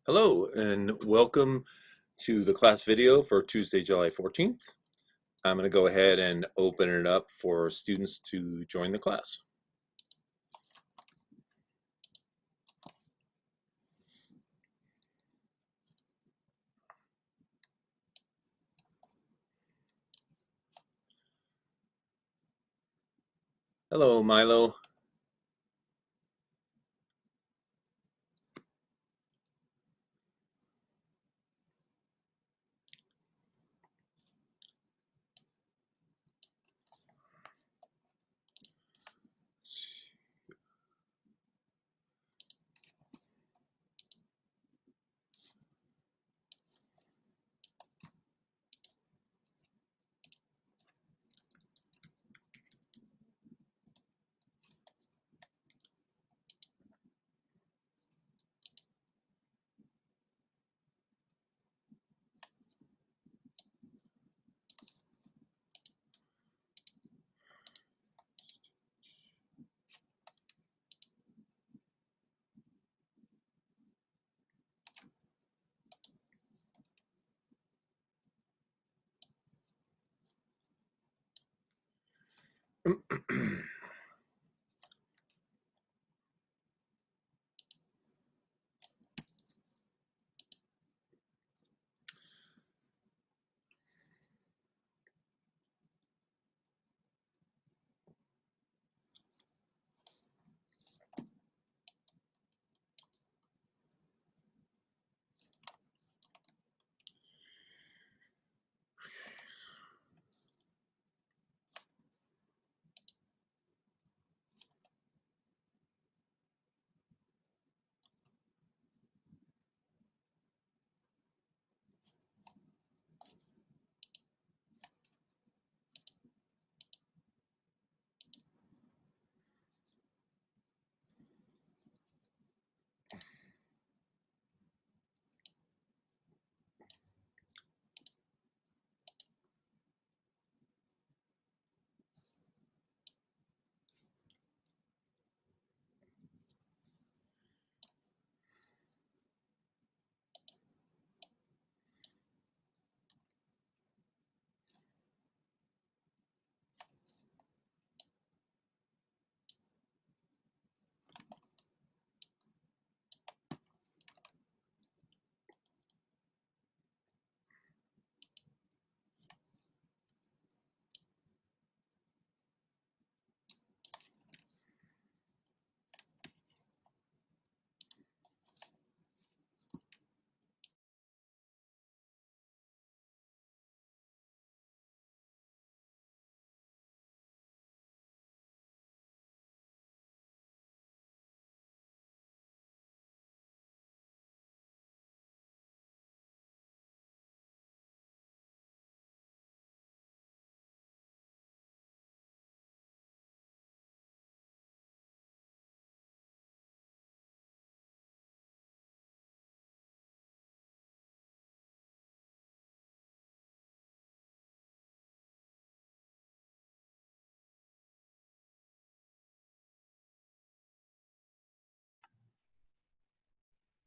Hello and welcome to the class video for Tuesday, July 14th. I'm going to go ahead and open it up for students to join the class. Hello, Milo.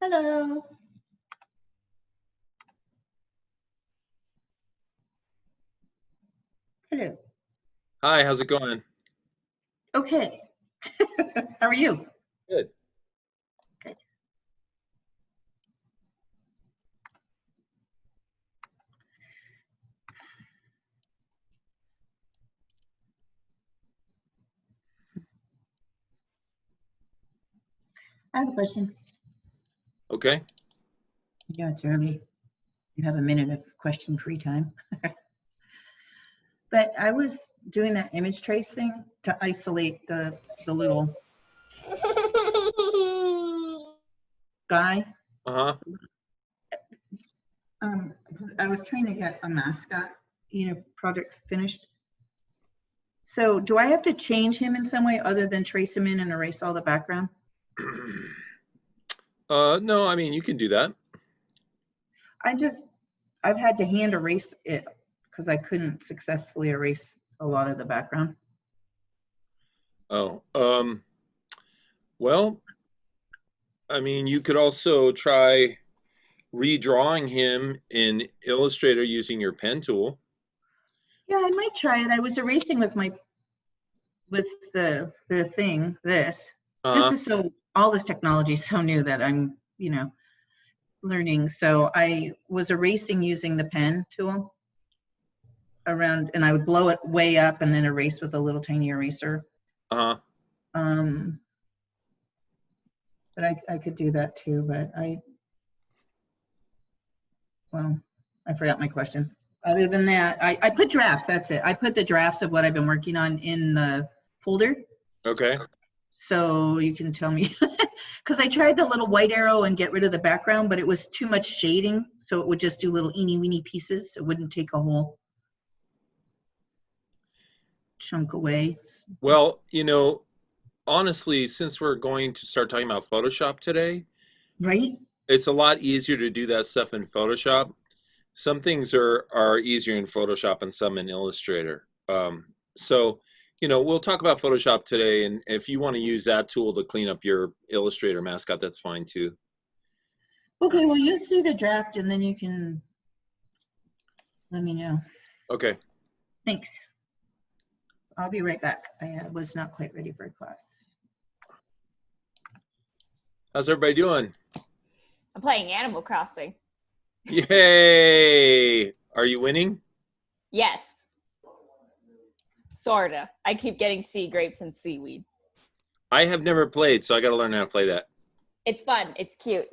Hello. Hello. Hi, how's it going? Okay. How are you? Good. Good. I have a question. Okay. Yeah, it's early. You have a minute of question free time. But I was doing that image trace thing to isolate the little guy. Uh-huh. Um, I was trying to get a mascot, project finished. So do I have to change him in some way other than trace him in and erase all the background? No, I mean, you can do that. I've had to hand erase it because I couldn't successfully erase a lot of the background. Oh, well, I mean, you could also try redrawing him in Illustrator using your pen tool. Yeah, I might try it. I was erasing with the thing, this. This is all this technology is so new that I'm, learning. So I was erasing using the pen tool around, and I would blow it way up and then erase with a little tiny eraser. But I could do that too, but I forgot my question. Other than that, I put drafts, that's it. I put the drafts of what I've been working on in the folder. Okay. So you can tell me, because I tried the little white arrow and get rid of the background, but it was too much shading. So it would just do little eeny weeny pieces. It wouldn't take a whole chunk away. Well, honestly, since we're going to start talking about Photoshop today, right? It's a lot easier to do that stuff in Photoshop. Some things are easier in Photoshop and some in Illustrator. So, we'll talk about Photoshop today, and if you want to use that tool to clean up your Illustrator mascot, that's fine too. Okay, well, you see the draft and then you can let me know. Okay. Thanks. I'll be right back. I was not quite ready for class. How's everybody doing? I'm playing Animal Crossing. Yay! Are you winning? Yes. Sorta. I keep getting sea grapes and seaweed. I have never played, so I got to learn how to play that. It's fun. It's cute.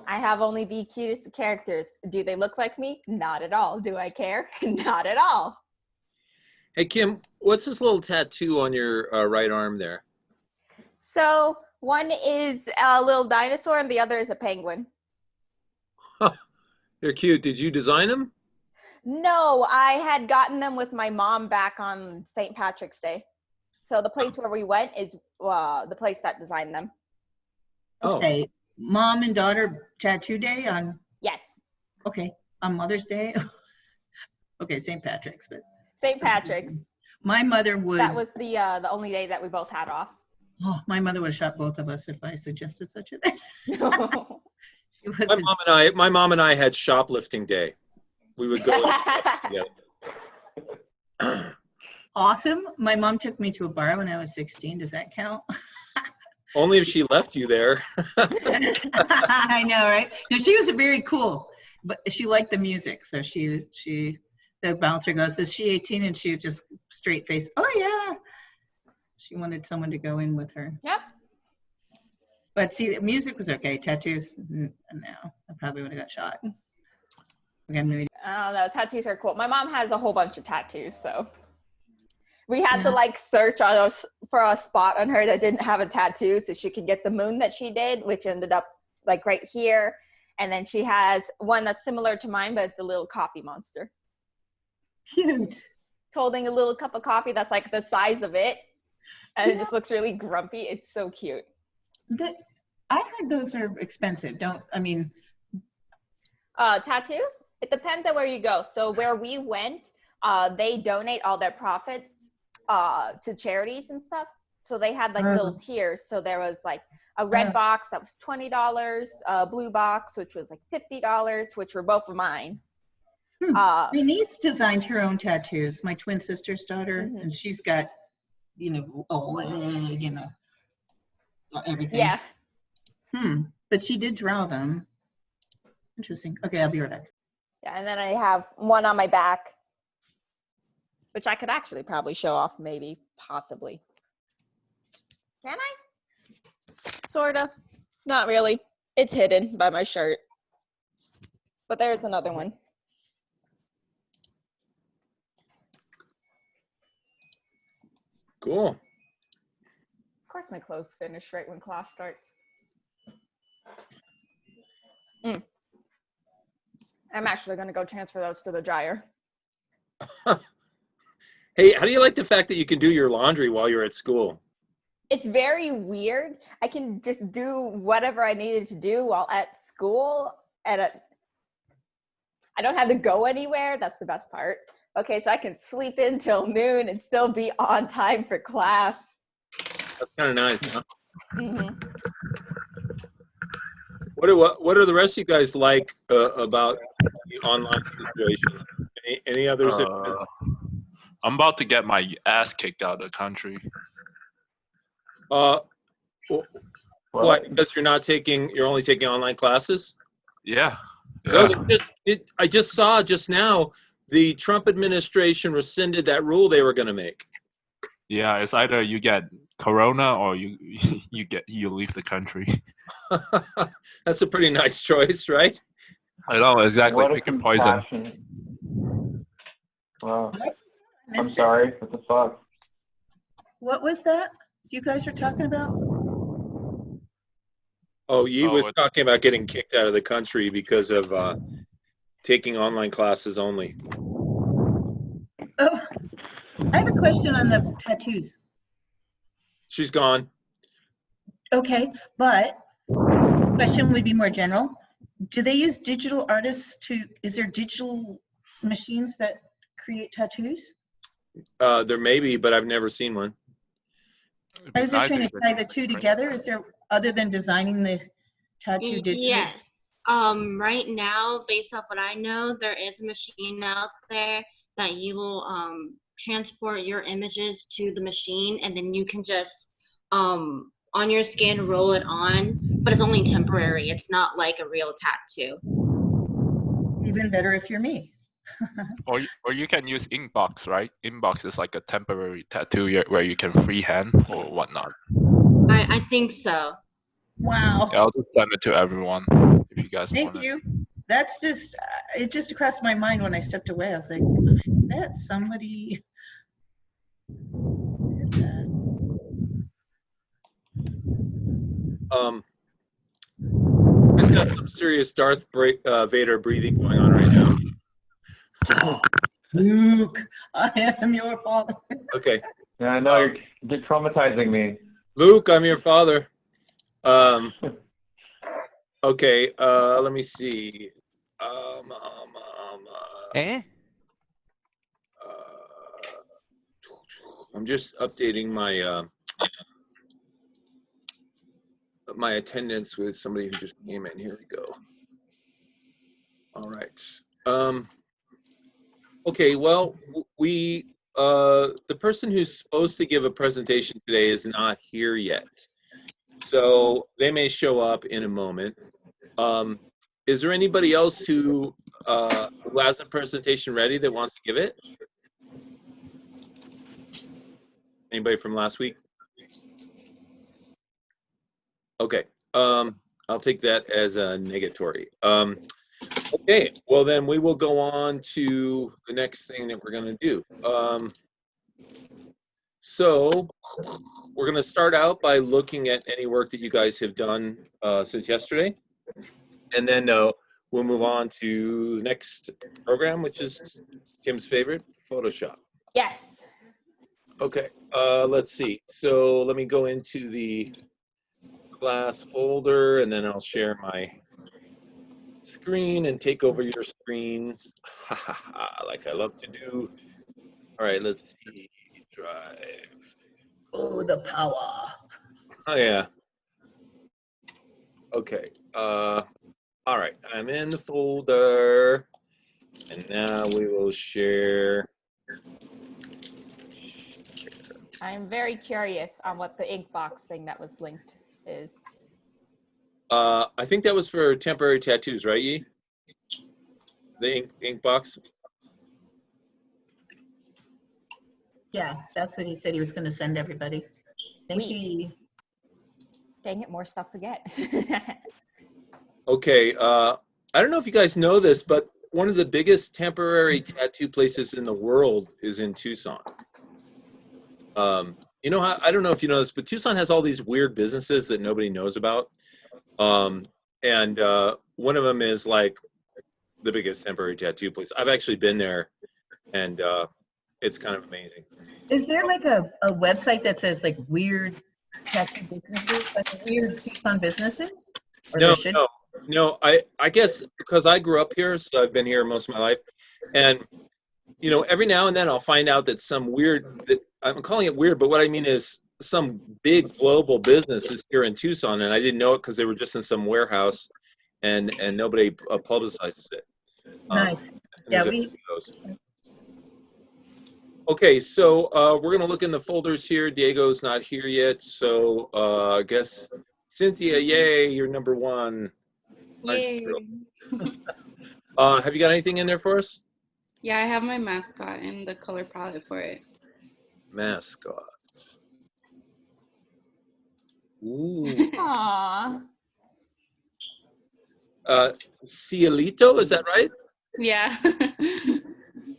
I have only the cutest characters. Do they look like me? Not at all. Do I care? Not at all. Hey, Kim, what's this little tattoo on your right arm there? So one is a little dinosaur and the other is a penguin. They're cute. Did you design them? No, I had gotten them with my mom back on St. Patrick's Day. So the place where we went is the place that designed them. Okay. Mom and daughter tattoo day on? Yes. Okay. On Mother's Day? Okay, St. Patrick's, but. St. Patrick's. My mother would. That was the only day that we both had off. Oh, my mother would have shot both of us if I suggested such a thing. My mom and I had shoplifting day. We would go. Awesome. My mom took me to a bar when I was 16. Does that count? Only if she left you there. I know, right? No, she was very cool, but she liked the music. So the bouncer goes, "Is she 18?" And she would just straight face, "Oh yeah." She wanted someone to go in with her. Yep. But see, the music was okay. Tattoos, no. I probably would have got shot. Okay, no, tattoos are cool. My mom has a whole bunch of tattoos, so we had to search for a spot on her that didn't have a tattoo so she could get the moon that she did, which ended up right here. And then she has one that's similar to mine, but it's a little coffee monster. Cute. It's holding a little cup of coffee that's the size of it. And it just looks really grumpy. It's so cute. I heard those are expensive. Tattoos? It depends on where you go. So where we went, they donate all their profits to charities and stuff. So they had little tiers. So there was a red box that was $20, a blue box, which was $50, which were both of mine. My niece designed her own tattoos, my twin sister's daughter, and she's got, a leg, everything. Yeah. But she did draw them. Interesting. Okay, I'll be right back. Yeah, and then I have one on my back, which I could actually probably show off, maybe, possibly. Can I? Sorta. Not really. It's hidden by my shirt. But there's another one. Cool. Of course my clothes finish right when class starts. I'm actually going to go transfer those to the dryer. Hey, how do you like the fact that you can do your laundry while you're at school? It's very weird. I can just do whatever I needed to do while at school. I don't have to go anywhere. That's the best part. Okay, so I can sleep in till noon and still be on time for class. That's kind of nice, huh? What are the rest of you guys like about the online situation? Any others? I'm about to get my ass kicked out of the country. Why? Because you're only taking online classes? Yeah. No, I just saw just now the Trump administration rescinded that rule they were going to make. Yeah, it's either you get corona or you leave the country. That's a pretty nice choice, right? I know, exactly. What a Pick your poison. Wow. I'm Missed it. sorry. What the fuck? What was that you guys were talking about? Oh, you was talking about getting kicked out of the country because of taking online classes only. Oh, I have a question on the tattoos. She's gone. Okay, but question would be more general. Do they use digital artists is there digital machines that create tattoos? There may be, but I've never seen one. I was just trying to tie the two together. Is there, other than designing the tattoo digitally? Yes. Right now, based off what I know, there is a machine out there that you will transport your images to the machine, and then you can just on your skin roll it on, but it's only temporary. It's not like a real tattoo. Even better if you're me. Or you can use Inkbox, right? Inkbox is like a temporary tattoo where you can freehand or whatnot. I think so. Wow. Yeah, I'll just send it to everyone if you guys want it. Thank you. That's just, it just crossed my mind when I stepped away. I was like, I bet somebody did that. I've got some serious Darth Vader breathing going on right now. Luke, I am your father. Okay. Yeah, I know you're traumatizing me. Luke, I'm your father. Okay, let me see. I'm just updating my my attendance with somebody who just came in. Here we go. All right. Okay, well, the person who's supposed to give a presentation today is not here yet. So they may show up in a moment. Is there anybody else who has a presentation ready that wants to give it? Anybody from last week? Okay, I'll take that as a negatory. Okay, well then we will go on to the next thing that we're going to do. So we're going to start out by looking at any work that you guys have done since yesterday. And then we'll move on to the next program, which is Kim's favorite, Photoshop. Yes. Okay, let's see. So let me go into the class folder, and then I'll share my screen and take over your screens, like I love to do. All right, let's see. Drive. Oh, the power. Oh, yeah. Okay. All right, I'm in the folder, and now we will share. I'm very curious on what the Inkbox thing that was linked is. I think that was for temporary tattoos, right, Yi? The Inkbox? Yeah, that's what he said he was going to send everybody. Thank you, Yi. Dang it, more stuff to get. Okay, I don't know if you guys know this, but one of the biggest temporary tattoo places in the world is in Tucson. You know, I don't know if you know this, but Tucson has all these weird businesses that nobody knows about. And one of them is like the biggest temporary tattoo place. I've actually been there, and it's kind of amazing. Is there like a website that says like weird tattoo businesses, like weird Tucson businesses? Or No. I guess because I grew up here, so I've been here most of my life, and you know, every now and then I'll find out that some weird, I'm calling it weird, but what I mean is some big global business is here in Tucson, and I didn't know it because they were just in some warehouse, and nobody publicizes it. Nice. And Yeah, there's a few of those. Okay, so we're going to look in the folders here. Diego's not here yet, so I guess Cynthia, yay, you're number one. Yay. Have you got anything in there for us? Yeah, I have my mascot and the color palette for it. Mascot. Ooh. Aww. Cielito, is that right? Yeah.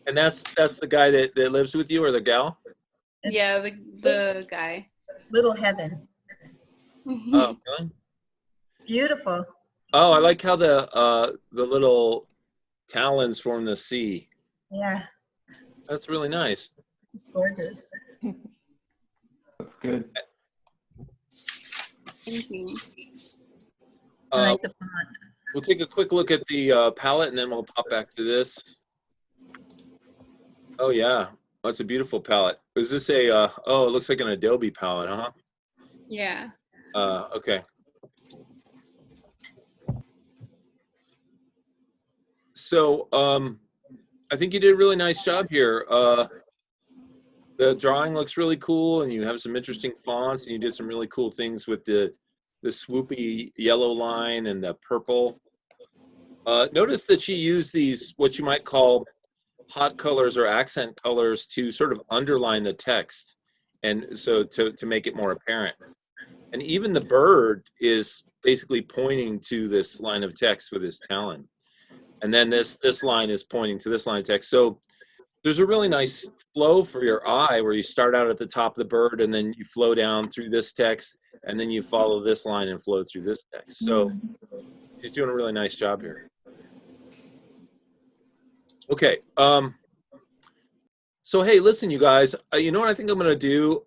And that's the guy that lives with you, or the gal? Yeah, the guy. Little heaven. Oh, really? Beautiful. Oh, I like how the little talons form the C. Yeah, That's really nice. gorgeous. That's good. Thank you. I like the font. We'll take a quick look at the palette, and then we'll pop back to this. Oh yeah, that's a beautiful palette. Is this a? Oh, it looks like an Adobe palette, huh? Yeah. Okay. So I think you did a really nice job here. The drawing looks really cool, and you have some interesting fonts, and you did some really cool things with the swoopy yellow line and the purple. Notice that she used these, what you might call hot colors or accent colors, to sort of underline the text, and so to make it more apparent. And even the bird is basically pointing to this line of text with his talon. And then this line is pointing to this line of text. So there's a really nice flow for your eye where you start out at the top of the bird, and then you flow down through this text, and then you follow this line and flow through this text. So she's doing a really nice job here. Okay. So hey, listen, you guys. You know what I think I'm gonna do?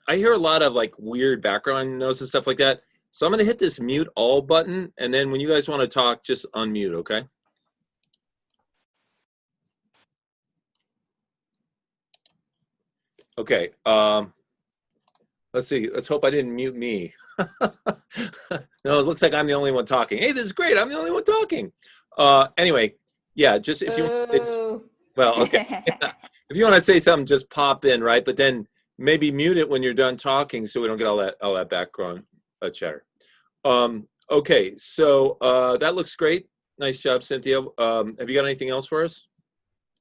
I hear a lot of like weird background noise and stuff like that. So I'm gonna hit this mute all button, and then when you guys want to talk, just unmute. Okay. Okay. Let's see. Let's hope I didn't mute me. No, it looks like I'm the only one talking. Hey, this is great. I'm the only one talking. Anyway, yeah. Just if you well, okay. If you want to say something, just pop in, right? But then maybe mute it when you're done talking, so we don't get all that background chatter. Okay. So that looks great. Nice job, Cynthia. Have you got anything else for us?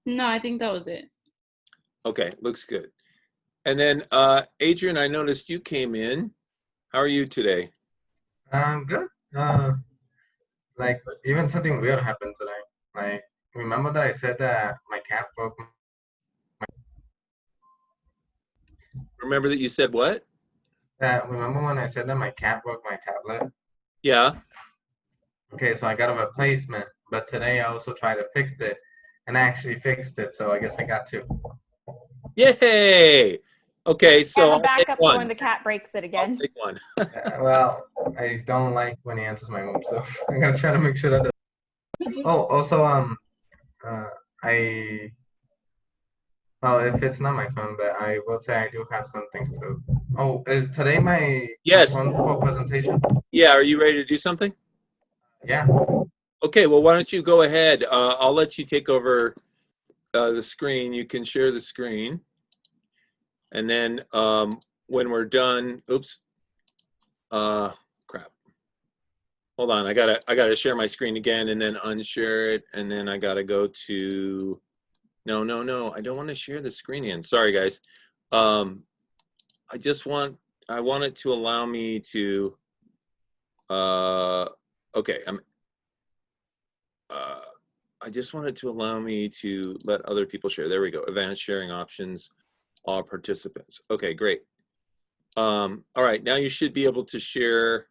No, I think that was it. Okay, looks good. And then, Adrian, I noticed you came in. How are you today? Good. Like, even something weird happened today. Like, remember that I said that my cat broke. Remember that you said what? Remember when I said that my cat broke my tablet? Yeah. Okay, so I got a replacement, but today I also tried to fix it, and I actually fixed it. So I guess I got two. Yay! Okay, so Have a backup for when the cat breaks it again. I'll take one. Well, I don't like when he enters my room, so I'm gonna try to make sure that. Oh, also, well, if it's not my turn, but I will say I do have some things to. Oh, is today my Yes. wonderful presentation? Yeah, are you ready to do something? Yeah. Okay, well, why don't you go ahead? I'll let you take over the screen. You can share the screen. And then when we're done, oops, crap. Hold on, I gotta share my screen again and then unshare it, and then I gotta go to. No, I don't want to share the screen again. Sorry, guys. I want it to allow me to. Okay, I just want it to allow me to let other people share. There we go. Advanced sharing options. All participants. Okay, great. All right, now you should be able to share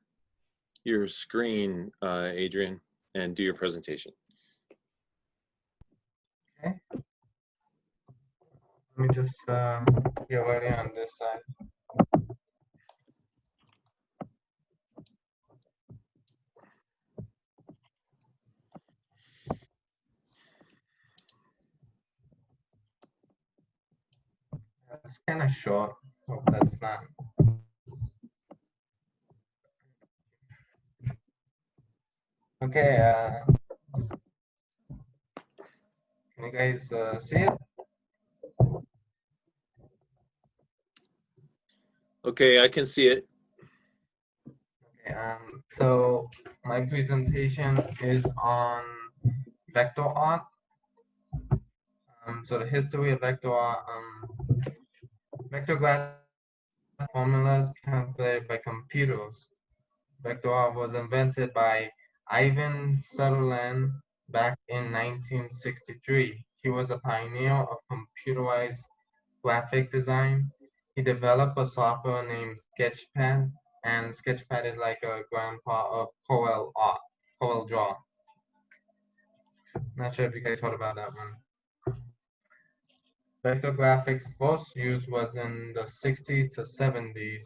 your screen, Adrian, and do your presentation. Okay. Let me just get ready on this side. That's kind of short. Hope that's not. Okay, can you guys see it? Okay, I can see it. Okay, so my presentation is on vector art. So the history of vector art, vector graph formulas calculated by computers. Vector art was invented by Ivan Sutherland back in 1963. He was a pioneer of computerized graphic design. He developed a software named Sketchpad, and Sketchpad is like a grandpa of Corel Art, Corel Draw. Not sure if you guys heard about that one. Vector graphics first use was in the 60s to 70s.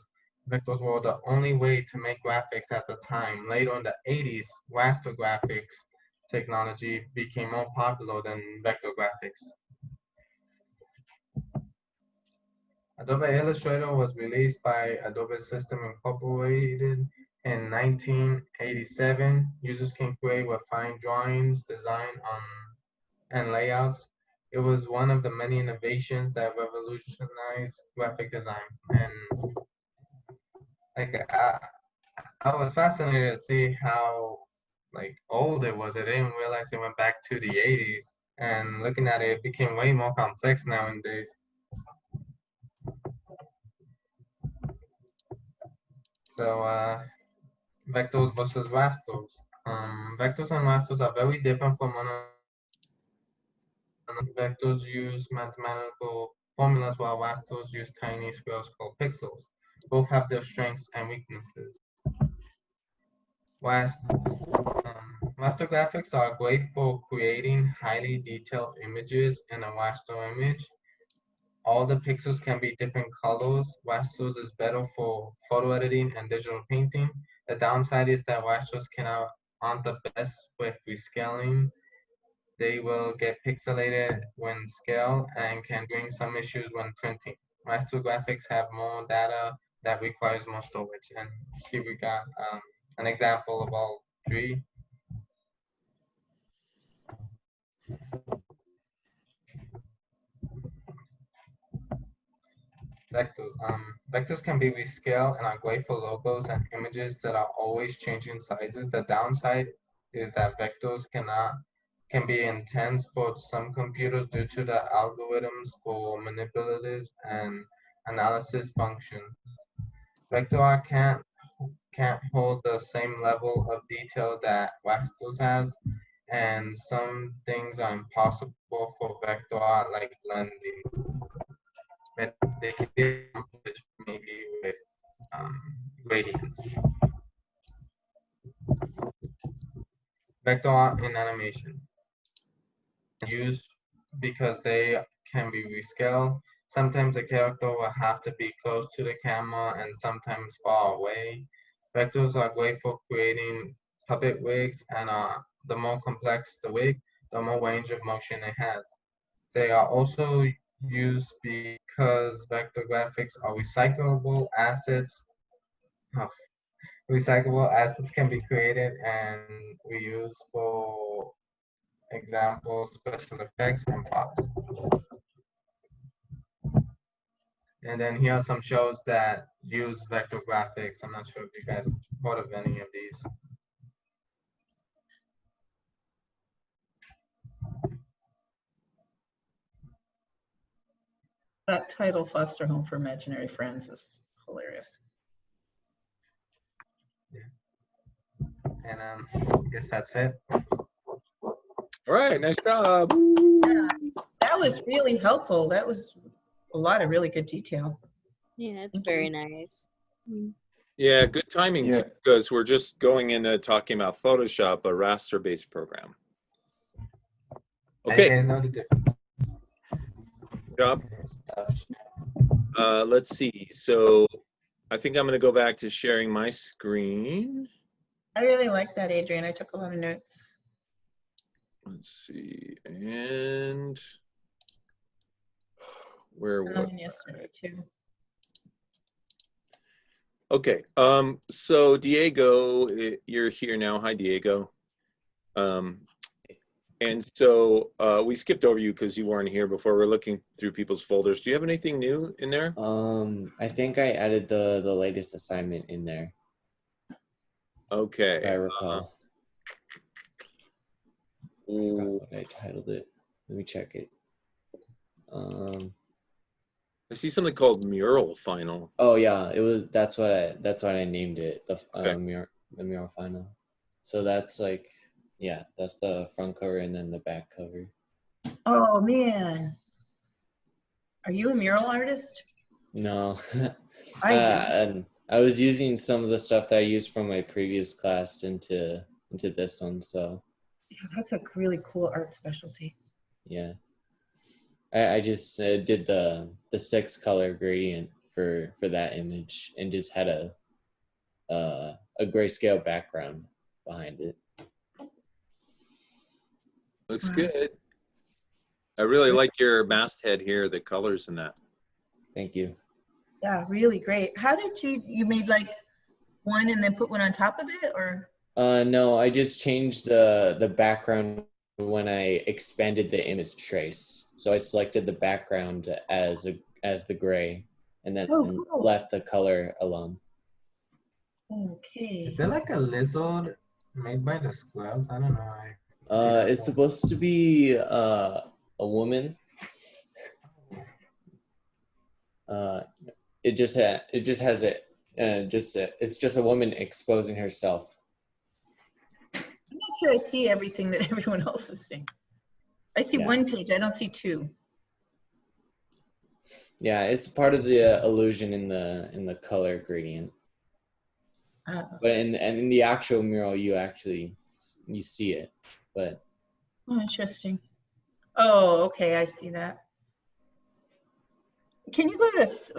Vectors were the only way to make graphics at the time. Later in the 80s, raster graphics technology became more popular than vector graphics. Adobe Illustrator was released by Adobe System Incorporated in 1987. Users can create refined drawings, design and layouts. It was one of the many innovations that revolutionized graphic design. And like I was fascinated to see how like old it was. I didn't realize it went back to the 80s. And looking at it, it became way more complex nowadays. So vectors versus rasters. Vectors and rasters are very different from one another. Vectors use mathematical formulas while rasters use tiny squares called pixels. Both have their strengths and weaknesses. Raster graphics are great for creating highly detailed images in a raster image. All the pixels can be different colors. Rasters is better for photo editing and digital painting. The downside is that rasters aren't the best with rescaling. They will get pixelated when scaled and can bring some issues when printing. Raster graphics have more data that requires more storage. And here we got an example of all three. Vectors. Vectors can be rescaled and are great for logos and images that are always changing sizes. The downside is that vectors can be intense for some computers due to the algorithms for manipulative and analysis functions. Vector art can't hold the same level of detail that rasters has, and some things are impossible for vector art, like blending. But they can be accomplished maybe with gradients. Vector art in animation. Used because they can be rescaled. Sometimes the character will have to be close to the camera and sometimes far away. Vectors are great for creating puppet wigs, and the more complex the wig, the more range of motion it has. They are also used because vector graphics are recyclable assets. Recyclable assets can be created and reused, for example, special effects and props. And then here are some shows that use vector graphics. I'm not sure if you guys heard of any of these. That title, Foster Home for Imaginary Friends, is hilarious. Yeah. And I guess that's it. All right, nice job. Yeah, that was really helpful. That was a lot of really good detail. Yeah, it's very nice. Yeah, good timing Yeah. because we're just going into talking about Photoshop, a raster-based program. Okay. You guys know the difference. Job. Let's see. So I think I'm going to go back to sharing my screen. I really like that, Adrian. I took a lot of notes. Let's see. And where was Mine yesterday too. Okay. So Diego, you're here now. Hi, Diego. And so we skipped over you because you weren't here before. We're looking through people's folders. Do you have anything new in there? I think I added the latest assignment in there, Okay. if I recall. I forgot what I titled it. Let me check it. I see something called Mural Final. Oh yeah, it was. That's what I named it. The mural final. So that's like, yeah, that's the front cover and then the back cover. Oh man, are you a mural artist? No, I I was using some of the stuff that I used from my previous class into this one. So yeah, that's a really cool art specialty. yeah. I just did the 6 color gradient for that image and just had a grayscale background behind it. Looks good. I really like your masthead here, the colors in that. Thank you. Yeah, really great. How did you made like one and then put one on top of it, or? No, I just changed the background when I expanded the image trace. So I selected the background as the gray and then left the color alone. Okay. Is there like a lizard made by the squirrels? I don't know. It's supposed to be a woman. It's just a woman exposing herself. I'm not sure I see everything that everyone else is seeing. I see one page, I don't see two. Yeah, it's part of the illusion in the color gradient. But in the actual mural, you see it. But oh, interesting. Oh, okay, I see that. Can you go to this?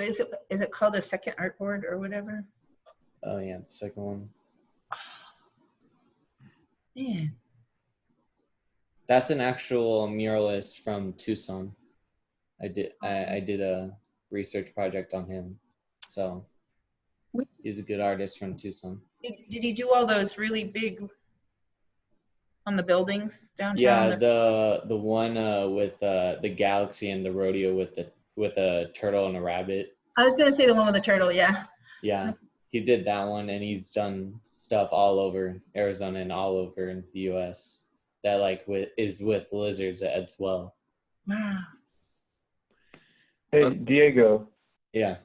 Is it called the second artboard or whatever? Oh yeah, the second one. Man. That's an actual muralist from Tucson. I did a research project on him. So he's a good artist from Tucson. Did he do all those really big on the buildings downtown? Yeah, the one with the galaxy and the rodeo with a turtle and a rabbit. I was gonna say the one with the turtle, yeah. Yeah, he did that one, and he's done stuff all over Arizona and all over the U.S. that like is with lizards as well. Wow. Hey, Diego. Yeah.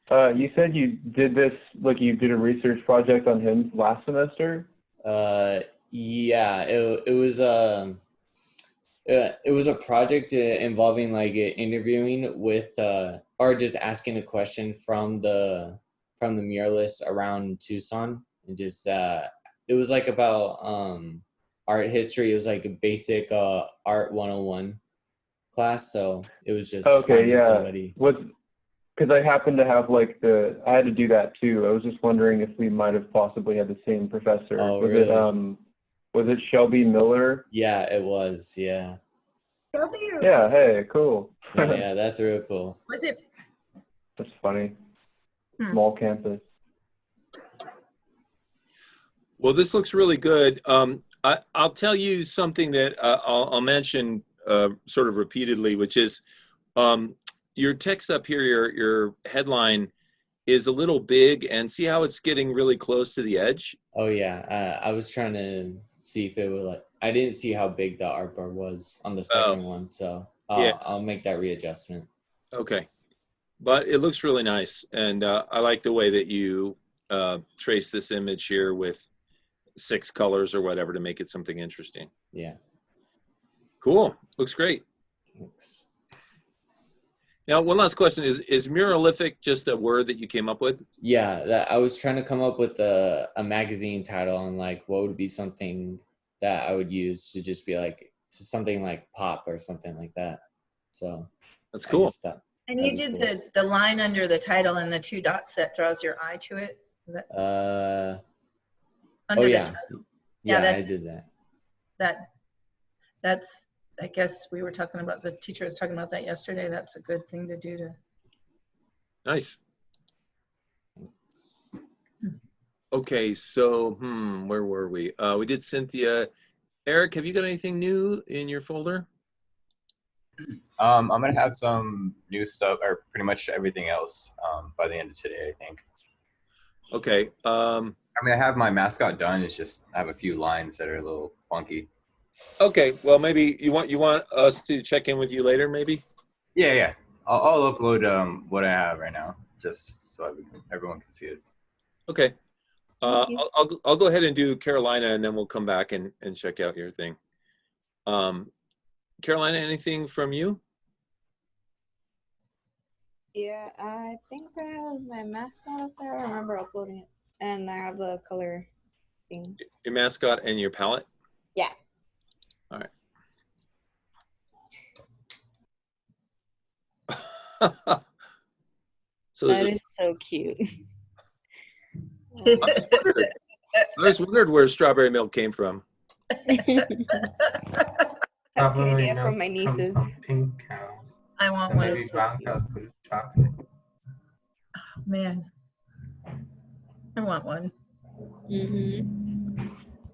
You said you did this, like you did a research project on him last semester? Yeah, it was a project involving like interviewing with or just asking a question from the muralists around Tucson, and just it was like about art history. It was like a basic art 101 class, so it was just okay, yeah. somebody. Because I happened to have like I had to do that too. I was just wondering if we might have possibly had the same professor. Oh, really? Was it Shelby Miller? Yeah, it was. Yeah. Shelby? Yeah. Hey, cool. Yeah, that's real cool. Was it? That's funny. Small campus. Well, this looks really good. I'll tell you something that I'll mention sort of repeatedly, which is your text up here, your headline is a little big, and see how it's getting really close to the edge? Oh yeah, I was trying to see if it would like, I didn't see how big the artboard was on the second one, so I'll make that readjustment. Okay, but it looks really nice, and I like the way that you trace this image here with 6 colors or whatever to make it something interesting. Yeah. Cool, looks great. Thanks. Now, one last question. Is muralific just a word that you came up with? Yeah, I was trying to come up with a magazine title and like what would be something that I would use to just be like something like pop or something like that. So that's cool. And you did cool. the line under the title and the 2 dots that draws your eye to it? Under the title. Yeah, I did that. That's, I guess we were talking about, the teacher was talking about that yesterday. That's a good thing to do to. Nice. Okay, so where were we? We did Cynthia. Eric, have you got anything new in your folder? I'm gonna have some new stuff, or pretty much everything else, by the end of today, I think. Okay. I mean, I have my mascot done. It's just I have a few lines that are a little funky. Okay. Well, maybe you want us to check in with you later, maybe. Yeah, yeah. I'll upload what I have right now, just so everyone can see it. Okay. I'll go ahead and do Carolina, and then we'll come back and check out your thing. Carolina, anything from you? Yeah, I think I have my mascot up there. I remember uploading it. And I have the color things. Your mascot and your palette? Yeah. All right. So that is so cute. I just wondered where strawberry milk came from. Strawberry idea from milk my comes nieces. from pink cows. I want And one. maybe brown cows put chocolate. Man, I want one.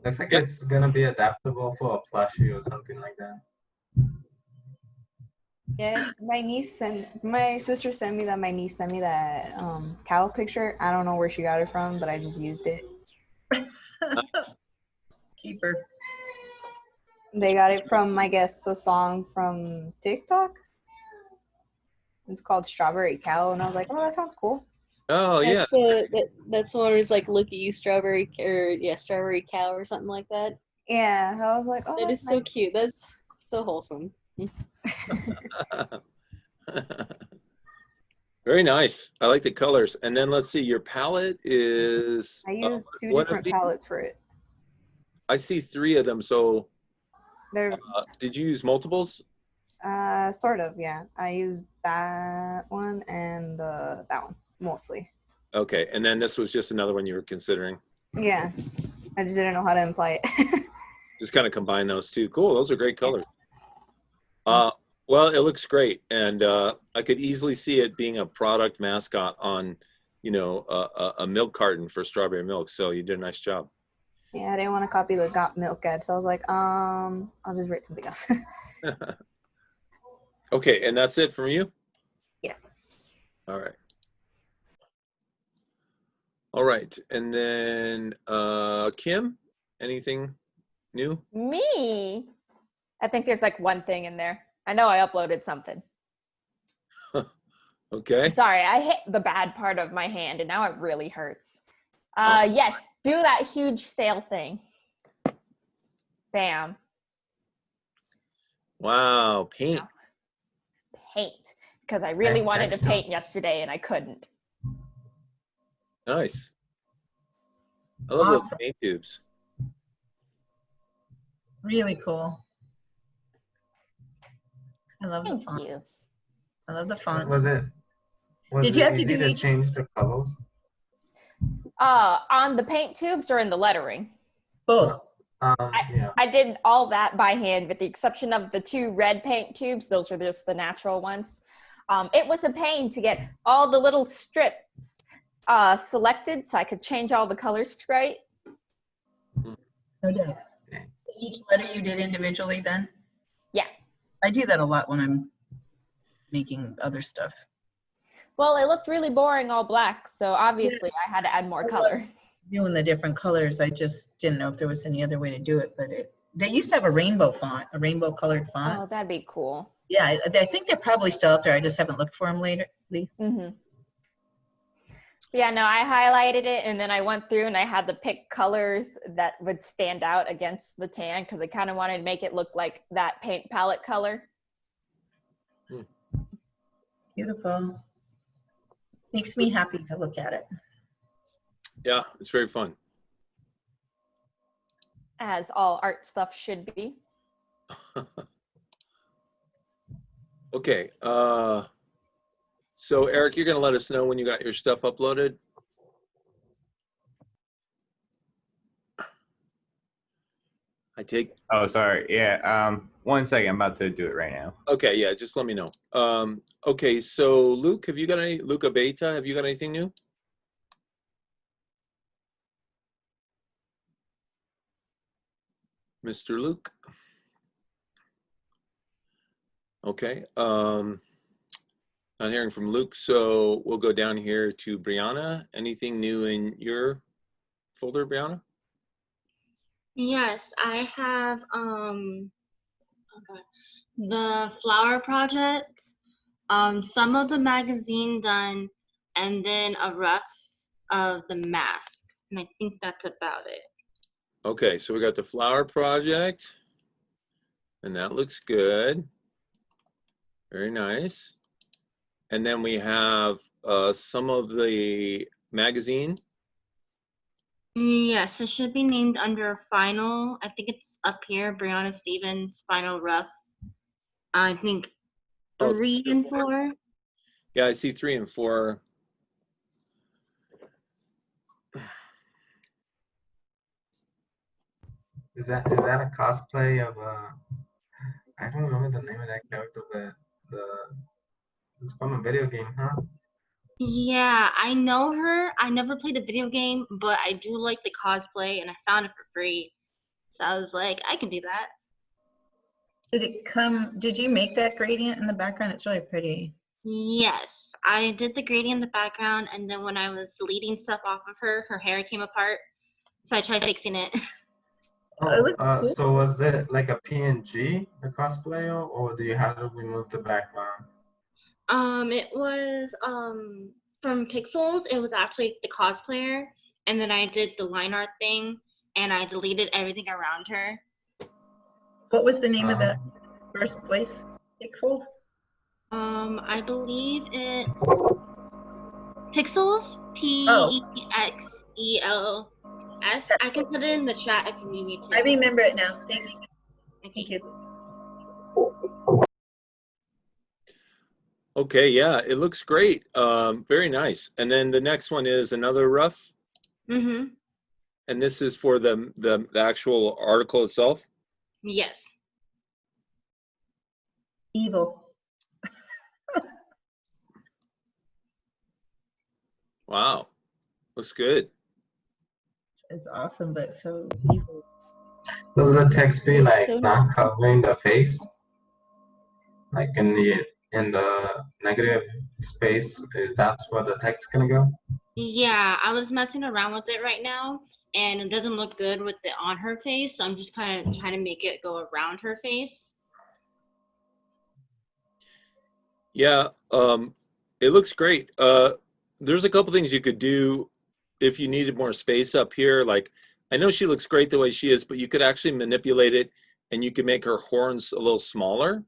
Looks like it's gonna be adaptable for a plushie or something like that. Yeah, my sister sent me that cow picture. I don't know where she got it from, but I just used it. Keep her. They got it from, I guess, a song from TikTok. It's called Strawberry Cow, and I was like, oh, that sounds cool. Oh, yeah. That's one where it's like, look at you, strawberry, or yeah, strawberry cow or something like that. Yeah, I was like, oh, that is so cute. That's so wholesome. Very nice. I like the colors. And then let's see, your palette is. I used two different palettes for it. I see 3 of them. So, They're did you use multiples? sort of, yeah. I used that one and that one mostly. Okay, and then this was just another one you were considering. Yeah, I just didn't know how to apply it. Just kind of combine those two. Cool, those are great colors. Well, it looks great, and I could easily see it being a product mascot on, a milk carton for strawberry milk. So you did a nice job. Yeah, I didn't want to copy the Got Milk ad, so I was like, I'll just write something else. Okay, and that's it from you? Yes. All right. All right, and then Kim, anything new? Me? I think there's like one thing in there. I know I uploaded something. Okay. Sorry, I hit the bad part of my hand and now it really hurts. Yes, do that huge sale thing. Bam. Wow, paint. Paint. Because I really Nice wanted to texture. paint yesterday and I couldn't. Nice. I love those Awesome. paint tubes. Really cool. I love the Thank fonts. you. I love the fonts. Was it Did you have to easy do to each- change the colors? On the paint tubes or in the lettering? Both. Yeah. I did all that by hand with the exception of the 2 red paint tubes. Those are just the natural ones. It was a pain to get all the little strips selected so I could change all the colors right. No doubt. Each letter you did individually then? Yeah. I do that a lot when I'm making other stuff. Well, it looked really boring all black, so obviously I had to add more color. Doing the different colors, I just didn't know if there was any other way to do it, but they used to have a rainbow font, a rainbow colored font. Oh, that'd be cool. Yeah, I think they're probably still out there. I just haven't looked for them lately. Mm-hmm. Yeah, no, I highlighted it and then I went through and I had to pick colors that would stand out against the tan because I kind of wanted to make it look like that paint palette color. Beautiful. Makes me happy to look at it. Yeah, it's very fun. As all art stuff should be. Okay. So Eric, you're going to let us know when you got your stuff uploaded. I take. Oh, sorry. Yeah. 1 second. I'm about to do it right now. Okay, yeah, just let me know. Okay, so Luke, Luca Beta, have you got anything new? Mr. Luke. Okay. Not hearing from Luke, so we'll go down here to Brianna. Anything new in your folder, Brianna? Yes, I have the flower project, some of the magazine done, and then a rough of the mask. And I think that's about it. Okay, so we got the flower project, and that looks good. Very nice. And then we have some of the magazine. Yes, it should be named under final. I think it's up here, Brianna Stevens, final rough. I think Oh, 3 and 4. Yeah, I see 3 and 4. Is that a cosplay of I don't remember the name of that character, but it's from a video game, huh? Yeah, I know her. I never played a video game, but I do like the cosplay, and I found it for free. So I was like, I can do that. Did you make that gradient in the background? It's really pretty. Yes, I did the gradient in the background, and then when I was deleting stuff off of her, her hair came apart. So I tried fixing it. So was it like a PNG, the cosplayer, or do you have to remove the background? It was from Pixels. It was actually the cosplayer, and then I did the line art thing, and I deleted everything around her. What was the name of the first place Pixels? I believe it's Pixels. Pexels. I can put it in the chat if you need me to. I remember it now. Thank you. Thank you. Okay, yeah, it looks great. Very nice. And then the next one is another rough. Mm-hmm. And this is for the actual article itself? Yes. Evil. Wow, looks good. It's awesome, but so evil. Does the text be like not covering the face? Like in the negative space, is that's where the text gonna go? Yeah, I was messing around with it right now, and it doesn't look good with it on her face, so I'm just kind of trying to make it go around her face. Yeah, it looks great. There's a couple things you could do if you needed more space up here. Like, I know she looks great the way she is, but you could actually manipulate it, and you could make her horns a little smaller,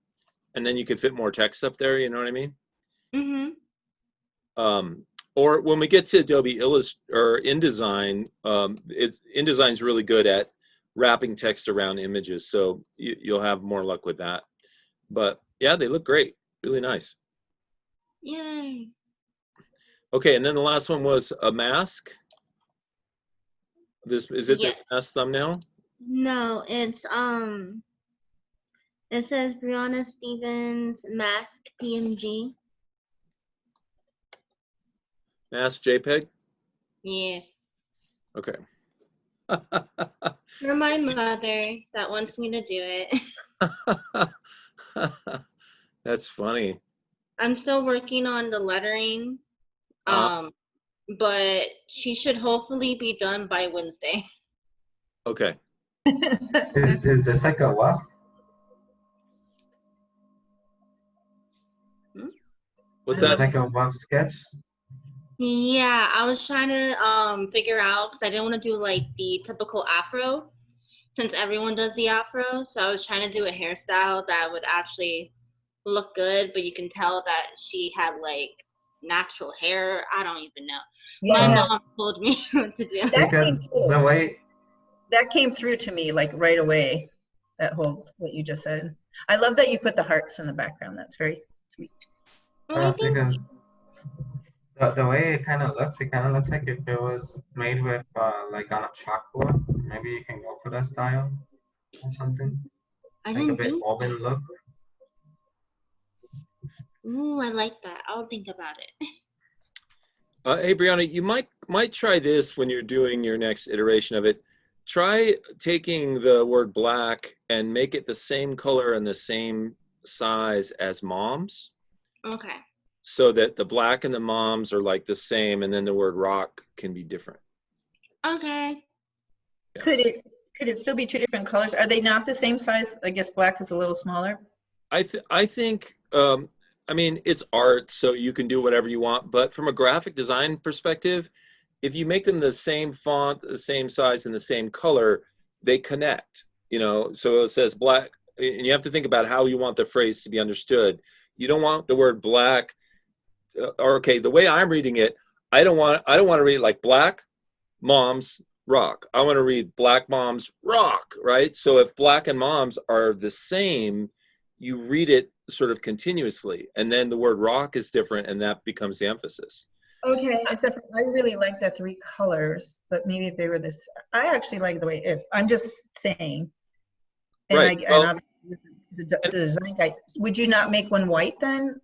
and then you could fit more text up there. You know what I mean? Mm-hmm. Or when we get to Adobe InDesign, InDesign's really good at wrapping text around images, so you'll have more luck with that. But yeah, they look great, really nice. Yay. Okay, and then the last one was a mask. Is it this mask thumbnail? No, it's it says Brianna Stevens mask PNG. Mask JPEG? Yes. Okay. For my mother that wants me to do it. That's funny. I'm still working on the lettering. But she should hopefully be done by Wednesday. Okay. Is this like a WAF? What's Is that? this like a WAF sketch? Yeah, I was trying to figure out, because I didn't want to do like the typical afro, since everyone does the afro. So I was trying to do a hairstyle that would actually look good, but you can tell that she had like natural hair. I don't even know. My mom told me what to do. Because the way that came through to me like right away. That whole what you just said. I love that you put the hearts in the background. That's very sweet. Because the way it kind of looks like if it was made with like on a chalkboard. Maybe you can go for that style or something. I like a bit open look. Ooh, I like that. I'll think about it. Hey, Brianna, you might try this when you're doing your next iteration of it. try taking the word black and make it the same color and the same size as mom's. Okay. So that the black and the mom's are like the same, and then the word rock can be different. Okay. Yeah. Could it still be two different colors? Are they not the same size? I guess black is a little smaller. I think I mean, it's art, so you can do whatever you want. But from a graphic design perspective, if you make them the same font, the same size, and the same color, they connect. You know, so it says black, and you have to think about how you want the phrase to be understood. You don't want the word black, or okay, the way I'm reading it, I don't want to read it like black moms rock. I want to read black moms rock, right? So if black and moms are the same, you read it sort of continuously, and then the word rock is different, and that becomes the emphasis. Okay, except for I really like the three colors, but maybe if they were this, I actually like the way it is. I'm just saying. And Right. And the design guy, would you not make one white then?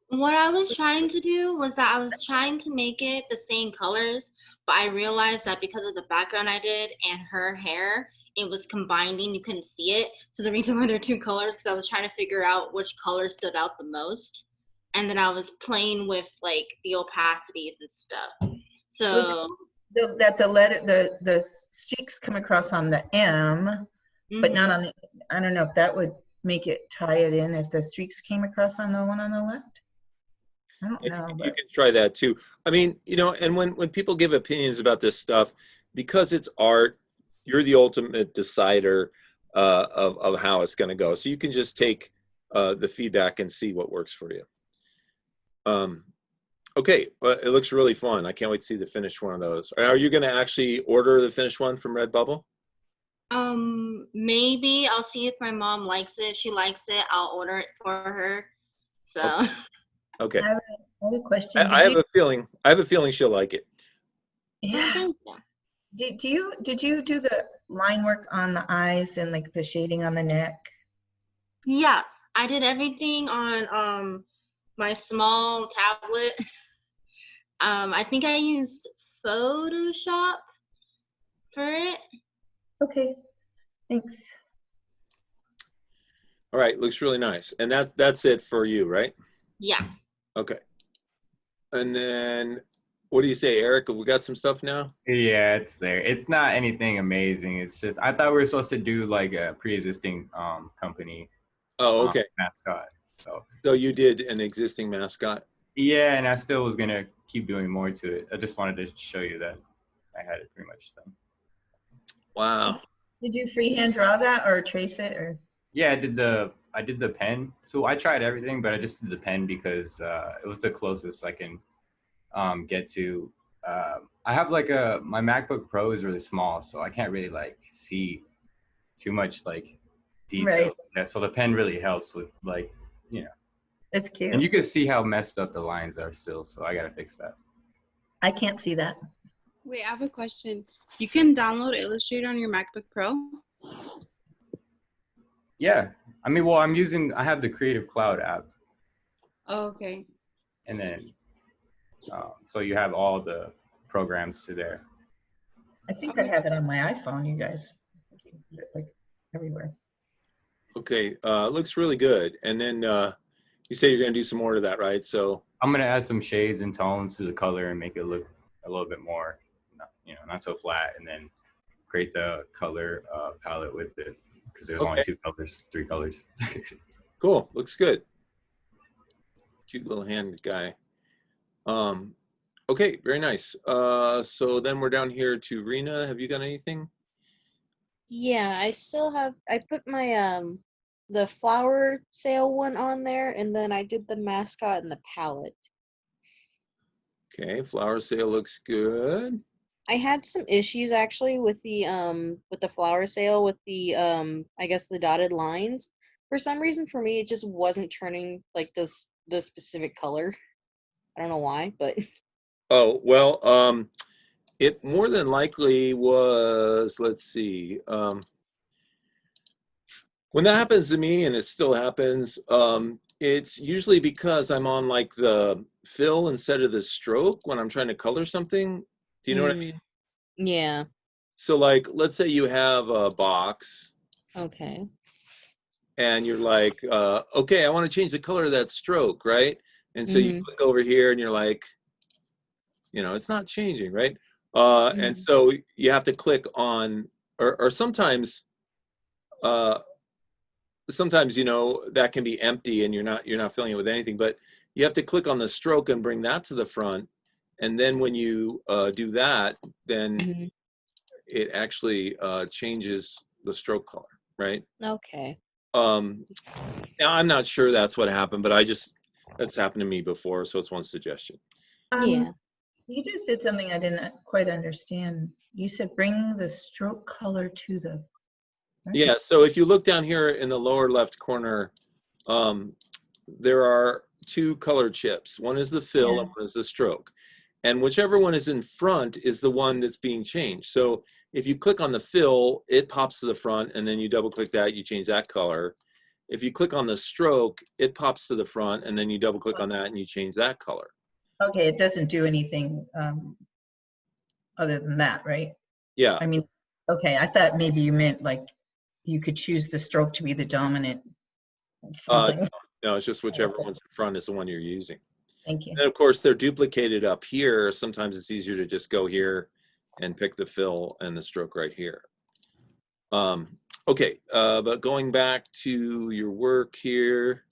What I was trying to do was that I was trying to make it the same colors, but I realized that because of the background I did and her hair, it was combining, you couldn't see it. So the reason why there are two colors, because I was trying to figure out which color stood out the most. And then I was playing with like the opacities and stuff. So that the streaks come across on the M, but not on the, I don't know if that would make it tie it in if the streaks came across on the one on the left. I don't know. You can try that too. I mean, you know, and when people give opinions about this stuff, because it's art, you're the ultimate decider of how it's going to go. So you can just take the feedback and see what works for you. Okay, well, it looks really fun. I can't wait to see the finished one of those. Are you going to actually order the finished one from Redbubble? Maybe I'll see if my mom likes it. If she likes it, I'll order it for her. So. Okay. I have a question. I have a feeling she'll like it. Yeah. Did you do the line work on the eyes and like the shading on the neck? Yeah, I did everything on my small tablet. I think I used Photoshop for it. Okay, thanks. All right, looks really nice. And that's it for you, right? Yeah. Okay. And then what do you say, Eric? Have we got some stuff now? Yeah, it's there. It's not anything amazing. It's just I thought we were supposed to do like a pre-existing company. Oh, okay. Mascot. So you did an existing mascot? Yeah, and I still was gonna keep doing more to it. I just wanted to show you that I had it pretty much done. Wow. Did you freehand draw that or trace it or? Yeah, I did the pen. So I tried everything, but I just did the pen because it was the closest I can get to. I have like my MacBook Pro is really small, so I can't really like see too much like detail. Right. Yeah, so the pen really helps with like, you know. It's cute. And you can see how messed up the lines are still, so I gotta fix that. I can't see that. Wait, I have a question. You can download Illustrator on your MacBook Pro? Yeah, I mean, well, I have the Creative Cloud app. Oh, okay. And then, so you have all the programs to there. I think I have it on my iPhone, you guys. Like everywhere. Okay, looks really good. And then you say you're going to do some more to that, right? So I'm going to add some shades and tones to the color and make it look a little bit more, you know, not so flat, and then create the color palette with it because there's only 3 colors. Cool, looks good. Cute little hand guy. Okay, very nice. So then we're down here to Rena. Have you got anything? Yeah, I put my the flower sale one on there, and then I did the mascot and the palette. Okay, flower sale looks good. I had some issues actually with the flower sale with the I guess the dotted lines. For some reason for me it just wasn't turning like the specific color. I don't know why, but Oh, well, it more than likely was, let's see, when that happens to me, and it still happens, it's usually because I'm on like the fill instead of the stroke when I'm trying to color something. Do you know what I mean? Yeah. So like, let's say you have a box Okay. and you're like, okay, I want to change the color of that stroke, right? And so you Mhm. click over here and you're like, it's not changing, right? And Mhm. so you have to click on, or sometimes, that can be empty and you're not filling it with anything, but you have to click on the stroke and bring that to the front. And then when you do that, then Mhm. it actually changes the stroke color, right? Okay. Now I'm not sure that's what happened, but that's happened to me before, so it's one suggestion. Yeah. You just did something I didn't quite understand. You said bring the stroke color to the. Yeah, so if you look down here in the lower left corner, there are two color chips. One is the fill Yeah. and one is the stroke. And whichever one is in front is the one that's being changed. So if you click on the fill, it pops to the front, and then you double click that, you change that color. If you click on the stroke, it pops to the front, and then you double click on that and you change that color. Okay, it doesn't do anything other than that, right? Yeah. I mean, okay, I thought maybe you meant like you could choose the stroke to be the dominant something. No, it's just whichever one's in front is the one you're using. Thank you. And of course, they're duplicated up here. Sometimes it's easier to just go here and pick the fill and the stroke right here. Okay, but going back to your work here.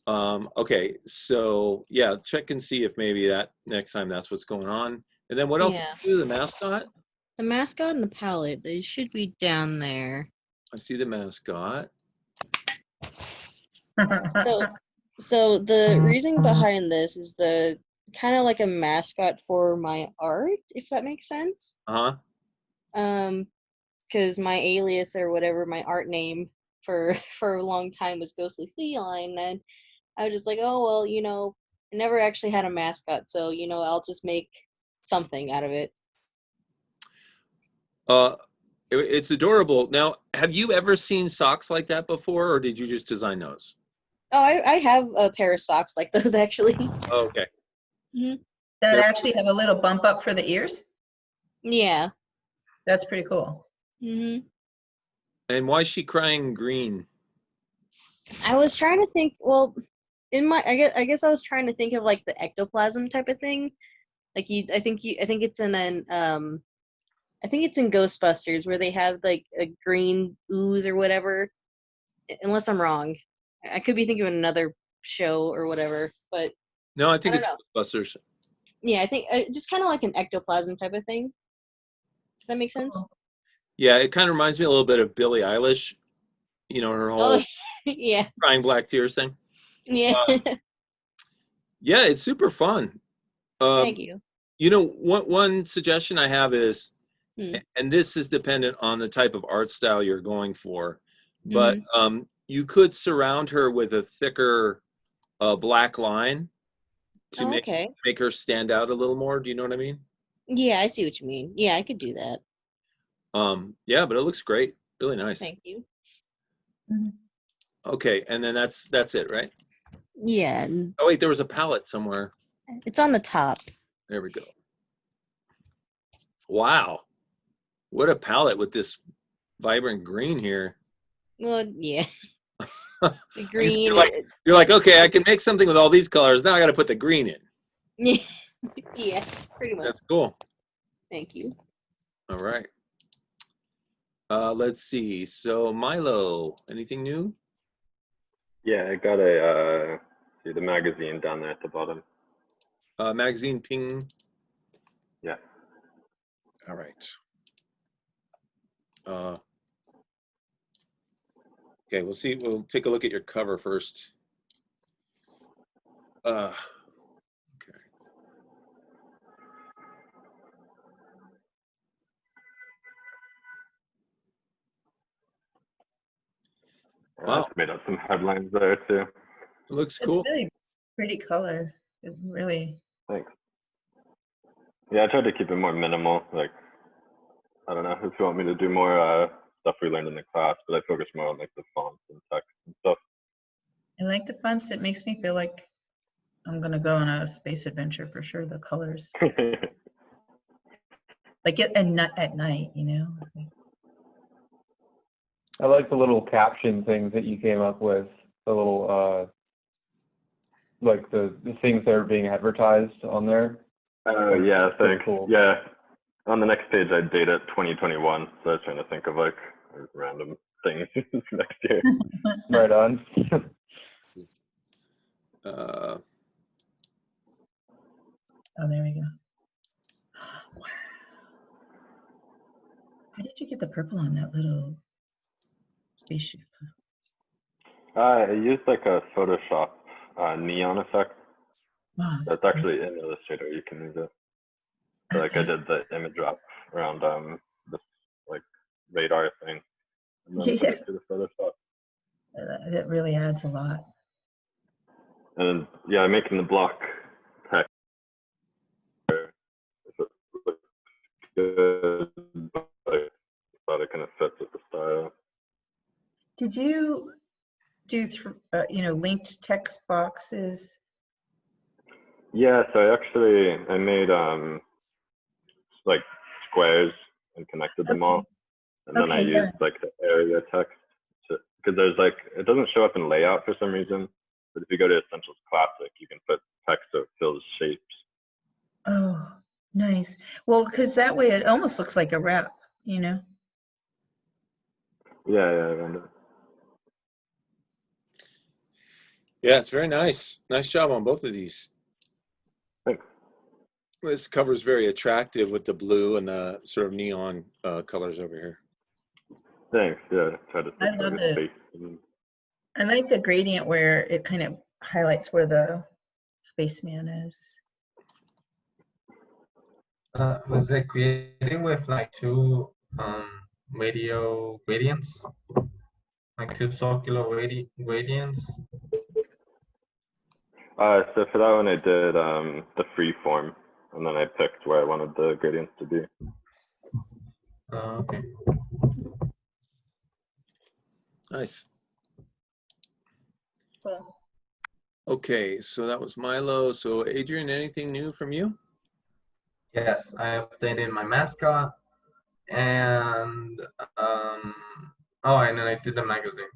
Okay, so yeah, check and see if maybe that next time that's what's going on. And then what else? Yeah. Do the mascot? The mascot and the palette, they should be down there. I see the mascot. So the reason behind this is the kind of like a mascot for my art, if that makes sense. Because my alias or whatever, my art name for a long time was Ghostly Feline, and I was just like, oh well, I never actually had a mascot, so I'll just make something out of it. It's adorable. Now, have you ever seen socks like that before, or did you just design those? Oh, I have a pair of socks like those actually. Oh, okay. Mm-hmm. That actually have a little bump up for the ears? Yeah. That's pretty cool. Mm-hmm. And why is she crying green? I was trying to think, well, I guess I was trying to think of like the ectoplasm type of thing. Like I think it's in I think it's in Ghostbusters where they have like a green ooze or whatever. Unless I'm wrong. I could be thinking of another show or whatever, but No, I think it's know. Ghostbusters. Yeah, I think just kind of like an ectoplasm type of thing. Does that make sense? Yeah, it kind of reminds me a little bit of Billie Eilish. Her whole yeah, crying black tears thing. Yeah. Yeah, it's super fun. Thank you. One suggestion I have is, and this is dependent on the type of art style you're going for, but you could surround her with a thicker black line to make her stand out a little more. Do you know what I mean? Yeah, I see what you mean. Yeah, I could do that. Yeah, but it looks great. Really nice. Thank you. Okay, and then that's it, right? Yeah. Oh wait, there was a palette somewhere. It's on the top. There we go. Wow. What a palette with this vibrant green here. Well, yeah. The green. You're like, okay, I can make something with all these colors. Now I got to put the green in. Yeah, pretty much. That's cool. Thank you. All right. Let's see. So Milo, anything new? Yeah, I got see the magazine down there at the bottom. Magazine ping. Yeah. All right. Okay, we'll see. We'll take a look at your cover first. Okay. Wow. It's made up some headlines there too. It looks cool. It's really pretty color. It really. Thanks. Yeah, I tried to keep it more minimal. Like, I don't know if you want me to do more stuff we learned in the class, but I focus more on like the fonts and text and stuff. I like the fonts. It makes me feel like I'm gonna go on a space adventure for sure. The colors. like at night, you know. I like the little caption things that you came up with. The little like the things that are being advertised on there. Oh yeah, thanks. Cool. Yeah, on the next page I date it 2021, so I was trying to think of like random things next year. Right on. Oh, there we go. Wow. How did you get the purple on that little spaceship? I used like a Photoshop neon effect. Wow, That's cool. actually in Illustrator. You can use it. So, like I did the image wrap around this like radar thing, and then put it to the Photoshop. That really adds a lot. And yeah, I'm making the block text. If it looks good, but I thought it kind of fits with the style. Did you do linked text boxes? Yeah, so I made like squares and connected them all, and then I used like the area text because there's like it doesn't show up in layout for some reason, but if you go to Essentials Classic, you can put text so it fills shapes. Oh, nice. Well, because that way it almost looks like a wrap, you know. Yeah, I found it. Yeah, it's very nice. Nice job on both of these. Thanks. This cover is very attractive with the blue and the sort of neon colors over here. Thanks. Yeah, try to I love it. space. I like the gradient where it kind of highlights where the spaceman is. Was it created with like two radial gradients? Like two circular gradients? So for that one, I did the free form, and then I picked where I wanted the gradients to be. Okay. Nice. Cool. Okay, so that was Milo. So Adrian, anything new from you? Yes, I updated my mascot, and and then I did the magazine.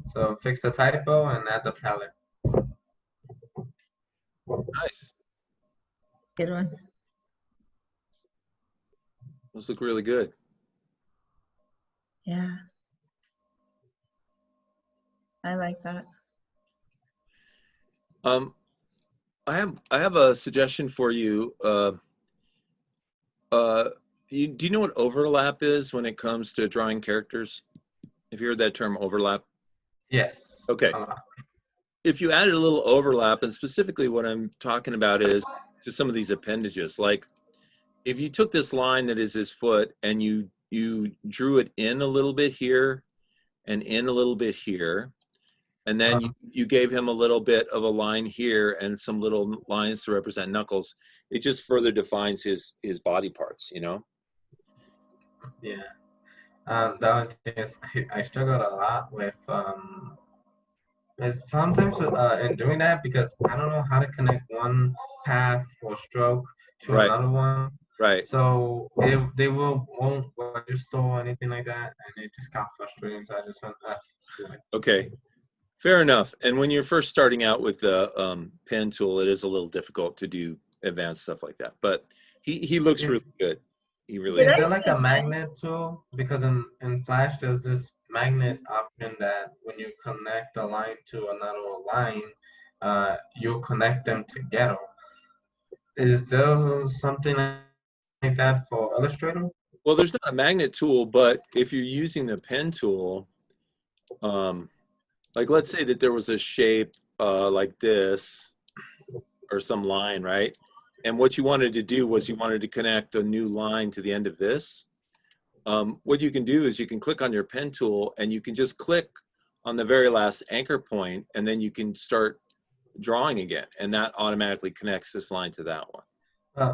So fix the typo and add the palette. Nice. Good one. Those look really good. Yeah. I like that. I have a suggestion for you. Do you know what overlap is when it comes to drawing characters? Have you heard that term, overlap? Yes. Okay. If you added a little overlap, and specifically what I'm talking about is just some of these appendages, like if you took this line that is his foot and you drew it in a little bit here and in a little bit here, and then you gave him a little bit of a line here and some little lines to represent knuckles, it just further defines his body parts, you know? Yeah. The only thing is I struggled a lot with sometimes in doing that because I don't know how to connect one path or stroke to another one. Right. So they won't register or anything like that, and it just got frustrating. So I just went, Okay. Fair enough. And when you're first starting out with the pen tool, it is a little difficult to do advanced stuff like that. But he looks really good. He really is there like a magnet tool? Because in Flash, there's this magnet option that when you connect a line to another line, you connect them together. Is there something like that for Illustrator? Well, there's not a magnet tool, but if you're using the pen tool, like let's say that there was a shape like this or some line, right? And what you wanted to do was you wanted to connect a new line to the end of this. What you can do is you can click on your pen tool and you can just click on the very last anchor point, and then you can start drawing again, and that automatically connects this line to that one.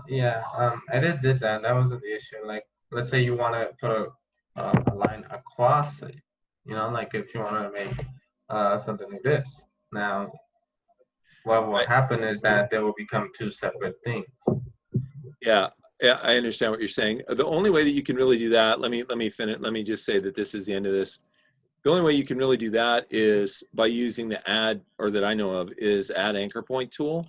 Yeah, I did that. That wasn't the issue. Like, let's say you want to put a line across it, you know, like if you want to make something like this. Now, what will Right. happen is that they will become two separate things. Yeah, yeah, I understand what you're saying. The only way that you can really do that, let me finish. Let me just say that this is the end of this. The only way you can really do that is by using the add, or that I know of, is add anchor point tool.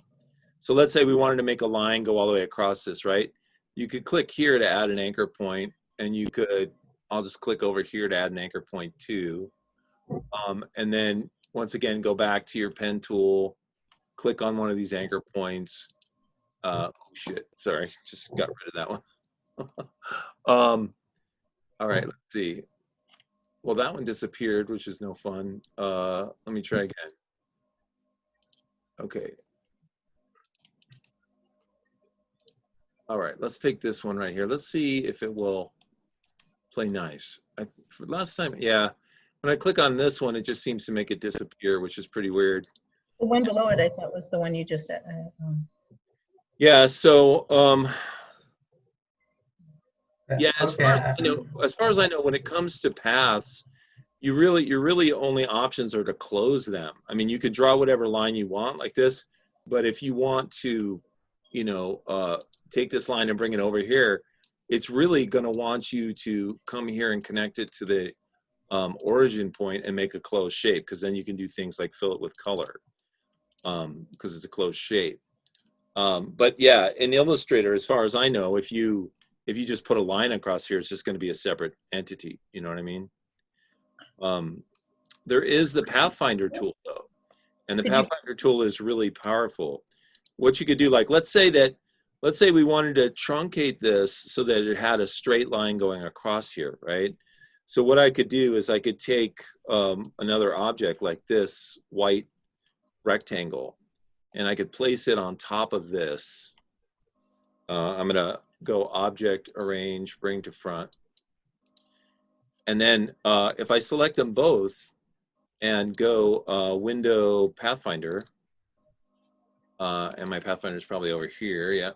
So let's say we wanted to make a line go all the way across this, right? You could click here to add an anchor point, and you could, I'll just click over here to add an anchor point too. And then once again, go back to your pen tool, click on one of these anchor points. Oh shit, sorry, just got rid of that one. All right, let's see. Well, that one disappeared, which is no fun. Let me try again. Okay. All right, let's take this one right here. Let's see if it will play nice. For last time, yeah, when I click on this one, it just seems to make it disappear, which is pretty weird. The one below it, I thought was the one you just. Yeah. So, yeah. Okay. As far as I know, when it comes to paths, your really only options are to close them. I mean, you could draw whatever line you want like this, but if you want to, take this line and bring it over here, it's really going to want you to come here and connect it to the origin point and make a closed shape, because then you can do things like fill it with color, because it's a closed shape. But yeah, in Illustrator, as far as I know, if you just put a line across here, it's just going to be a separate entity. You know what I mean? There is the Pathfinder tool though, and the Pathfinder tool is really powerful. What you could do, like let's say we wanted to truncate this so that it had a straight line going across here, right? So what I could do is I could take another object like this white rectangle, and I could place it on top of this. I'm gonna go Object, Arrange, Bring to Front. And then if I select them both and go Window Pathfinder, and my Pathfinder is probably over here, yeah.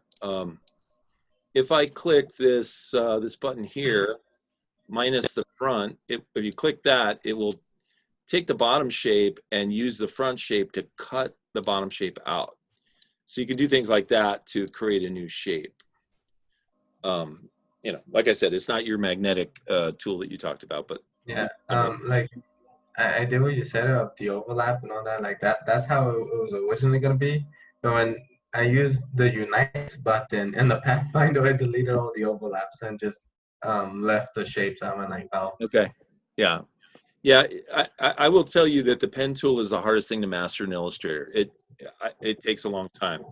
If I click this this button here, minus the front, if you click that, it will take the bottom shape and use the front shape to cut the bottom shape out. So you can do things like that to create a new shape. Like I said, it's not your magnetic tool that you talked about, but yeah, like I did what you said of the overlap and all that, like that's how it was originally gonna be. But when I used the Unite button in the Pathfinder, I deleted all the overlaps and just left the shapes. I'm like, oh. Okay, yeah. Yeah, I will tell you that the pen tool is the hardest thing to master in Illustrator. It takes a long time,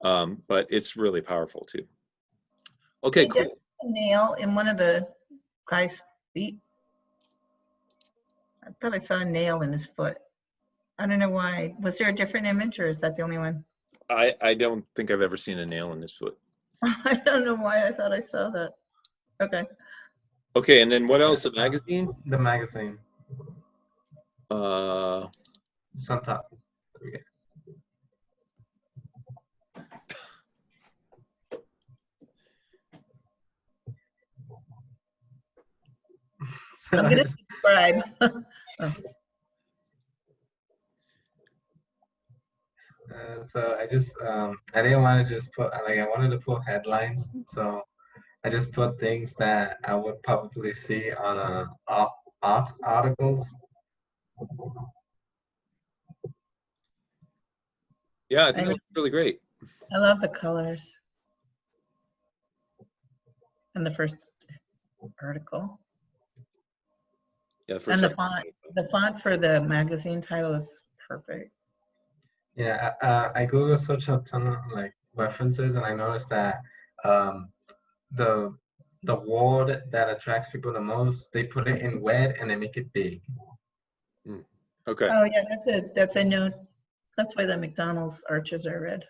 but it's really powerful too. Okay, cool. A nail in one of the guy's feet. I thought I saw a nail in his foot. I don't know why. Was there a different image, or is that the only one? I don't think I've ever seen a nail in his foot. I don't know why I thought I saw that. Okay. Okay, and then what else? The magazine? The magazine. It's on top. Okay. I'm gonna subscribe. Oh. So I just I didn't want to just put I wanted to put headlines, so I just put things that I would probably see on art articles. Yeah, I think it looks really great. I love the colors. And the first article. Yeah, and the font for the magazine title is perfect. Yeah, I Google searched a ton of references, and I noticed that the word that attracts people the most, they put it in red and they make it big. Okay. Oh yeah, that's a note. That's why the McDonald's arches are red.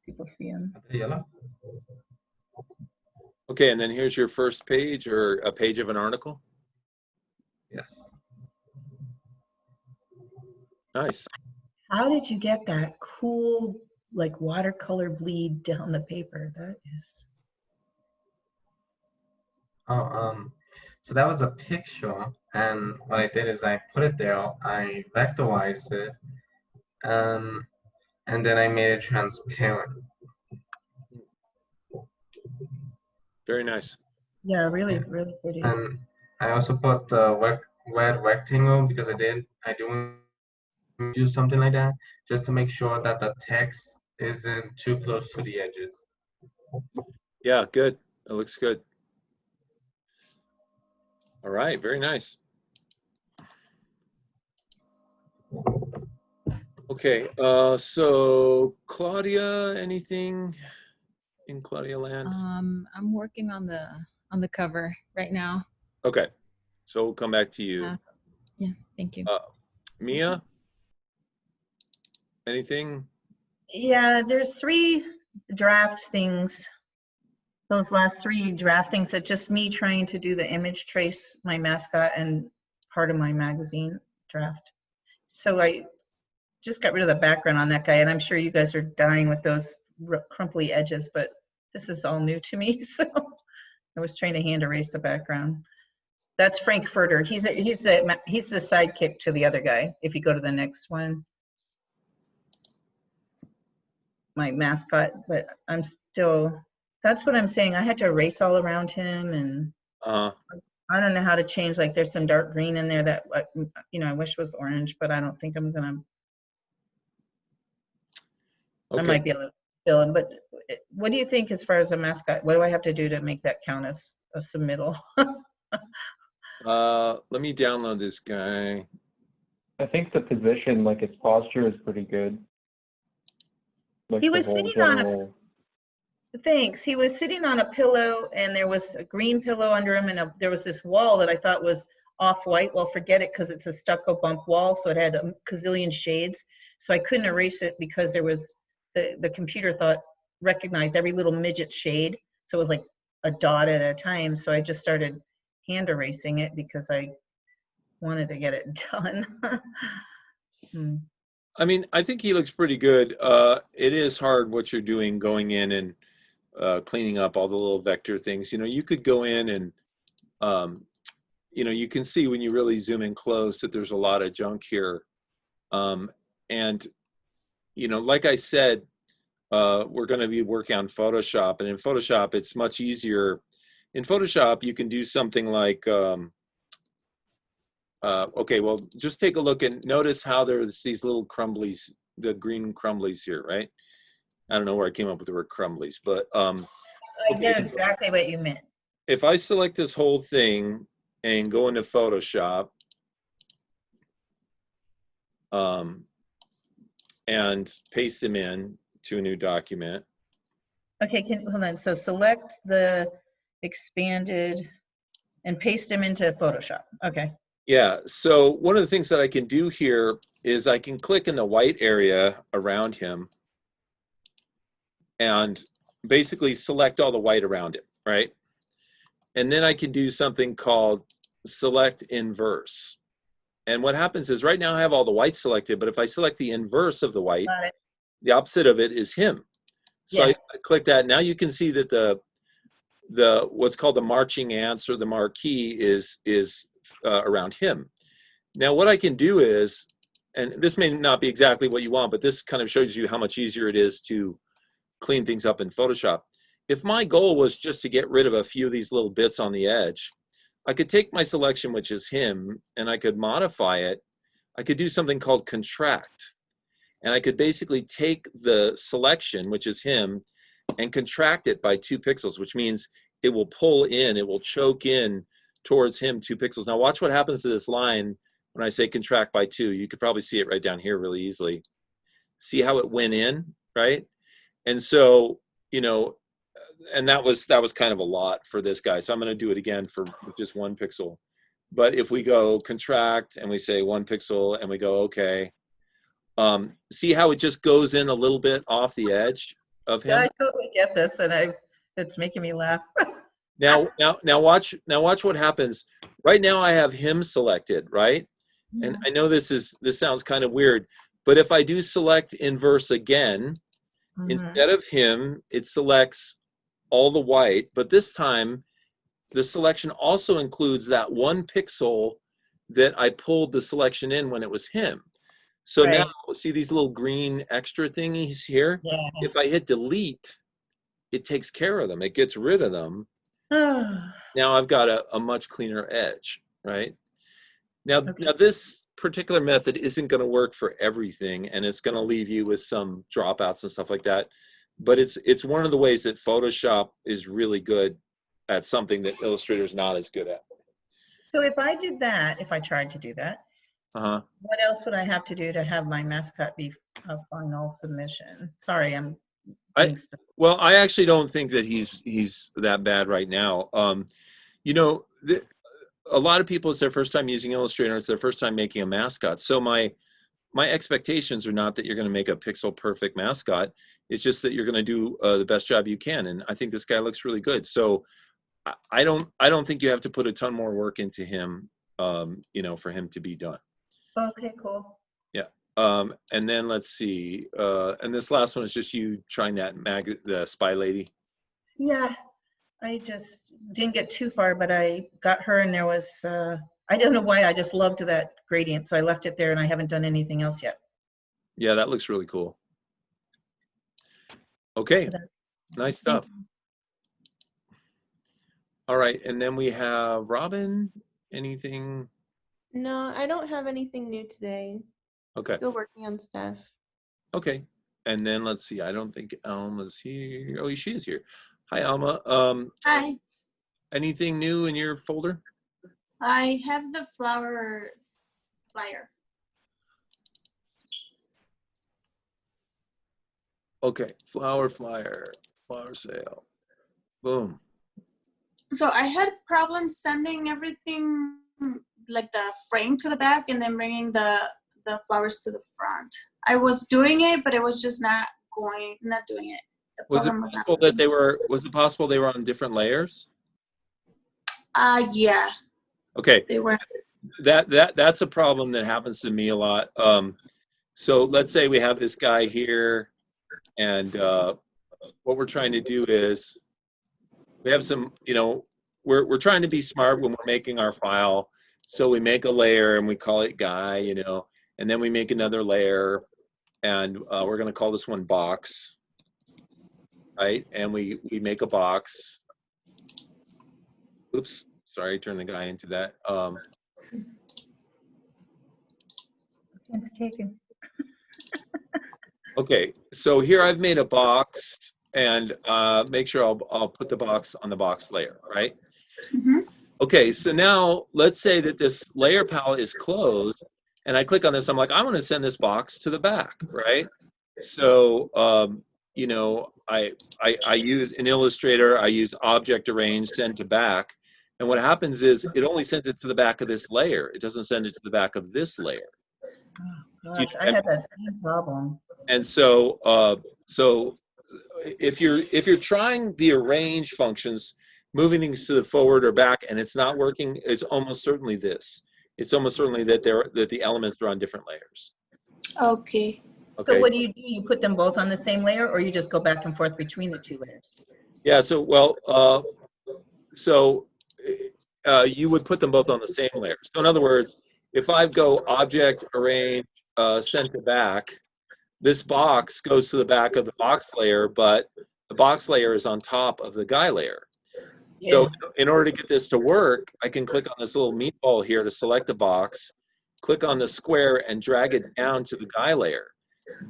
People see them. Yellow. Okay, and then here's your first page, or a page of an article. Yes. Nice. How did you get that cool, watercolor bleed down the paper? That is. So that was a picture, and what I did is I put it there, I vectorized it, and then I made it transparent. Very nice. Yeah, really, really pretty. And I also put the wet rectangle because I do use something like that just to make sure that the text isn't too close to the edges. Yeah, good. It looks good. All right, very nice. Okay, so Claudia, anything in Claudia land? I'm working on the cover right now. Okay, so we'll come back to you. Yeah, thank you. Mia, anything? Yeah, there's 3 draft things. Those last 3 draft things that just me trying to do the image trace, my mascot, and part of my magazine draft. So I just got rid of the background on that guy, and I'm sure you guys are dying with those crumply edges, but this is all new to me, so I was trying to hand erase the background. That's Frankfurter. He's the sidekick to the other guy. If you go to the next one, my mascot, but I'm still. That's what I'm saying. I had to erase all around him, and I don't know how to change. Like, there's some dark green in there that I wish was orange, but I don't think I'm gonna. Okay. I might be able to fill in. But what do you think as far as a mascot? What do I have to do to make that count as a submittal? Let me download this guy. I think the position, like its posture, is pretty good. Like he was sitting on a. Thanks. He was sitting on a pillow, and there was a green pillow under him, and there was this wall that I thought was off-white. Well, forget it, because it's a stucco bump wall, so it had a gazillion shades. So I couldn't erase it because there was the computer recognized every little midget shade, so it was like a dot at a time. So I just started hand erasing it because I wanted to get it done. I mean, I think he looks pretty good. It is hard what you're doing, going in and cleaning up all the little vector things. You could go in and, you can see when you really zoom in close that there's a lot of junk here. And, like I said, we're going to be working on Photoshop. And in Photoshop, it's much easier. In Photoshop, you can do something like, okay, well, just take a look and notice how there's these little crumblies, the green crumblies here, right? I don't know where I came up with the word crumblies, but I know exactly what you meant. If I select this whole thing and go into Photoshop, and paste them in to a new document. Okay, hold on. So select the expanded and paste them into Photoshop. Okay. Yeah, so one of the things that I can do here is I can click in the white area around him and basically select all the white around it, right? And then I can do something called select inverse. And what happens is right now I have all the white selected, but if I select the inverse of the white, the opposite of it is him. So I click that. Now you can see that the what's called the marching ants or the marquee is around him. Now what I can do is, and this may not be exactly what you want, but this kind of shows you how much easier it is to clean things up in Photoshop. If my goal was just to get rid of a few of these little bits on the edge, I could take my selection, which is him, and I could modify it. I could do something called contract. And I could basically take the selection, which is him, and contract it by 2 pixels, which means it will pull in, it will choke in towards him 2 pixels. Now watch what happens to this line when I say contract by 2. You could probably see it right down here really easily. See how it went in, right? And so, and that was kind of a lot for this guy. So I'm going to do it again for just 1 pixel. But if we go contract and we say 1 pixel and we go okay, see how it just goes in a little bit off the edge of him? Yeah, I totally get this, and it's making me laugh. Now watch what happens. Right now I have him selected, right? And I know this sounds kind of weird, but if I do select inverse again, instead of him, it selects all the white, but this time the selection also includes that 1 pixel that I pulled the selection in when it was him. So Right. now, see these little green extra thingies here? Yeah. If I hit delete, it takes care of them. It gets rid of them. Now I've got a much cleaner edge, right? Now this particular method isn't going to work for everything, and it's going to leave you with some dropouts and stuff like that. But it's one of the ways that Photoshop is really good at something that Illustrator's not as good at. So if I did that, if I tried to do that, Uh-huh. what else would I have to do to have my mascot be a final submission? Sorry, I'm Well, I actually don't think that he's that bad right now. You know, a lot of people, it's their first time using Illustrator. It's their first time making a mascot. So my expectations are not that you're going to make a pixel perfect mascot. It's just that you're going to do the best job you can. And I think this guy looks really good. So I don't think you have to put a ton more work into him, you know, for him to be done. Okay, cool. Yeah. And then let's see. And this last one is just you trying that the spy lady. Yeah, I just didn't get too far, but I got her, and there was, I don't know why, I just loved that gradient, so I left it there, and I haven't done anything else yet. Yeah, that looks really cool. Okay, nice stuff. All right, and then we have Robin. Anything? No, I don't have anything new today. Okay. Still working on stuff. Okay, and then let's see. I don't think Alma's here. Oh, she is here. Hi, Alma. Hi. Anything new in your folder? I have the flower flyer. Okay, flower flyer, flower sale. Boom. So I had problems sending everything, like the frame to the back and then bringing the flowers to the front. I was doing it, but it was just not doing it. The Was it program was not possible that working. was it possible they were on different layers? Yeah. Okay. They were. That's a problem that happens to me a lot. So let's say we have this guy here, and what we're trying to do is we have some, you know, we're trying to be smart when we're making our file. So we make a layer and we call it guy, you know, and then we make another layer, and we're going to call this one box, right? And we make a box. Oops, sorry, turn the guy into that. It's taken. Okay, so here I've made a box, and make sure I'll put the box on the box layer, right? Mm-hmm. Okay, so now let's say that this layer palette is closed, and I click on this. I'm like, I want to send this box to the back, right? So you know, I use in Illustrator, I use object arrange, send to back, and what happens is it only sends it to the back of this layer. It doesn't send it to the back of this layer. Gosh, I had that same problem. And so so if you're trying the arrange functions, moving things to the forward or back, and it's not working, it's almost certainly this. It's almost certainly that the elements are on different layers. Okay. Okay. So what do? You put them both on the same layer, or you just go back and forth between the two layers? Yeah, so well you would put them both on the same layer. So in other words, if I go object arrange send to back, this box goes to the back of the box layer, but the box layer is on top of the guy layer. Yeah. So in order to get this to work, I can click on this little meatball here to select the box, click on the square and drag it down to the guy layer.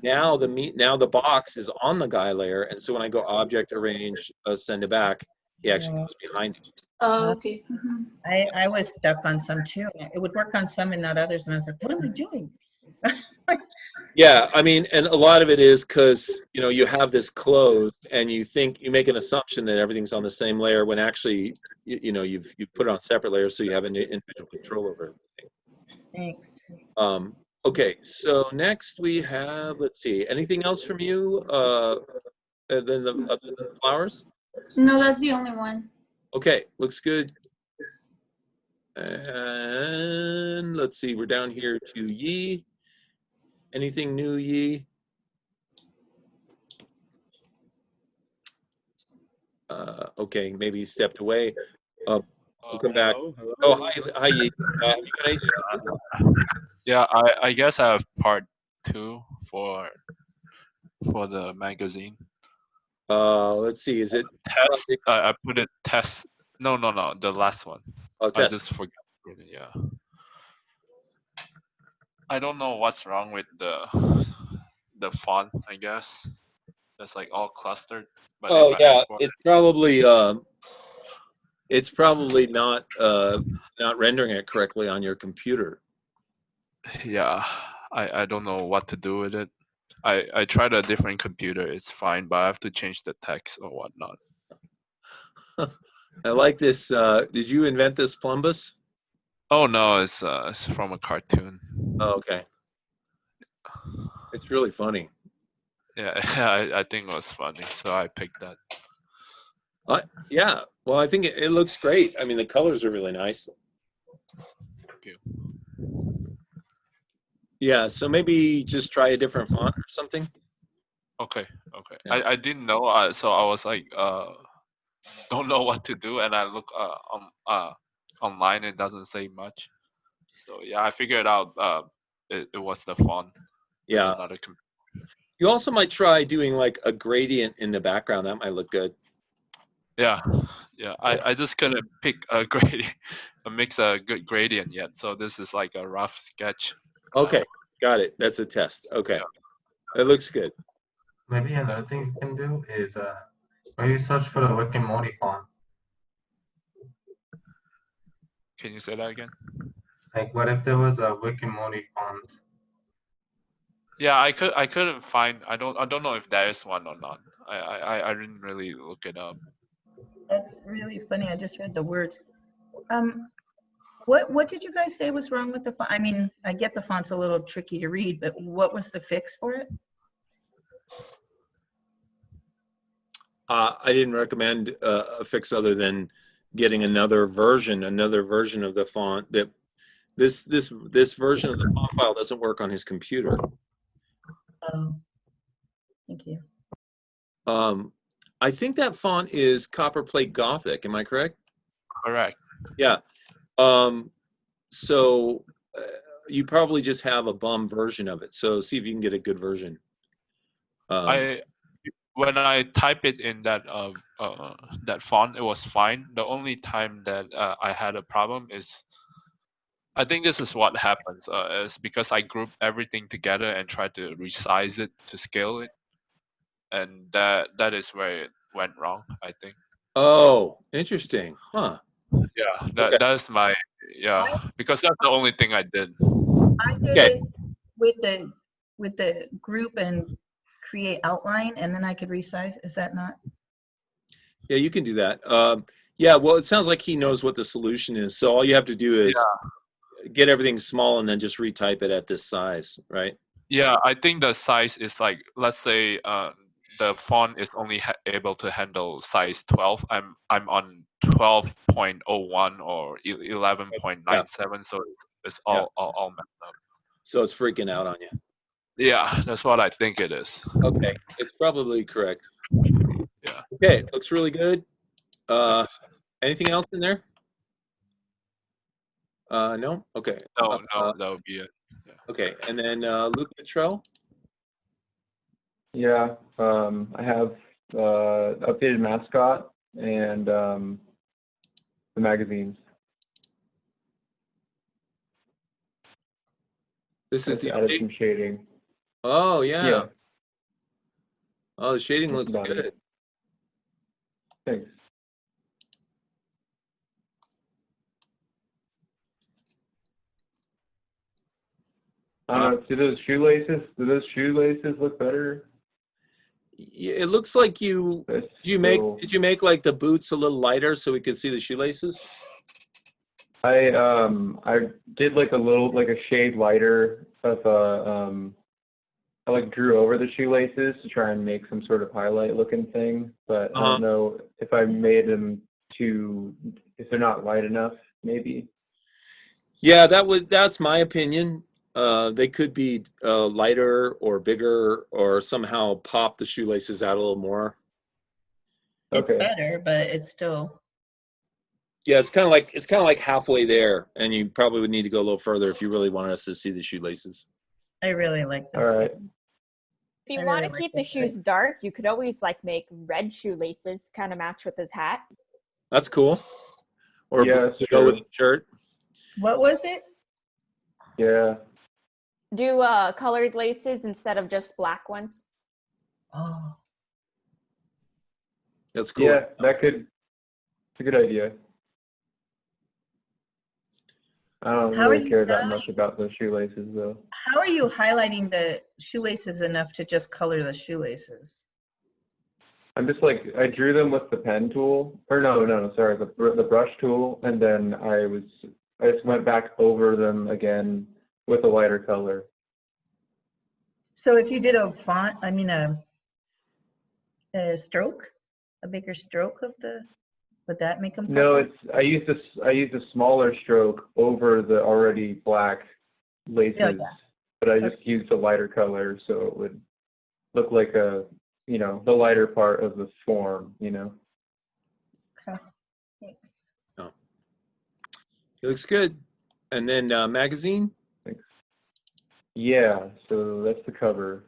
Now the box is on the guy layer, and so when I go object arrange send to back, he actually goes behind it. Oh, okay. Mm-hmm. I was stuck on some too. It would work on some and not others, and I was like, what am I doing? Yeah, I mean, and a lot of it is because, you know, you have this closed and you make an assumption that everything's on the same layer when actually, you know, you've put it on separate layers, so you have an individual control over everything. Thanks. Okay, so next we have, let's see, anything else from you other than the flowers? No, that's the only one. Okay, looks good. And let's see, we're down here to Yi. Anything new, Yi? Okay, maybe he stepped away. Welcome back. Oh, hi, Yi. Yeah, I guess I have part 2 for the magazine. Let's see. Is it test? I put it test. No, the last one. Oh, I test. just forgot. Yeah. I don't know what's wrong with the font. I guess it's like all clustered. But Oh if I yeah, export it's probably not rendering it correctly on your computer. Yeah, I don't know what to do with it. I tried a different computer. It's fine, but I have to change the text or whatnot. I like this. Did you invent this, Plumbus? Oh no, it's from a cartoon. Oh, okay. It's really funny. Yeah, I think it was funny, so I picked that. Yeah. Well, I think it looks great. I mean, the colors are really nice. Thank you. Yeah. So maybe just try a different font or something. Okay. Yeah. I didn't know, so I was like, don't know what to do, and I look online. It doesn't say much. So yeah, I figured out it was the font. Yeah. Another You also might try doing like a gradient in the background. That might look good. Yeah. I just couldn't pick a gradient, mix a good gradient yet. So this is like a rough sketch. Okay, got it. That's a test. Okay, it looks good. Maybe another thing you can do is maybe search for the Wikimodi font. Can you say that again? Like, what if there was a Wikimodi font? Yeah, I couldn't find. I don't know if there is one or not. I didn't really look it up. That's really funny. I just read the words. What did you guys say was wrong with the font? I mean, I get the font's a little tricky to read, but what was the fix for it? I didn't recommend a fix other than getting another version of the font. That this version of the font file doesn't work on his computer. Oh, thank you. I think that font is Copperplate Gothic. Am I correct? Correct. Yeah. So you probably just have a bum version of it. So see if you can get a good version. When I type it in that that font, it was fine. The only time that I had a problem is, I think this is what happens, is because I group everything together and try to resize it to scale it, and that is where it went wrong, I think. Oh, interesting, huh? Yeah, that's my because that's the only thing I did. I did it with the group and create outline, and then I could resize. Is that not? Yeah, you can do that. Yeah, well, it sounds like he knows what the solution is. So all you have to do is get everything small and then just retype it at this size, right? Yeah, I think the size is like, let's say the font is only able to handle size 12. I'm on 12.01 or 11.97, so it's all messed up. So it's freaking out on you. Yeah, that's what I think it is. Okay, it's probably correct. Yeah. Okay, looks really good. Anything else in there? No? Okay. No, that would be it. Yeah. Okay, and then Luke Mitrell? Yeah, I have updated mascot and the magazines. This is the added update? some shading. Oh, yeah. Yeah. Oh, the shading That's looks about good. it. Thanks. Do those shoelaces look better? Yeah, it looks like did you make like the boots a little lighter so we could see the shoelaces? I did like a shade lighter of I like drew over the shoelaces to try and make some sort of highlight looking thing, but I don't know if I made them if they're not light enough, maybe. Yeah, that's my opinion. They could be lighter or bigger or somehow pop the shoelaces out a little more. It's better, but it's still. Yeah, it's kind of like halfway there, and you probably would need to go a little further if you really wanted us to see the shoelaces. I really like this. All right. If you I want really to like keep the this shoes dark, you could always like make red shoelaces kind of match with his hat. That's cool. Or Yeah, that's go with true. a shirt. What was it? Yeah. Do colored laces instead of just black ones. Oh, That's cool. Yeah, it's a good idea. I don't How are really you care that much about the shoelaces though. how are you highlighting the shoelaces enough to just color the shoelaces? I'm just like, I drew them with the pen tool, or no, sorry, the brush tool, and then I just went back over them again with a lighter color. So if you did a font, I mean a stroke, a bigger stroke of the, would that make them? No, purple? I used a smaller stroke over the already black laces, Yeah. but I just used a lighter color so it would look like the lighter part of the form, Okay. Thanks. Oh. It looks good. And then magazine. Thanks. Yeah, so that's the cover.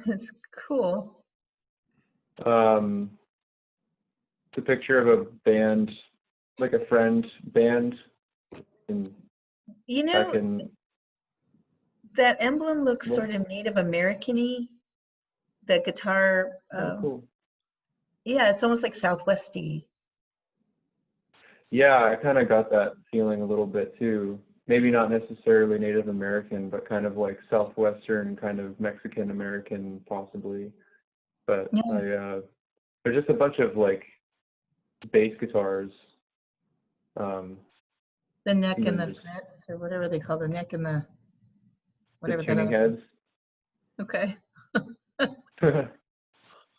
It's cool. It's a picture of a band, like a friend band. Back in, that emblem looks sort of Native American-y. The guitar. Cool. Yeah, it's almost like Southwesty. Yeah, I kind of got that feeling a little bit too. Maybe not necessarily Native American, but kind of like Southwestern, kind of Mexican American possibly. But there's just a bunch of like bass guitars. The neck and the frets, or whatever they call the neck and the whatever the tuning heads. Okay. I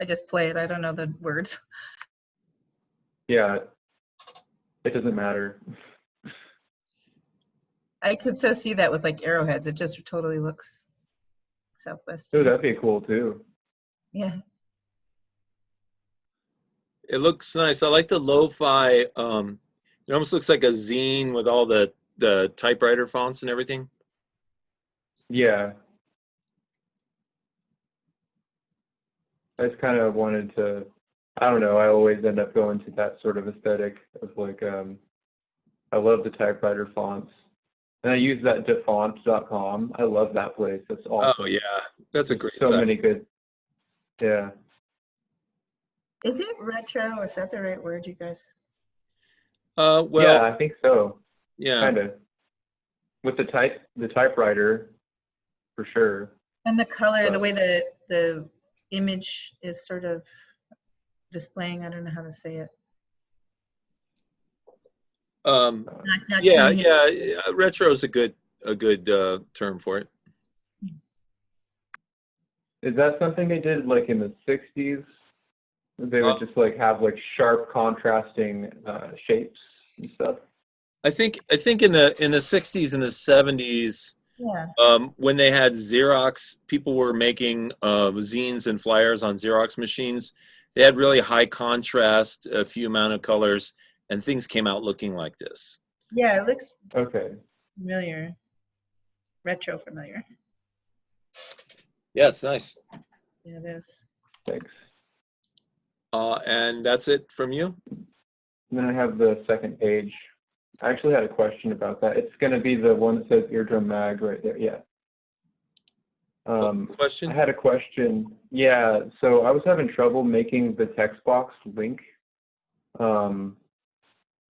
just play it. I don't know the words. Yeah, it doesn't matter. I could so see that with like arrowheads. It just totally looks Southwest. Oh, that'd be cool too. Yeah. It looks nice. I like the lo-fi. It almost looks like a zine with all the typewriter fonts and everything. Yeah. I just kind of wanted to, I don't know, I always end up going to that sort of aesthetic of like, I love the typewriter fonts. And I use that defont.com. I love that place. That's awesome. Oh yeah, that's a great So site. many good, yeah. Is it retro? Is that the right word, you guys? Well, yeah, I think so. Yeah. Kind of. With the typewriter, for sure. And the color, the way the image is sort of displaying, I don't know how to say it. Not yeah. Retro is a good term for it. Is that something they did like in the 60s? They would just like have like sharp contrasting shapes and stuff. I think in the 60s and the 70s, when they had Xerox, people were making zines and flyers on Xerox machines. They had really high contrast, a few amount of colors, and things came out looking like this. Yeah, it looks familiar. Retro familiar. Yeah, it's nice. Yeah, it is. Thanks. And that's it from you? And then I have the second page. I actually had a question about that. It's going to be the one that says Eardrum Mag right there. Yeah. Question? I had a question. Yeah, so I was having trouble making the text box link.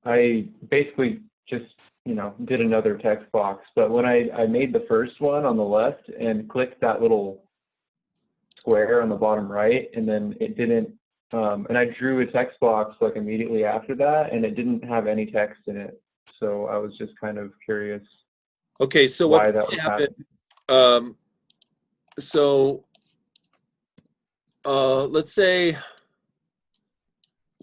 I basically just, did another text box, but when I made the first one on the left and clicked that little square on the bottom right, and then it didn't, and I drew a text box like immediately after that, and it didn't have any text in it. So I was just kind of curious. Okay, so why what that was happening. Let's say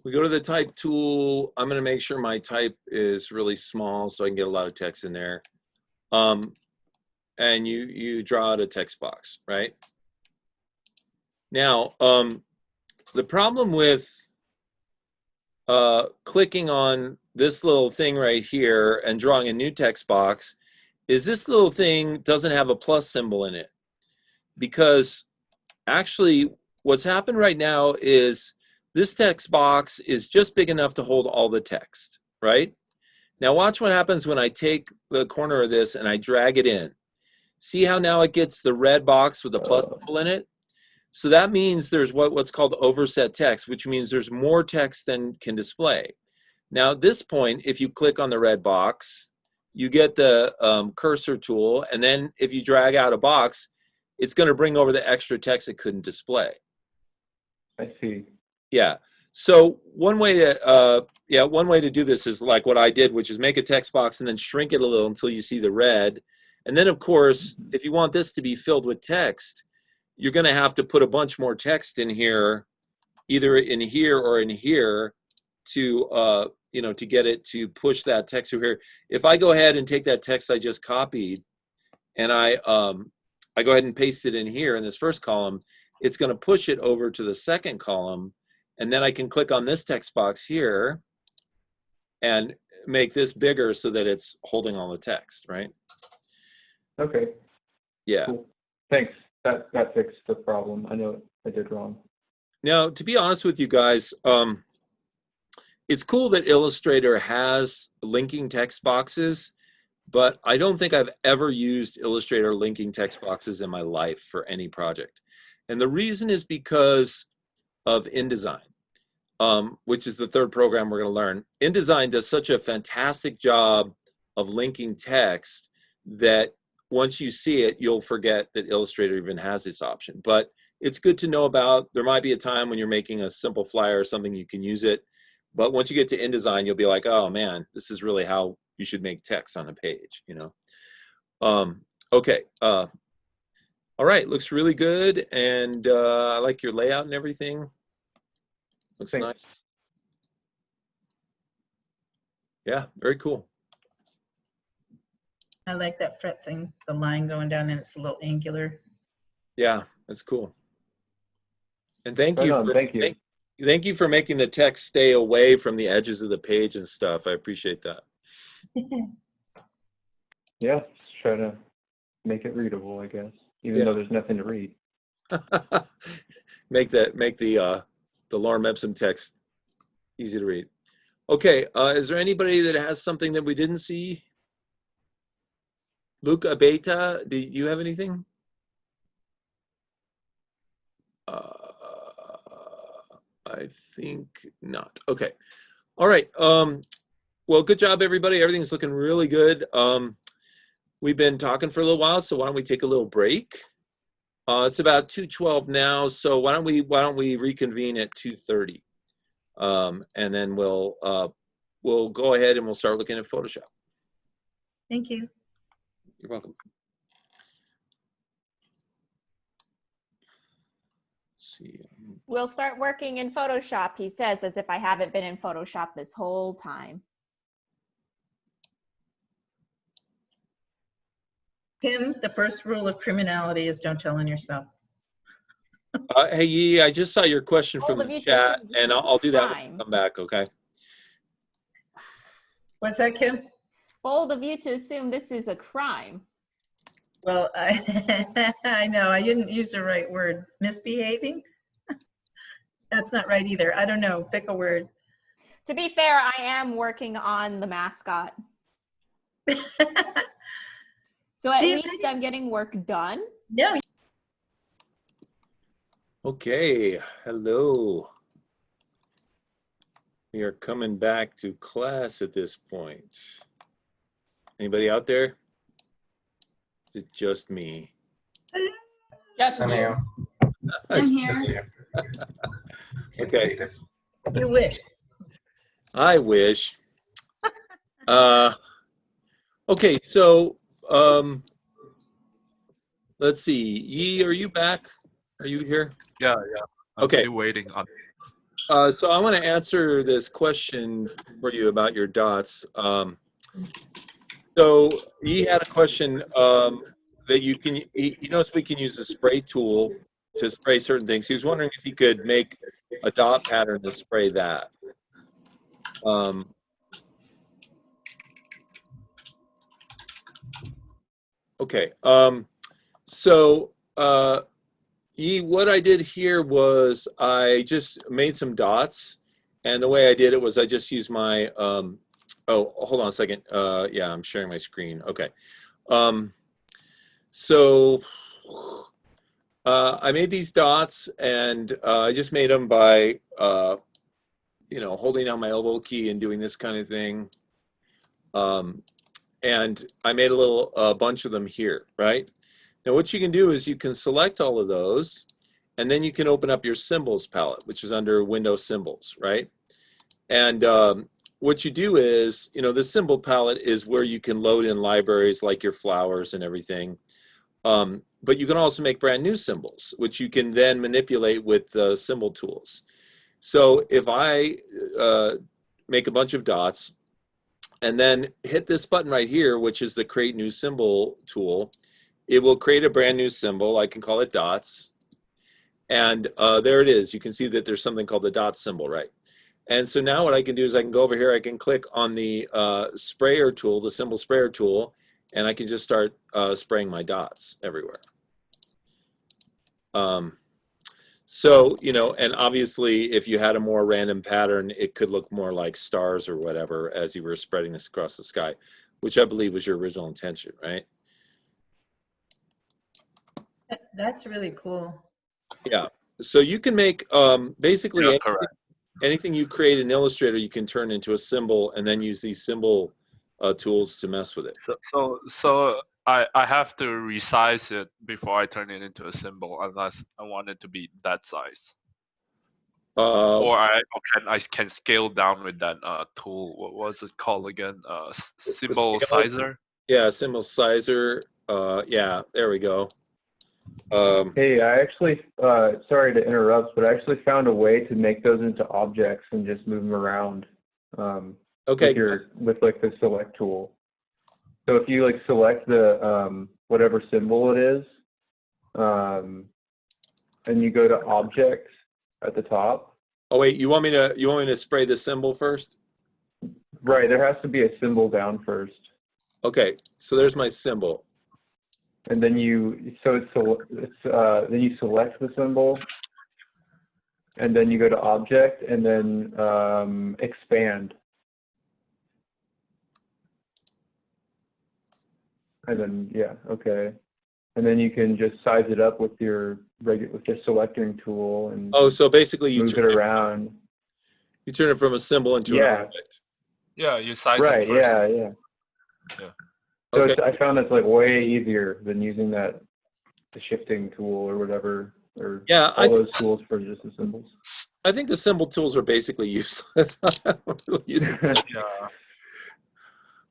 we go to the type tool. I'm going to make sure my type is really small so I can get a lot of text in there. And you draw out a text box, right? Now, the problem with clicking on this little thing right here and drawing a new text box is this little thing doesn't have a plus symbol in it. Because actually what's happened right now is this text box is just big enough to hold all the text, right? Now watch what happens when I take the corner of this and I drag it in. See how now it gets the red box with the plus symbol in it? So that means there's what's called overset text, which means there's more text than can display. Now at this point, if you click on the red box, you get the cursor tool, and then if you drag out a box, it's going to bring over the extra text it couldn't display. I see. Yeah. So one way to do this is like what I did, which is make a text box and then shrink it a little until you see the red. And then of course, if you want this to be filled with text, you're going to have to put a bunch more text in here, either in here or in here, to to get it to push that text through here. If I go ahead and take that text I just copied, and I go ahead and paste it in here in this first column, it's going to push it over to the second column, and then I can click on this text box here and make this bigger so that it's holding all the text, right? Okay. Yeah. Cool. Thanks. That fixed the problem. I know I did wrong. Now, to be honest with you guys, it's cool that Illustrator has linking text boxes, but I don't think I've ever used Illustrator linking text boxes in my life for any project. And the reason is because of InDesign, which is the third program we're going to learn. InDesign does such a fantastic job of linking text that once you see it, you'll forget that Illustrator even has this option. But it's good to know about. There might be a time when you're making a simple flyer or something, you can use it. But once you get to InDesign, you'll be like, oh man, this is really how you should make text on a page, you know? Okay. All right, looks really good. And I like your layout and everything. Looks Thanks. nice. Yeah, very cool. I like that fret thing, the line going down and it's a little angular. Yeah, that's cool. And thank Right you. on, thank you. Thank you for making the text stay away from the edges of the page and stuff. I appreciate that. Yeah, just try to make it readable, I guess, even though there's nothing to read. make the Lorem Ipsum text easy to read. Okay, is there anybody that has something that we didn't see? Luke Abeta, do you have anything? I think not. Okay. All right. Well, good job, everybody. Everything's looking really good. We've been talking for a little while, so why don't we take a little break? It's about 2:12 now, so why don't we reconvene at 2:30, and then we'll go ahead and we'll start looking at Photoshop. Thank you. You're welcome. Let's see. We'll start working in Photoshop, he says, as if I haven't been in Photoshop this whole time. Kim, the first rule of criminality is don't tell on yourself. Hey, Yi, I just saw your question from the chat, and I'll do that when I come back, okay? What's that, Kim? Bold of you to assume this is a crime. Well, I know, I didn't use the right word. Misbehaving? That's not right either. I don't know. Pick a word. To be fair, I am working on the mascot. So at least I'm getting work done. No. Okay, hello. We are coming back to class at this point. Anybody out there? Is it just me? Just you. I'm here. Okay. You wish. I wish. Okay, so let's see. Yi, are you back? Are you here? Yeah. I'm Okay. still waiting on. So I want to answer this question for you about your dots. So he had a question that you can, he knows we can use the spray tool to spray certain things. He was wondering if he could make a dot pattern to spray that. Okay. So what I did here was I just made some dots, and the way I did it was I just used my oh, hold on a second. Yeah, I'm sharing my screen. Okay. So I made these dots, and I just made them by you know, holding down my elbow key and doing this kind of thing. And I made a little bunch of them here, right? Now what you can do is you can select all of those, and then you can open up your symbols palette, which is under Windows Symbols, right? And what you do is, you know, the symbol palette is where you can load in libraries like your flowers and everything. But you can also make brand new symbols, which you can then manipulate with the symbol tools. So if I make a bunch of dots and then hit this button right here, which is the Create New Symbol tool, it will create a brand new symbol. I can call it dots. And there it is. You can see that there's something called the dot symbol, right? And so now what I can do is I can go over here, I can click on the sprayer tool, the symbol sprayer tool, and I can just start spraying my dots everywhere. So, you know, and obviously if you had a more random pattern, it could look more like stars or whatever as you were spreading this across the sky, which I believe was your original intention, right? That's really cool. Yeah. So you can make basically anything you create in Illustrator, you can turn into a symbol and then use these symbol tools to mess with it. So I have to resize it before I turn it into a symbol, unless I want it to be that size. Or I can scale down with that tool. What was it called again? Symbol sizer. Yeah, symbol sizer. Yeah, there we go. Hey, I actually, sorry to interrupt, but I actually found a way to make those into objects and just move them around. Okay. With like the select tool. So if you like select the whatever symbol it is, and you go to objects at the top. Oh wait, you want me to spray the symbol first? Right, there has to be a symbol down first. Okay, so there's my symbol. And then then you select the symbol, and then you go to object, and then expand. And then, yeah, okay. And then you can just size it up with your selecting tool and so basically you move it around. You turn it from a symbol into an object. Yeah, you size it first. Yeah. So Okay. I found it's like way easier than using the shifting tool or whatever, or all those tools for just the symbols. I think the symbol tools are basically useless. I don't really use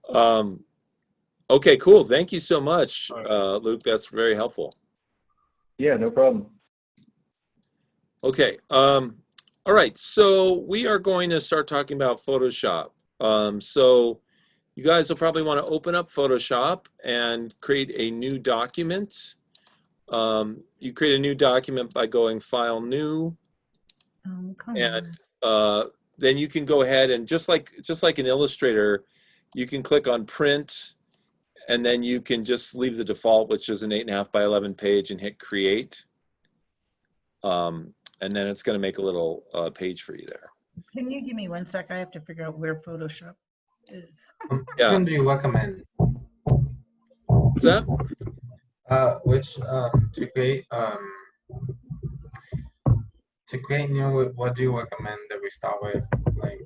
them. Okay, cool. Thank you so much, Luke. That's very helpful. Yeah, no problem. Okay. All right. So we are going to start talking about Photoshop. So you guys will probably want to open up Photoshop and create a new document. You create a new document by going File, New, and then you can go ahead and just like in Illustrator, you can click on Print. And then you can just leave the default, which is an 8.5 by 11 page, and hit Create. And then it's going to make a little page for you there. Can you give me 1 sec? I have to figure out where Photoshop is. Which one do you recommend? What's that? Which to create new, what do you recommend that we start with? Like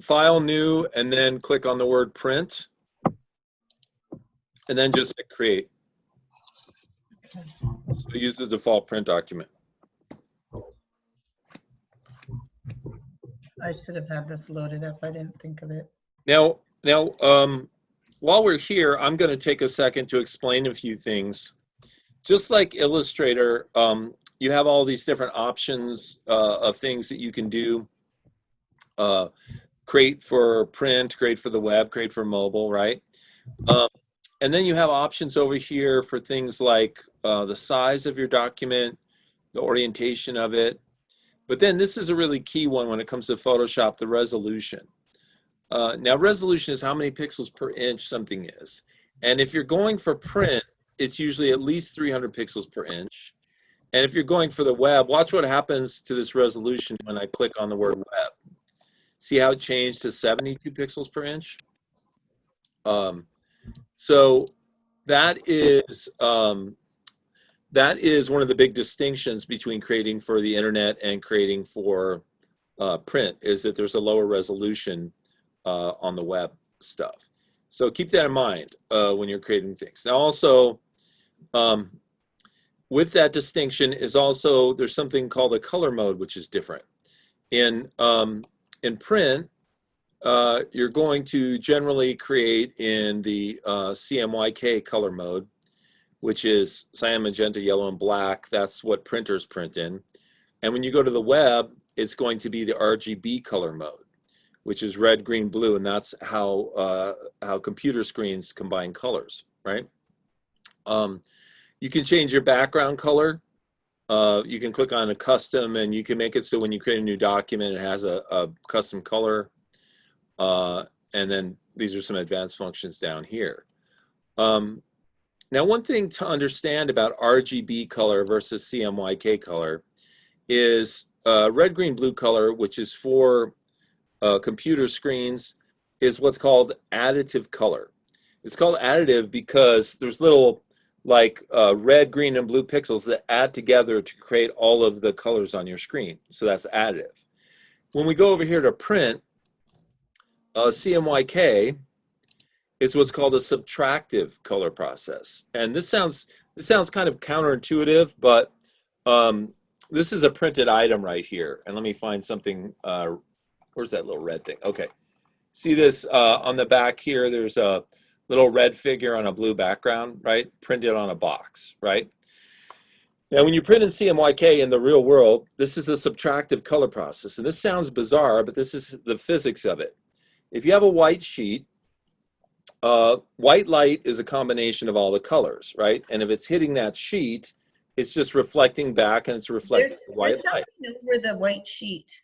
File, New, and then click on the word Print. And then just hit Create. So use the default print document. I should have had this loaded up. I didn't think of it. Now, while we're here, I'm going to take a second to explain a few things. Just like Illustrator, you have all these different options of things that you can do. Create for print, create for the web, create for mobile, right? And then you have options over here for things like the size of your document, the orientation of it. But then this is a really key one when it comes to Photoshop, the resolution. Now resolution is how many pixels per inch something is. And if you're going for print, it's usually at least 300 pixels per inch. And if you're going for the web, watch what happens to this resolution when I click on the word web. See how it changed to 72 pixels per inch? So that is one of the big distinctions between creating for the internet and creating for print, is that there's a lower resolution on the web stuff. So keep that in mind when you're creating things. Now also, with that distinction is also, there's something called a color mode, which is different. In print, you're going to generally create in the CMYK color mode, which is cyan, magenta, yellow, and black. That's what printers print in. And when you go to the web, it's going to be the RGB color mode, which is red, green, blue, and that's how computer screens combine colors, right? You can change your background color. You can click on a custom, and you can make it so when you create a new document, it has a custom color. And then these are some advanced functions down here. Now, one thing to understand about RGB color versus CMYK color is red, green, blue color, which is for computer screens, is what's called additive color. It's called additive because there's little like red, green, and blue pixels that add together to create all of the colors on your screen. So that's additive. When we go over here to print, CMYK is what's called a subtractive color process. And this sounds kind of counterintuitive, but this is a printed item right here. And let me find something. Where's that little red thing? Okay. See this on the back here, there's a little red figure on a blue background, right? Printed on a box, right? Now, when you print in CMYK in the real world, this is a subtractive color process. And this sounds bizarre, but this is the physics of it. If you have a white sheet, white light is a combination of all the colors, right? And if it's hitting that sheet, it's just reflecting back, and it's reflecting the white light. There's something over the white sheet.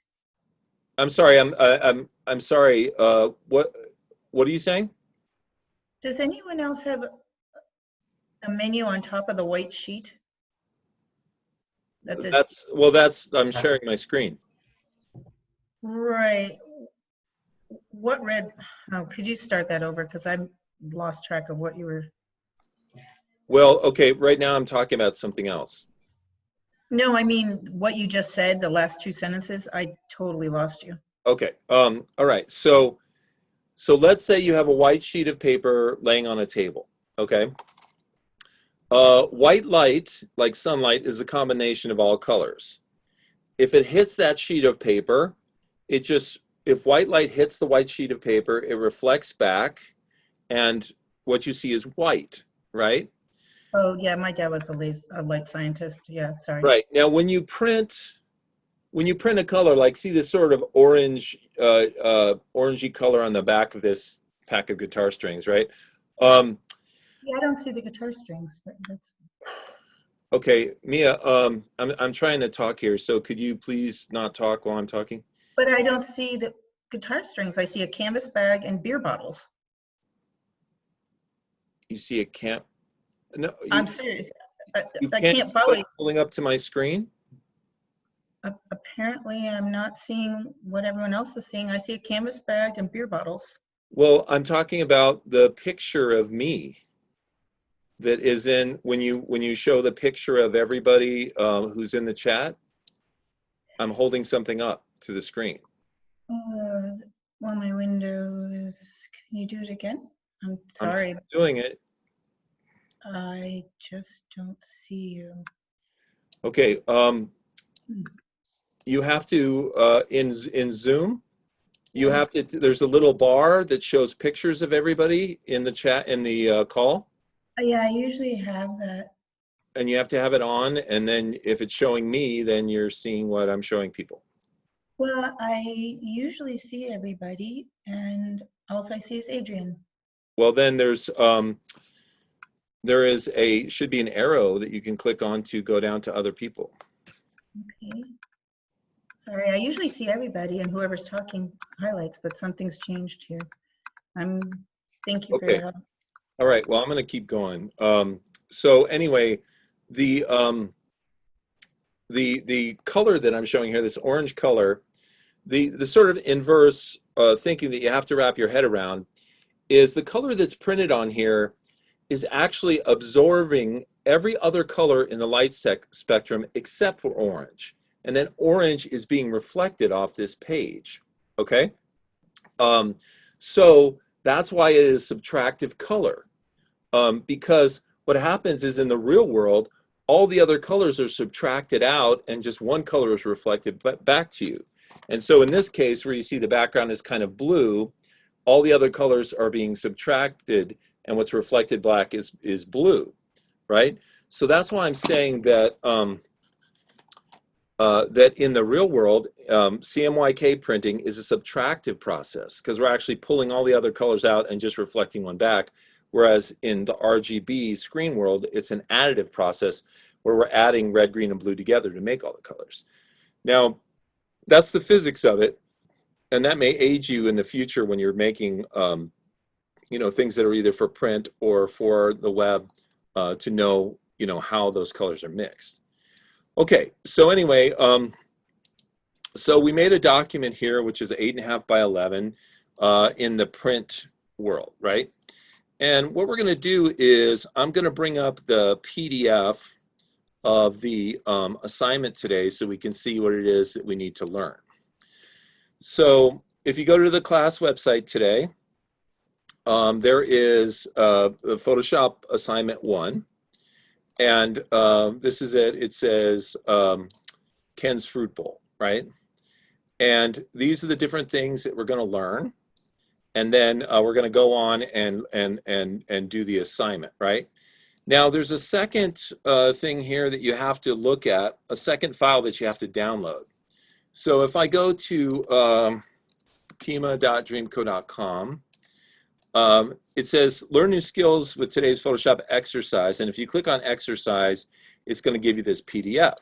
I'm sorry. I'm sorry. What are you saying? Does anyone else have a menu on top of the white sheet? I'm sharing my screen. Right. What red? Oh, could you start that over? Because I lost track of what you were. Well, okay. Right now, I'm talking about something else. No, I mean what you just said. The last two sentences, I totally lost you. Okay. All right. So let's say you have a white sheet of paper laying on a table. Okay. White light, like sunlight, is a combination of all colors. If it hits that sheet of paper, if white light hits the white sheet of paper, it reflects back, and what you see is white, right? Oh yeah, my dad was a light scientist. Yeah, sorry. Right. Now, when you print a color, like see this sort of orange, orangey color on the back of this pack of guitar strings, right? Yeah, I don't see the guitar strings, but that's. Okay, Mia, I'm trying to talk here, so could you please not talk while I'm talking? But I don't see the guitar strings. I see a canvas bag and beer bottles. You see a No, I'm serious. I can't follow you. Pulling up to my screen? Apparently, I'm not seeing what everyone else is seeing. I see a canvas bag and beer bottles. Well, I'm talking about the picture of me that is in, when you show the picture of everybody who's in the chat, I'm holding something up to the screen. Well, my window is, can you do it again? I'm sorry. I'm doing it. I just don't see you. Okay. You have to, in Zoom, you have to, there's a little bar that shows pictures of everybody in the chat, in the call. Yeah, I usually have that. And you have to have it on, and then if it's showing me, then you're seeing what I'm showing people. Well, I usually see everybody, and also I see is Adrian. Well, then there's there is should be an arrow that you can click on to go down to other people. Okay. Sorry, I usually see everybody and whoever's talking highlights, but something's changed here. Thank you for your help. All right, well, I'm going to keep going. So anyway, the color that I'm showing here, this orange color, the sort of inverse thinking that you have to wrap your head around is the color that's printed on here is actually absorbing every other color in the light spectrum except for orange. And then orange is being reflected off this page, okay? So that's why it is subtractive color, because what happens is in the real world, all the other colors are subtracted out and just one color is reflected back to you. And so in this case, where you see the background is kind of blue, all the other colors are being subtracted and what's reflected back is blue, right? So that's why I'm saying that that in the real world, CMYK printing is a subtractive process because we're actually pulling all the other colors out and just reflecting one back. Whereas in the RGB screen world, it's an additive process where we're adding red, green, and blue together to make all the colors. Now, that's the physics of it, and that may aid you in the future when you're making, you know, things that are either for print or for the web to know, you know, how those colors are mixed. Okay, so anyway, so we made a document here which is 8.5 by 11 in the print world, right? And what we're going to do is I'm going to bring up the PDF of the assignment today so we can see what it is that we need to learn. So if you go to the class website today, there is the Photoshop assignment 1. And this is it. It says Ken's Fruit Bowl, right? And these are the different things that we're going to learn. And then we're going to go on and do the assignment, right? Now, there's a second thing here that you have to look at, a second file that you have to download. So if I go to pima.dreamco.com, it says learn new skills with today's Photoshop exercise. And if you click on exercise, it's going to give you this PDF.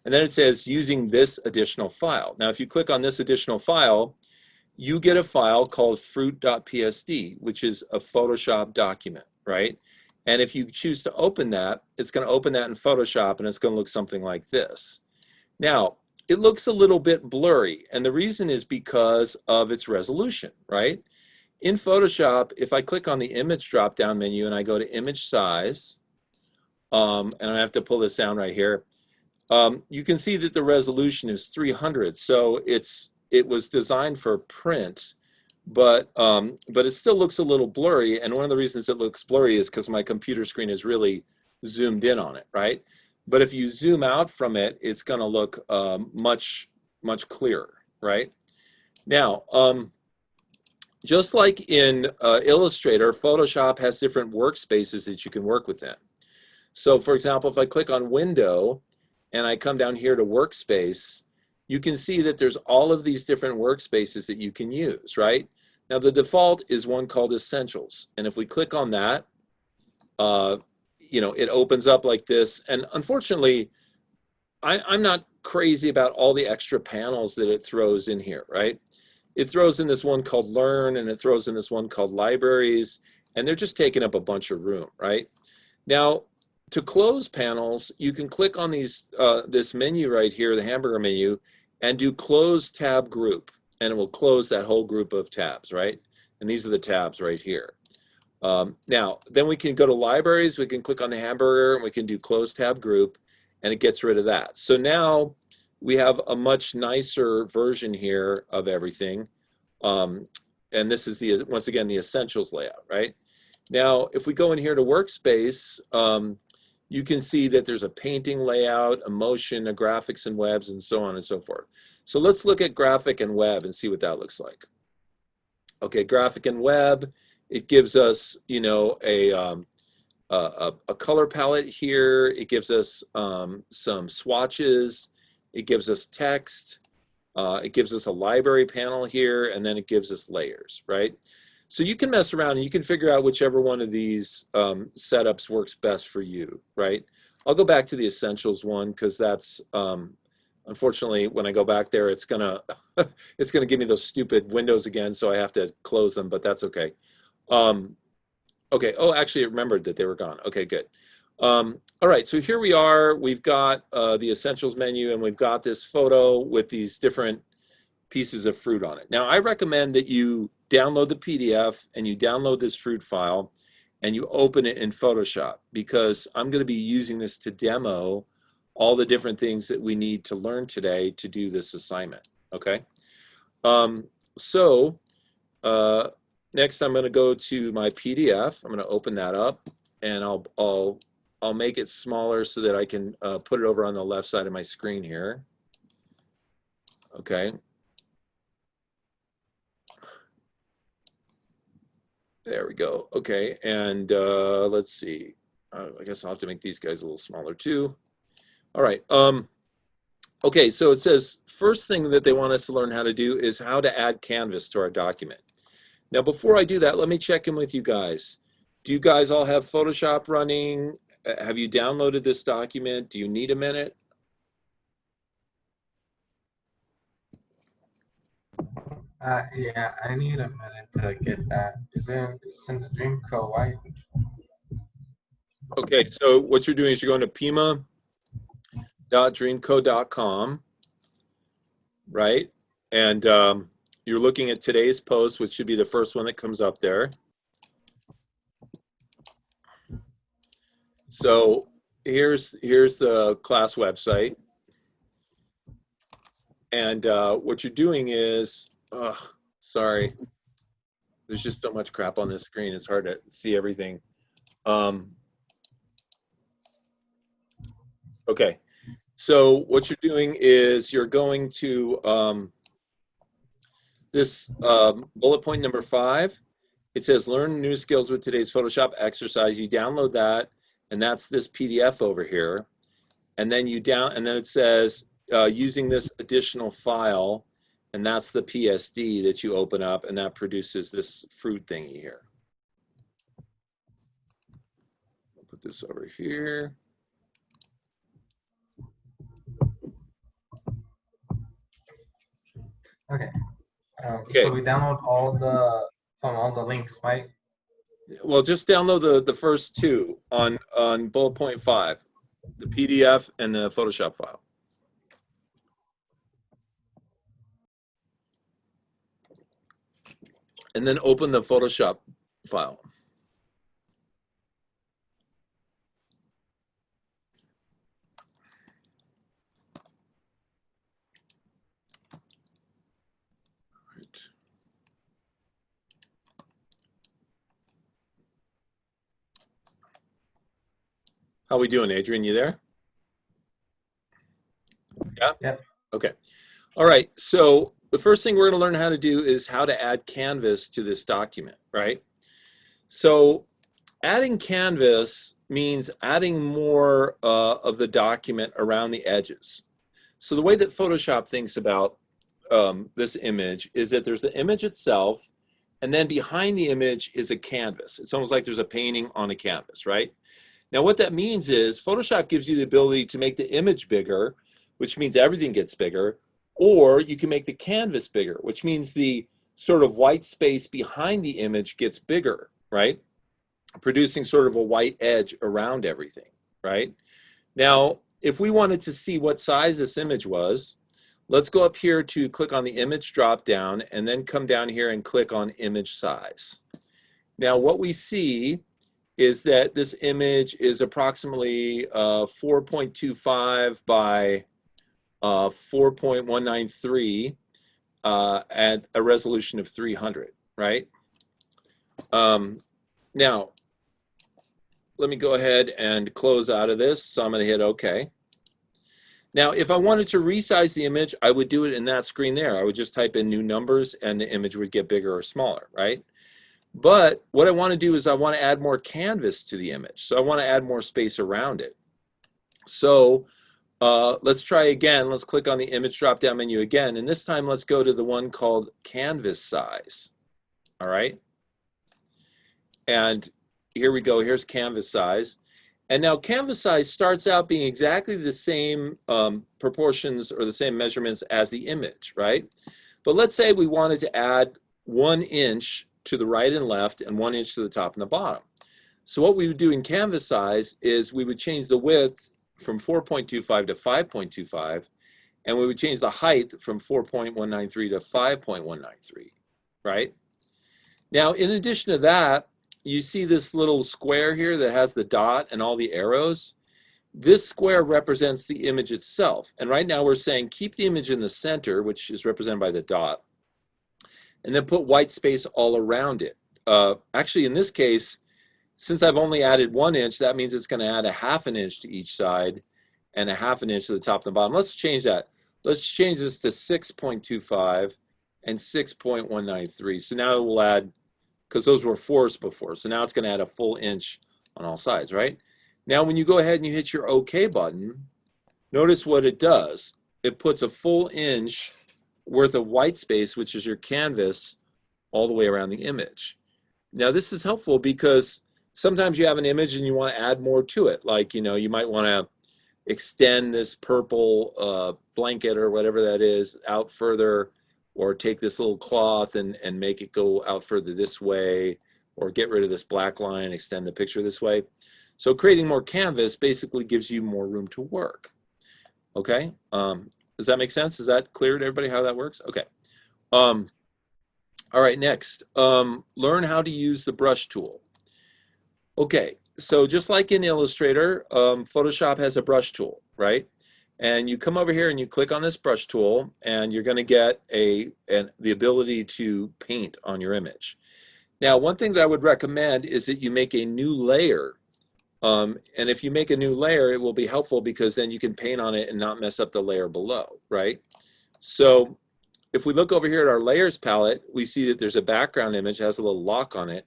And then it says using this additional file. Now, if you click on this additional file, you get a file called fruit.psd, which is a Photoshop document, right? And if you choose to open that, it's going to open that in Photoshop and it's going to look something like this. Now, it looks a little bit blurry, and the reason is because of its resolution, right? In Photoshop, if I click on the image drop-down menu and I go to image size, and I have to pull this down right here, you can see that the resolution is 300. So it was designed for print, but it still looks a little blurry. And one of the reasons it looks blurry is because my computer screen is really zoomed in on it, right? But if you zoom out from it, it's going to look much clearer, right? Now, just like in Illustrator, Photoshop has different workspaces that you can work within. So for example, if I click on Window and I come down here to Workspace, you can see that there's all of these different workspaces that you can use, right? Now the default is one called Essentials. And if we click on that, you know, it opens up like this. And unfortunately, I'm not crazy about all the extra panels that it throws in here, right? It throws in this one called Learn, and it throws in this one called Libraries, and they're just taking up a bunch of room, right? Now, to close panels, you can click on these this menu right here, the hamburger menu, and do Close Tab Group, and it will close that whole group of tabs, right? And these are the tabs right here. Now, then we can go to Libraries, we can click on the hamburger, and we can do Close Tab Group, and it gets rid of that. So now, we have a much nicer version here of everything. And this is the, once again, the Essentials layout, right? Now, if we go in here to Workspace, you can see that there's a painting layout, a motion, a graphics and webs, and so on and so forth. So let's look at graphic and web and see what that looks like. Okay, graphic and web, it gives us, you know, a color palette here. It gives us some swatches. It gives us text, it gives us a library panel here, and then it gives us layers, right? So you can mess around and you can figure out whichever one of these setups works best for you, right? I'll go back to the essentials one because that's, unfortunately, when I go back there, it's gonna it's gonna give me those stupid windows again, so I have to close them, but that's okay. Okay, oh, actually, I remembered that they were gone. Okay, good. All right, so here we are. We've got the essentials menu, and we've got this photo with these different pieces of fruit on it. Now, I recommend that you download the PDF and you download this fruit file and you open it in Photoshop, because I'm going to be using this to demo all the different things that we need to learn today to do this assignment, okay? Next I'm going to go to my PDF. I'm going to open that up, and I'll make it smaller so that I can put it over on the left side of my screen here. Okay. There we go. Okay, and let's see. I guess I'll have to make these guys a little smaller too. All right. Okay, so it says first thing that they want us to learn how to do is how to add canvas to our document. Now, before I do that, let me check in with you guys. Do you guys all have Photoshop running? Have you downloaded this document? Do you need a minute? Yeah, I need a minute to get that. It's in the Dreamcoat, right? Okay, so what you're doing is you're going to pima.dreamcoat.com, right? And you're looking at today's post, which should be the first one that comes up there. So here's the class website. And what you're doing is, sorry, there's just so much crap on this screen. It's hard to see everything. Okay, so what you're doing is you're going to this bullet point number 5. It says learn new skills with today's Photoshop exercise. You download that, and that's this PDF over here. And then and then it says using this additional file, and that's the PSD that you open up, and that produces this fruit thingy here. I'll put this over here. Okay. Okay. So we download from all the links, right? Well, just download the first two on bullet point 5, the PDF and the Photoshop file. And then open the Photoshop file. How we doing, Adrian? You there? Yeah? Yep. Okay. All right. So the first thing we're going to learn how to do is how to add canvas to this document, right? So adding canvas means adding more of the document around the edges. So the way that Photoshop thinks about this image is that there's the image itself, and then behind the image is a canvas. It's almost like there's a painting on a canvas, right? Now what that means is Photoshop gives you the ability to make the image bigger, which means everything gets bigger, or you can make the canvas bigger, which means the sort of white space behind the image gets bigger, right? Producing sort of a white edge around everything, right? Now, if we wanted to see what size this image was, let's go up here to click on the image drop down and then come down here and click on image size. Now what we see is that this image is approximately 4.25 by 4.193 at a resolution of 300, right? Now, let me go ahead and close out of this. So I'm going to hit OK. Now, if I wanted to resize the image, I would do it in that screen there. I would just type in new numbers and the image would get bigger or smaller, right? But what I want to do is I want to add more canvas to the image. So I want to add more space around it. So let's try again. Let's click on the image drop-down menu again. And this time let's go to the one called canvas size. All right. And here we go, here's canvas size. And now canvas size starts out being exactly the same proportions or the same measurements as the image, right? But let's say we wanted to add 1 inch to the right and left and 1 inch to the top and the bottom. So what we would do in canvas size is we would change the width from 4.25 to 5.25, and we would change the height from 4.193 to 5.193, right? Now, in addition to that, you see this little square here that has the dot and all the arrows. This square represents the image itself. And right now we're saying keep the image in the center, which is represented by the dot, and then put white space all around it. Actually, in this case, since I've only added 1 inch, that means it's going to add a 1/2 inch to each side and a 1/2 inch to the top and the bottom. Let's change that. Let's change this to 6.25 and 6.193. So now it will add, because those were 4s before, so now it's going to add a full inch on all sides, right? Now when you go ahead and you hit your OK button, notice what it does. It puts a full inch worth of white space, which is your canvas, all the way around the image. Now this is helpful because sometimes you have an image and you want to add more to it. Like, you know, you might want to extend this purple blanket or whatever that is out further, or take this little cloth and make it go out further this way, or get rid of this black line, extend the picture this way. So creating more canvas basically gives you more room to work. Okay, does that make sense? Is that clear to everybody how that works? Okay. All right, next, learn how to use the brush tool. Okay, so just like in Illustrator, Photoshop has a brush tool, right? And you come over here and you click on this brush tool, and you're going to get the ability to paint on your image. Now, one thing that I would recommend is that you make a new layer. And if you make a new layer, it will be helpful because then you can paint on it and not mess up the layer below, right? So if we look over here at our layers palette, we see that there's a background image that has a little lock on it.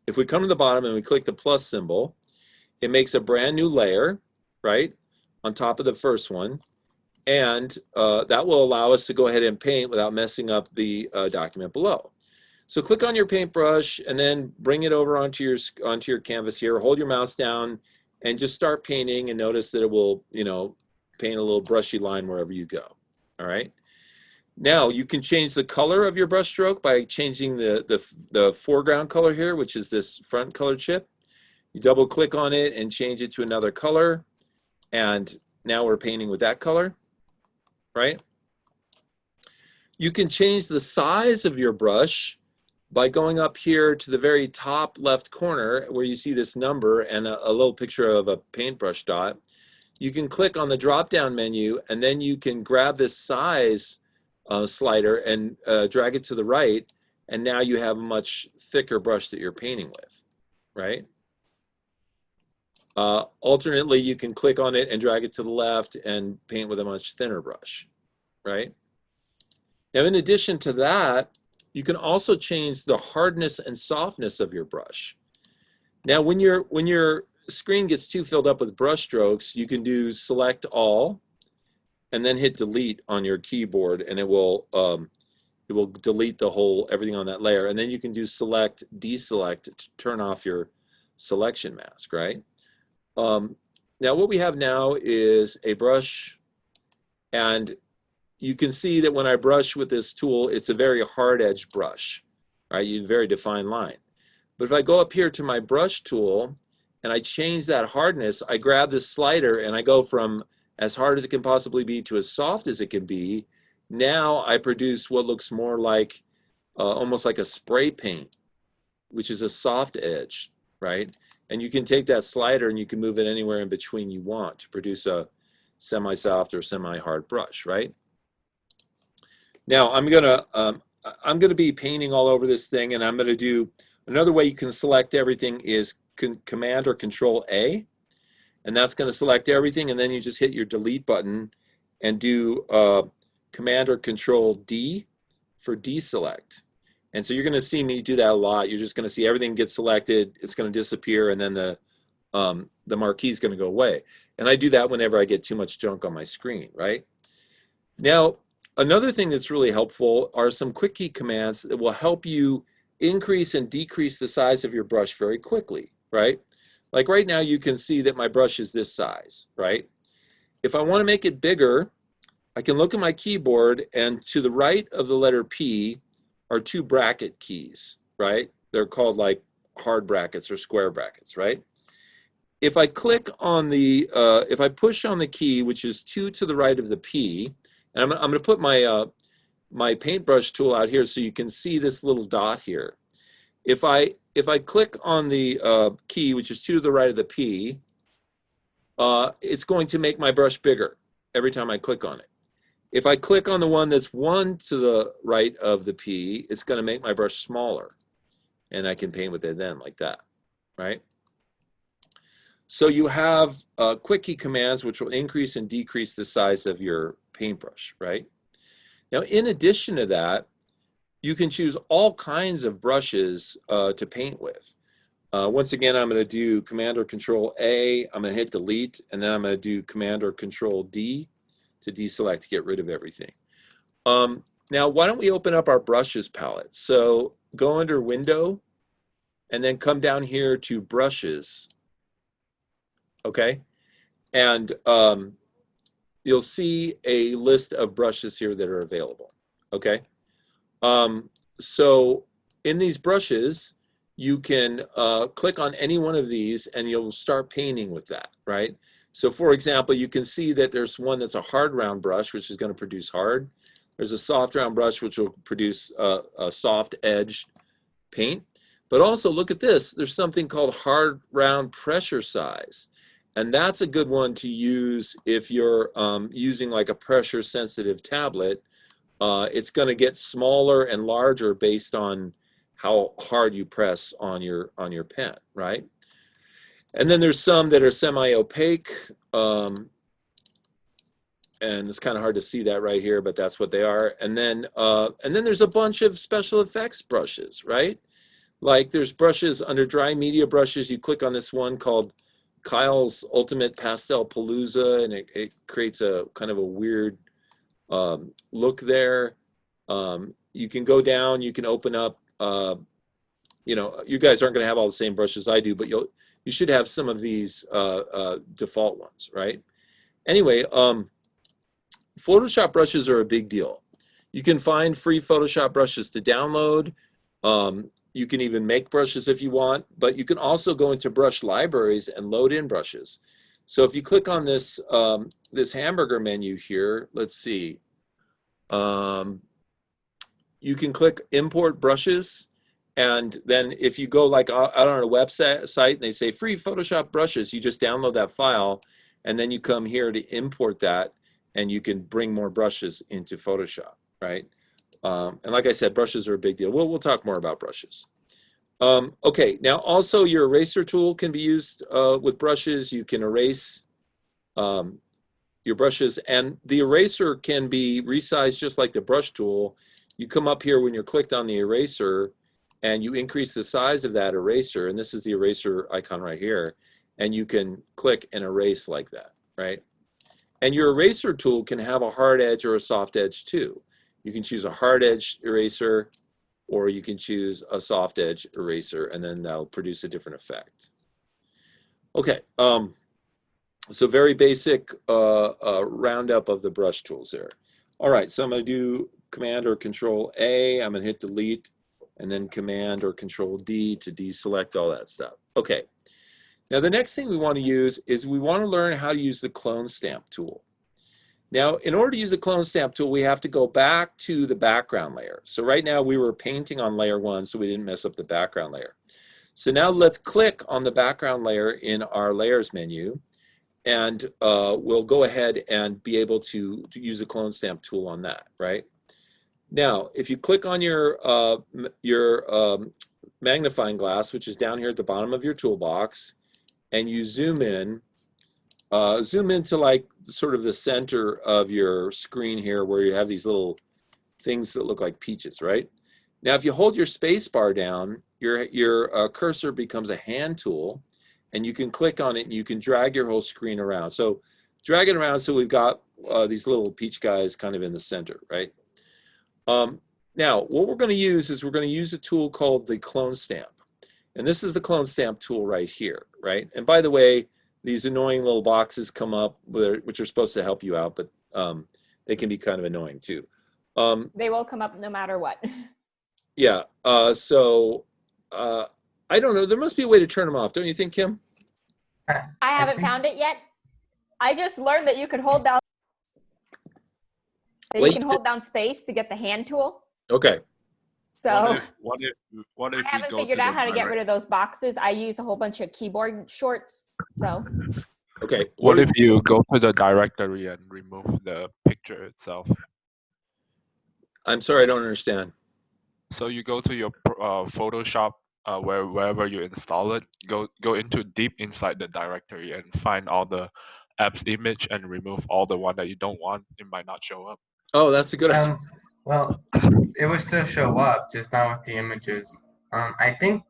If we come to the bottom and we click the plus symbol, it makes a brand new layer, right, on top of the first one. And that will allow us to go ahead and paint without messing up the document below. So click on your paintbrush and then bring it over onto your canvas here. Hold your mouse down and just start painting, and notice that it will, you know, paint a little brushy line wherever you go. All right. Now you can change the color of your brush stroke by changing the foreground color here, which is this front color chip. You double click on it and change it to another color. And now we're painting with that color, right? You can change the size of your brush by going up here to the very top left corner where you see this number and a little picture of a paintbrush dot. You can click on the drop-down menu, and then you can grab this size slider and drag it to the right, and now you have a much thicker brush that you're painting with, right? Alternately, you can click on it and drag it to the left and paint with a much thinner brush, right? Now, in addition to that, you can also change the hardness and softness of your brush. Now, when your screen gets too filled up with brush strokes, you can do select all and then hit delete on your keyboard, and it will delete everything on that layer. And then you can do select, deselect to turn off your selection mask, right? Now what we have now is a brush, and you can see that when I brush with this tool, it's a very hard edge brush, right? You have a very defined line. But if I go up here to my brush tool and I change that hardness, I grab this slider and I go from as hard as it can possibly be to as soft as it can be. Now I produce what looks more like almost like a spray paint, which is a soft edge, right? And you can take that slider and you can move it anywhere in between you want to produce a semi-soft or semi-hard brush, right? Now I'm gonna be painting all over this thing, and I'm gonna do another way you can select everything is Command or Control A, and that's gonna select everything, and then you just hit your delete button and do Command or Control D for deselect. And so you're going to see me do that a lot. You're just going to see everything get selected. It's going to disappear, and then the marquee is going to go away. And I do that whenever I get too much junk on my screen, right? Now, another thing that's really helpful are some quick key commands that will help you increase and decrease the size of your brush very quickly, right? Like right now, you can see that my brush is this size, right? If I want to make it bigger, I can look at my keyboard, and to the right of the letter P are 2 bracket keys, right? They're called like hard brackets or square brackets, right? If I click on the, if I push on the key, which is 2 to the right of the P, and I'm going to put my my paintbrush tool out here so you can see this little dot here. If I click on the key, which is 2 to the right of the P, it's going to make my brush bigger every time I click on it. If I click on the one that's 1 to the right of the P, it's going to make my brush smaller. And I can paint with it then like that, right? So you have quick key commands which will increase and decrease the size of your paintbrush, right? Now, in addition to that, you can choose all kinds of brushes to paint with. Once again, I'm going to do Command or Control A, I'm going to hit delete, and then I'm going to do Command or Control D to deselect to get rid of everything. Now, why don't we open up our brushes palette? So go under Window, and then come down here to Brushes, okay? And you'll see a list of brushes here that are available, okay? So in these brushes, you can click on any one of these and you'll start painting with that, right? So for example, you can see that there's one that's a hard round brush, which is going to produce hard. There's a soft round brush, which will produce a soft edged paint. But also look at this, there's something called hard round pressure size. And that's a good one to use if you're using like a pressure sensitive tablet. It's going to get smaller and larger based on how hard you press on your pen, right? And then there's some that are semi-opaque, and it's kind of hard to see that right here, but that's what they are. And then there's a bunch of special effects brushes, right? Like there's brushes under dry media brushes. You click on this one called Kyle's Ultimate Pastel Palooza, and it creates a kind of a weird look there. You can go down, you can open up, you know, you guys aren't going to have all the same brushes I do, but you should have some of these default ones, right? Anyway, Photoshop brushes are a big deal. You can find free Photoshop brushes to download. You can even make brushes if you want, but you can also go into brush libraries and load in brushes. So if you click on this this hamburger menu here, let's see. You can click import brushes, and then if you go like out on a website and they say free Photoshop brushes, you just download that file, and then you come here to import that, and you can bring more brushes into Photoshop, right? And like I said, brushes are a big deal. We'll talk more about brushes. Okay, now also your eraser tool can be used with brushes. You can erase your brushes, and the eraser can be resized just like the brush tool. You come up here when you're clicked on the eraser, and you increase the size of that eraser, and this is the eraser icon right here, and you can click and erase like that, right? And your eraser tool can have a hard edge or a soft edge too. You can choose a hard edge eraser, or you can choose a soft edge eraser, and then that'll produce a different effect. Okay, so very basic roundup of the brush tools there. All right, so I'm going to do Command or Control A. I'm going to hit delete, and then Command or Control D to deselect all that stuff. Okay, now the next thing we want to use is we want to learn how to use the clone stamp tool. Now, in order to use the clone stamp tool, we have to go back to the background layer. So right now we were painting on layer 1, so we didn't mess up the background layer. So now let's click on the background layer in our layers menu, and we'll go ahead and be able to use the clone stamp tool on that, right? Now, if you click on your magnifying glass, which is down here at the bottom of your toolbox, and you zoom into like sort of the center of your screen here where you have these little things that look like peaches, right? Now, if you hold your space bar down, your cursor becomes a hand tool, and you can click on it and you can drag your whole screen around. So drag it around so we've got these little peach guys kind of in the center, right? Now, what we're going to use is we're going to use a tool called the clone stamp. And this is the clone stamp tool right here, right? And by the way, these annoying little boxes come up, which are supposed to help you out, but they can be kind of annoying too. They will come up no matter what. Yeah, I don't know. There must be a way to turn them off, don't you think, Kim? I haven't found it yet. I just learned that you could hold down you can hold down space to get the hand tool. Okay. So what if I haven't figured out how to get rid of those boxes. I use a whole bunch of keyboard shorts. So okay. What if you go to the directory and remove the picture itself? I'm sorry, I don't understand. So you go to your Photoshop, wherever you install it, go into deep inside the directory and find all the app's image and remove all the one that you don't want. It might not show up. Oh, that's a good idea. Well, it would still show up, just not with the images. I think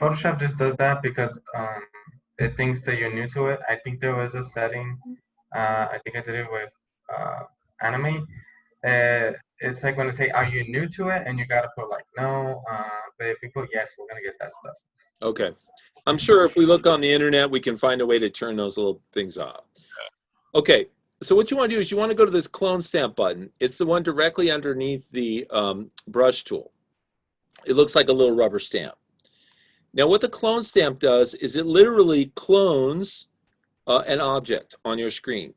Photoshop just does that because it thinks that you're new to it. I think there was a setting. I think I did it with Anime. It's like when they say, "Are you new to it?" and you gotta put like no. But if you put yes, we're gonna get that stuff. Okay. I'm sure if we look on the internet, we can find a way to turn those little things off. Okay. So what you want to do is you want to go to this clone stamp button. It's the one directly underneath the brush tool. It looks like a little rubber stamp. Now what the clone stamp does is it literally clones an object on your screen.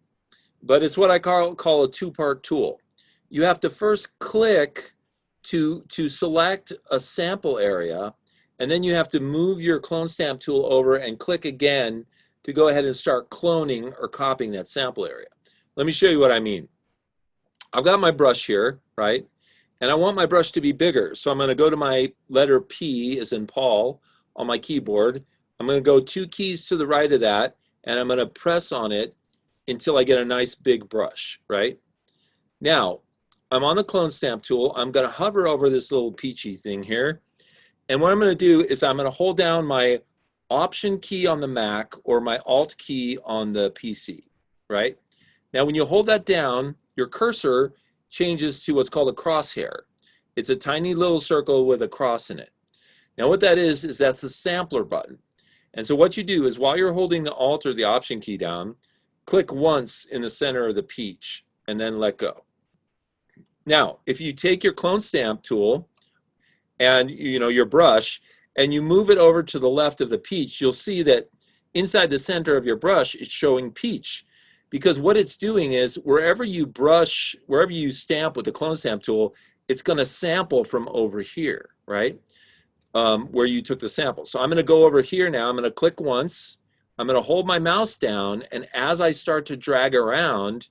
But it's what I call a two-part tool. You have to first click to select a sample area, and then you have to move your clone stamp tool over and click again to go ahead and start cloning or copying that sample area. Let me show you what I mean. I've got my brush here, right? And I want my brush to be bigger. So I'm going to go to my letter P, as in Paul, on my keyboard. I'm going to go 2 keys to the right of that, and I'm going to press on it until I get a nice big brush, right? Now, I'm on the clone stamp tool. I'm going to hover over this little peachy thing here. And what I'm going to do is I'm going to hold down my Option key on the Mac or my Alt key on the PC, right? Now, when you hold that down, your cursor changes to what's called a crosshair. It's a tiny little circle with a cross in it. Now, what that is that's the sampler button. And so what you do is while you're holding the Alt or the Option key down, click once in the center of the peach and then let go. Now, if you take your clone stamp tool and your brush and you move it over to the left of the peach, you'll see that inside the center of your brush, it's showing peach. Because what it's doing is wherever you stamp with the clone stamp tool, it's going to sample from over here, right? Where you took the sample. So I'm going to go over here now. I'm going to click once. I'm going to hold my mouse down, and as I start to drag around,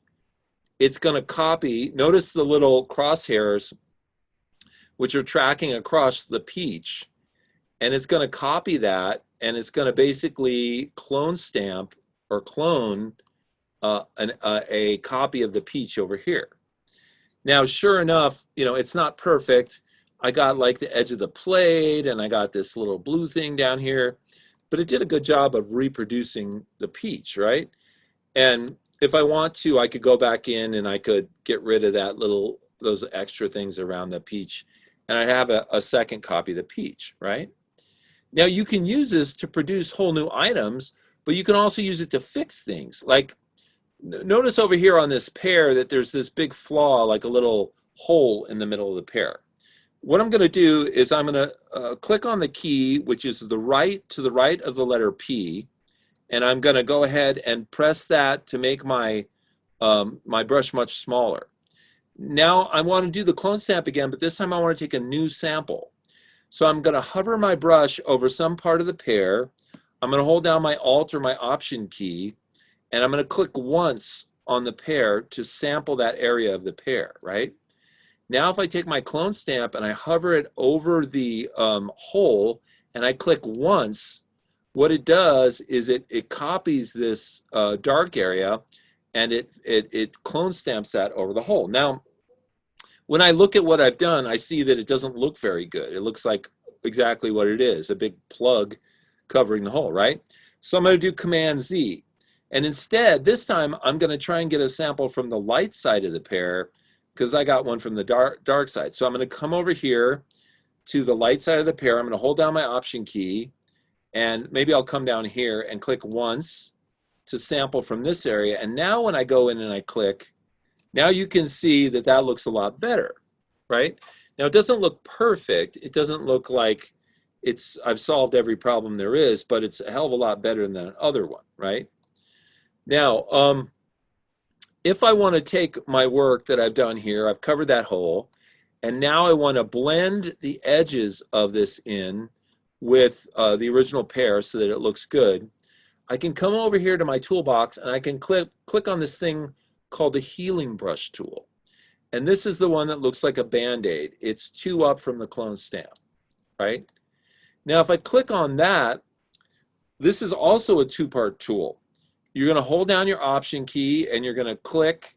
it's going to copy. Notice the little crosshairs, which are tracking across the peach, and it's going to copy that, and it's going to basically clone stamp or clone a copy of the peach over here. Now, sure enough, it's not perfect. I got like the edge of the plate, and I got this little blue thing down here, but it did a good job of reproducing the peach, right? And if I want to, I could go back in and I could get rid of those extra things around the peach, and I have a second copy of the peach, right? Now you can use this to produce whole new items, but you can also use it to fix things. Like, notice over here on this pear that there's this big flaw, like a little hole in the middle of the pear. What I'm going to do is I'm going to click on the key, which is to the right of the letter P, and I'm going to go ahead and press that to make my my brush much smaller. Now I want to do the clone stamp again, but this time I want to take a new sample. So I'm going to hover my brush over some part of the pear. I'm going to hold down my Alt or my Option key, and I'm going to click once on the pear to sample that area of the pear, right? Now if I take my clone stamp and I hover it over the hole and I click once, what it does is it copies this dark area and it clone stamps that over the hole. Now, when I look at what I've done, I see that it doesn't look very good. It looks like exactly what it is, a big plug covering the hole, right? So I'm going to do Command Z. And instead, this time, I'm going to try and get a sample from the light side of the pear because I got one from the dark side. So I'm going to come over here to the light side of the pair. I'm going to hold down my Option key, and maybe I'll come down here and click once to sample from this area. And now when I go in and I click, now you can see that that looks a lot better, right? Now it doesn't look perfect. It doesn't look like I've solved every problem there is, but it's a hell of a lot better than that other one, right? Now, if I want to take my work that I've done here, I've covered that hole, and now I want to blend the edges of this in with the original pair so that it looks good. I can come over here to my toolbox and I can click on this thing called the healing brush tool. And this is the one that looks like a Band-Aid. It's 2 up from the clone stamp, right? Now, if I click on that, this is also a 2-part tool. You're going to hold down your Option key and you're going to click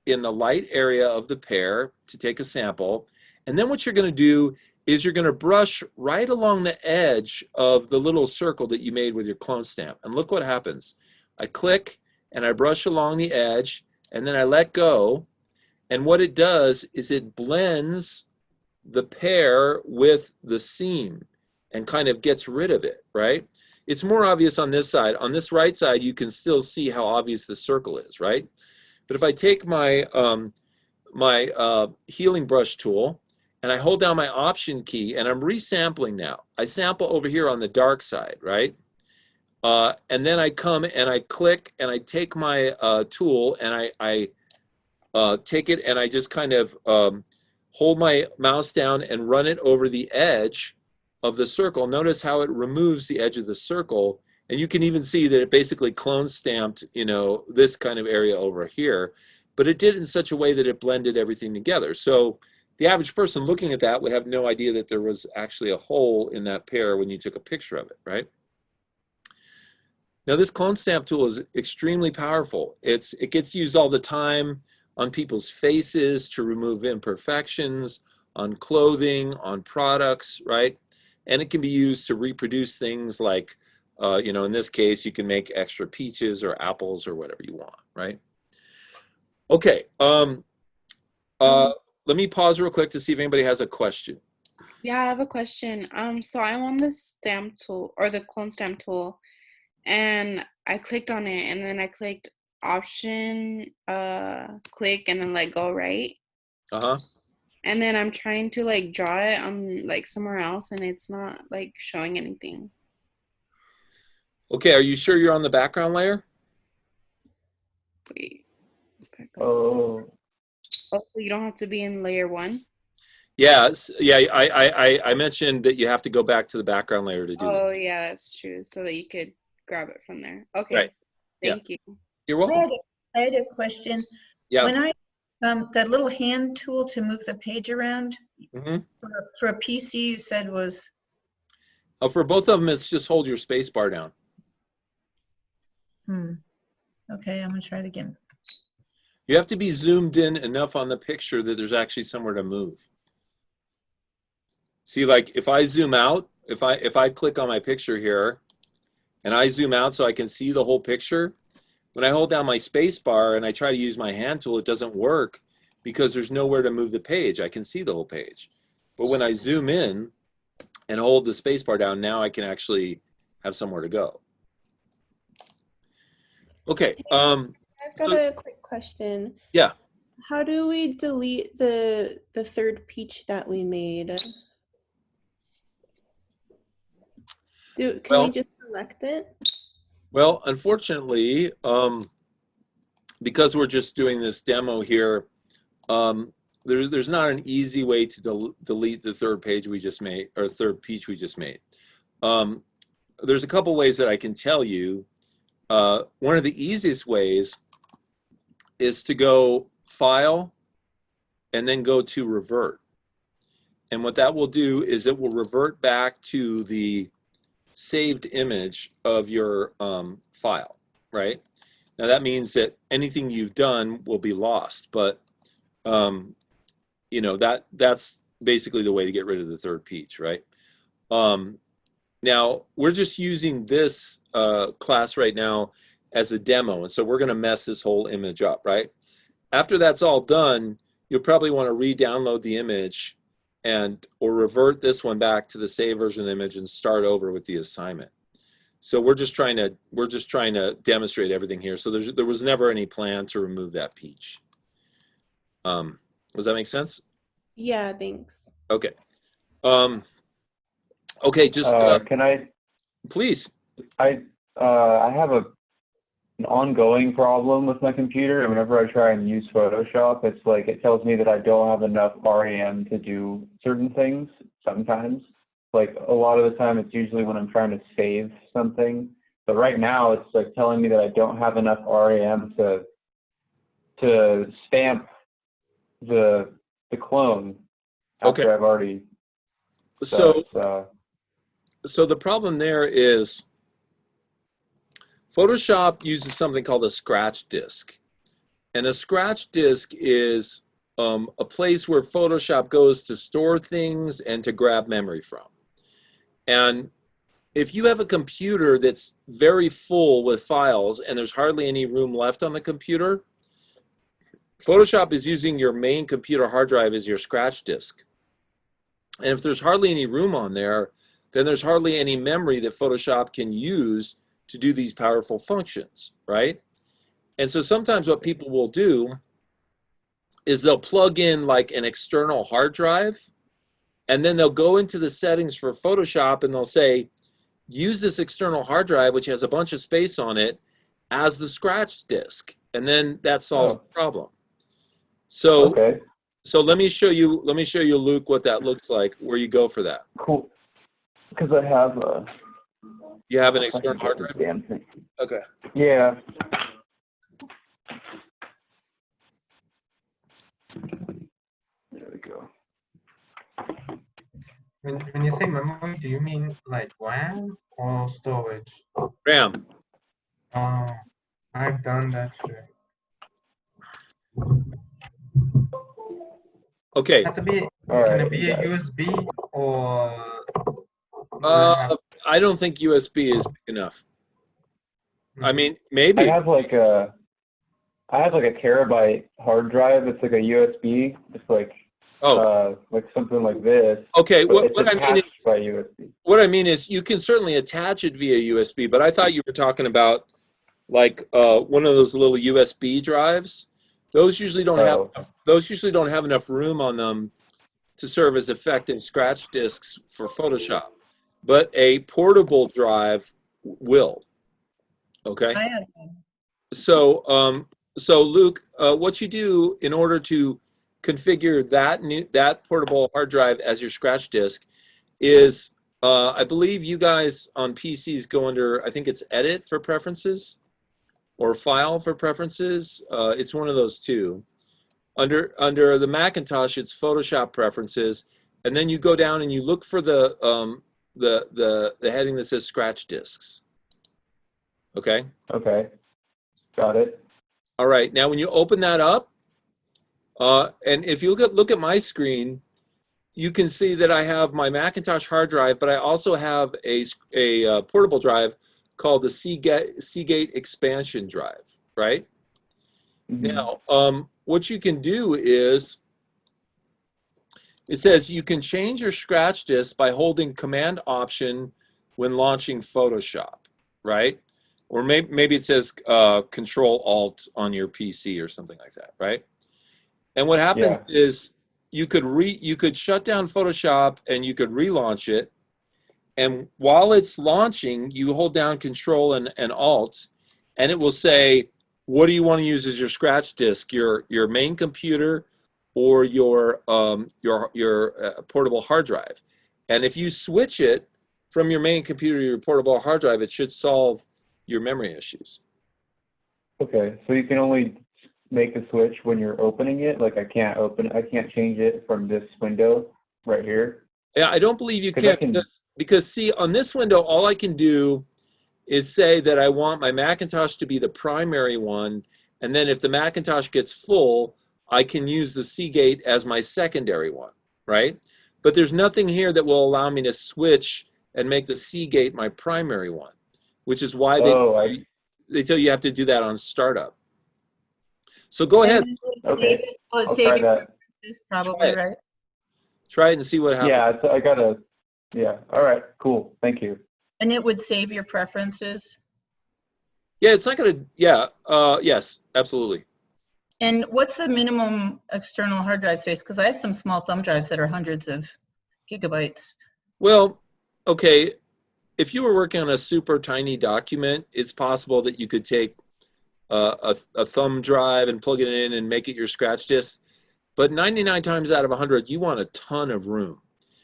in the light area of the pair to take a sample. And then what you're going to do is you're going to brush right along the edge of the little circle that you made with your clone stamp. And look what happens. I click and I brush along the edge and then I let go. And what it does is it blends the pair with the seam and kind of gets rid of it, right? It's more obvious on this side. On this right side, you can still see how obvious the circle is, right? But if I take my, healing brush tool and I hold down my Option key and I'm resampling now. I sample over here on the dark side, right? And then I come and I click and I take my tool and I take it and I just kind of hold my mouse down and run it over the edge of the circle. Notice how it removes the edge of the circle, and you can even see that it basically clone stamped, you know, this kind of area over here, but it did it in such a way that it blended everything together. So the average person looking at that would have no idea that there was actually a hole in that pair when you took a picture of it, right? Now this clone stamp tool is extremely powerful. It gets used all the time on people's faces to remove imperfections, on clothing, on products, right? And it can be used to reproduce things like, you know, in this case, you can make extra peaches or apples or whatever you want, right? Okay, let me pause real quick to see if anybody has a question. Yeah, I have a question. So I'm on the stamp tool or the clone stamp tool, and I clicked on it, and then I clicked Option, click, and then let go, right? Uh-huh. And then I'm trying to like draw it on like somewhere else, and it's not like showing anything. Okay, are you sure you're on the background layer? Wait. Oh. Oh, you don't have to be in layer 1? Yes, yeah, I mentioned that you have to go back to the background layer to do that. Oh, yeah, that's true. So that you could grab it from there. Okay. Right. Thank you. You're welcome. I had a question. Yeah. When I that little hand tool to move the page around for a PC, you said was. Oh, for both of them, it's just hold your space bar down. Okay, I'm gonna try it again. You have to be zoomed in enough on the picture that there's actually somewhere to move. See, like if I zoom out, if I click on my picture here, and I zoom out so I can see the whole picture, when I hold down my space bar and I try to use my hand tool, it doesn't work because there's nowhere to move the page. I can see the whole page. But when I zoom in and hold the space bar down, now I can actually have somewhere to go. Okay. I've got a quick question. Yeah. How do we delete the third peach that we made? Can we just select it? Well, unfortunately, because we're just doing this demo here, there's not an easy way to delete the third page we just made, or third peach we just made. There's a couple ways that I can tell you. One of the easiest ways is to go File and then go to Revert. And what that will do is it will revert back to the saved image of your file, right? Now that means that anything you've done will be lost, but you know, that's basically the way to get rid of the third peach, right? Now we're just using this class right now as a demo, and so we're going to mess this whole image up, right? After that's all done, you'll probably want to re-download the image or revert this one back to the save version of the image and start over with the assignment. So we're just trying to demonstrate everything here. So there was never any plan to remove that peach. Does that make sense? Yeah, thanks. Okay. Okay, just can I please? I have an ongoing problem with my computer, and whenever I try and use Photoshop, it's like it tells me that I don't have enough RAM to do certain things sometimes. Like a lot of the time, it's usually when I'm trying to save something. But right now, it's like telling me that I don't have enough RAM to stamp the clone after I've already. So the problem there is Photoshop uses something called a scratch disk. And a scratch disk is a place where Photoshop goes to store things and to grab memory from. And if you have a computer that's very full with files and there's hardly any room left on the computer, Photoshop is using your main computer hard drive as your scratch disk. And if there's hardly any room on there, then there's hardly any memory that Photoshop can use to do these powerful functions, right? And so sometimes what people will do is they'll plug in like an external hard drive, and then they'll go into the settings for Photoshop and they'll say, use this external hard drive, which has a bunch of space on it, as the scratch disk. And then that solves the problem. So, so let me show you, Luke, what that looks like, where you go for that. Cool. Because I have you have an external hard drive? Damn thing. Okay. Yeah. There we go. When you say memory, do you mean like RAM or storage? RAM. I've done that shit. Okay. Can it be a USB or? I don't think USB is big enough. I mean, maybe. I have like a terabyte hard drive. It's like a USB. It's like like something like this. Okay. What I mean is by USB. What I mean is you can certainly attach it via USB, but I thought you were talking about like one of those little USB drives. Those usually don't have enough room on them to serve as effective scratch disks for Photoshop, but a portable drive will. Okay. I have one. So so Luke, what you do in order to configure that portable hard drive as your scratch disk is I believe you guys on PCs go under, I think it's Edit for Preferences or File for Preferences. It's one of those two. Under the Macintosh, it's Photoshop Preferences, and then you go down and you look for the heading that says Scratch Disks. Okay. Okay. Got it. All right. Now, when you open that up, and if you look at my screen, you can see that I have my Macintosh hard drive, but I also have a portable drive called the Seagate expansion drive, right? Mm-hmm. Now, what you can do is, it says you can change your scratch disk by holding Command Option when launching Photoshop, right? Or maybe it says Control Alt on your PC or something like that, right? And what happens is you could shut down Photoshop and you could relaunch it. And while it's launching, you hold down Control and Alt, and it will say, what do you want to use as your scratch disk? Your main computer or your portable hard drive? And if you switch it from your main computer to your portable hard drive, it should solve your memory issues. Okay, so you can only make the switch when you're opening it. Like I can't change it from this window right here. Yeah, I don't believe you can because see, on this window, all I can do is say that I want my Macintosh to be the primary one, and then if the Macintosh gets full, I can use the Seagate as my secondary one, right? But there's nothing here that will allow me to switch and make the Seagate my primary one, which is why they tell you have to do that on startup. So go ahead. Okay. I'll try that. Is probably right. Try it and see what happens. Yeah, I gotta. Yeah. All right. Cool. Thank you. And it would save your preferences. Yeah, it's not gonna. Yeah. Yes, absolutely. And what's the minimum external hard drive space? Because I have some small thumb drives that are hundreds of gigabytes. Well, okay. If you were working on a super tiny document, it's possible that you could take a thumb drive and plug it in and make it your scratch disk. But 99 times out of 100, you want a ton of room.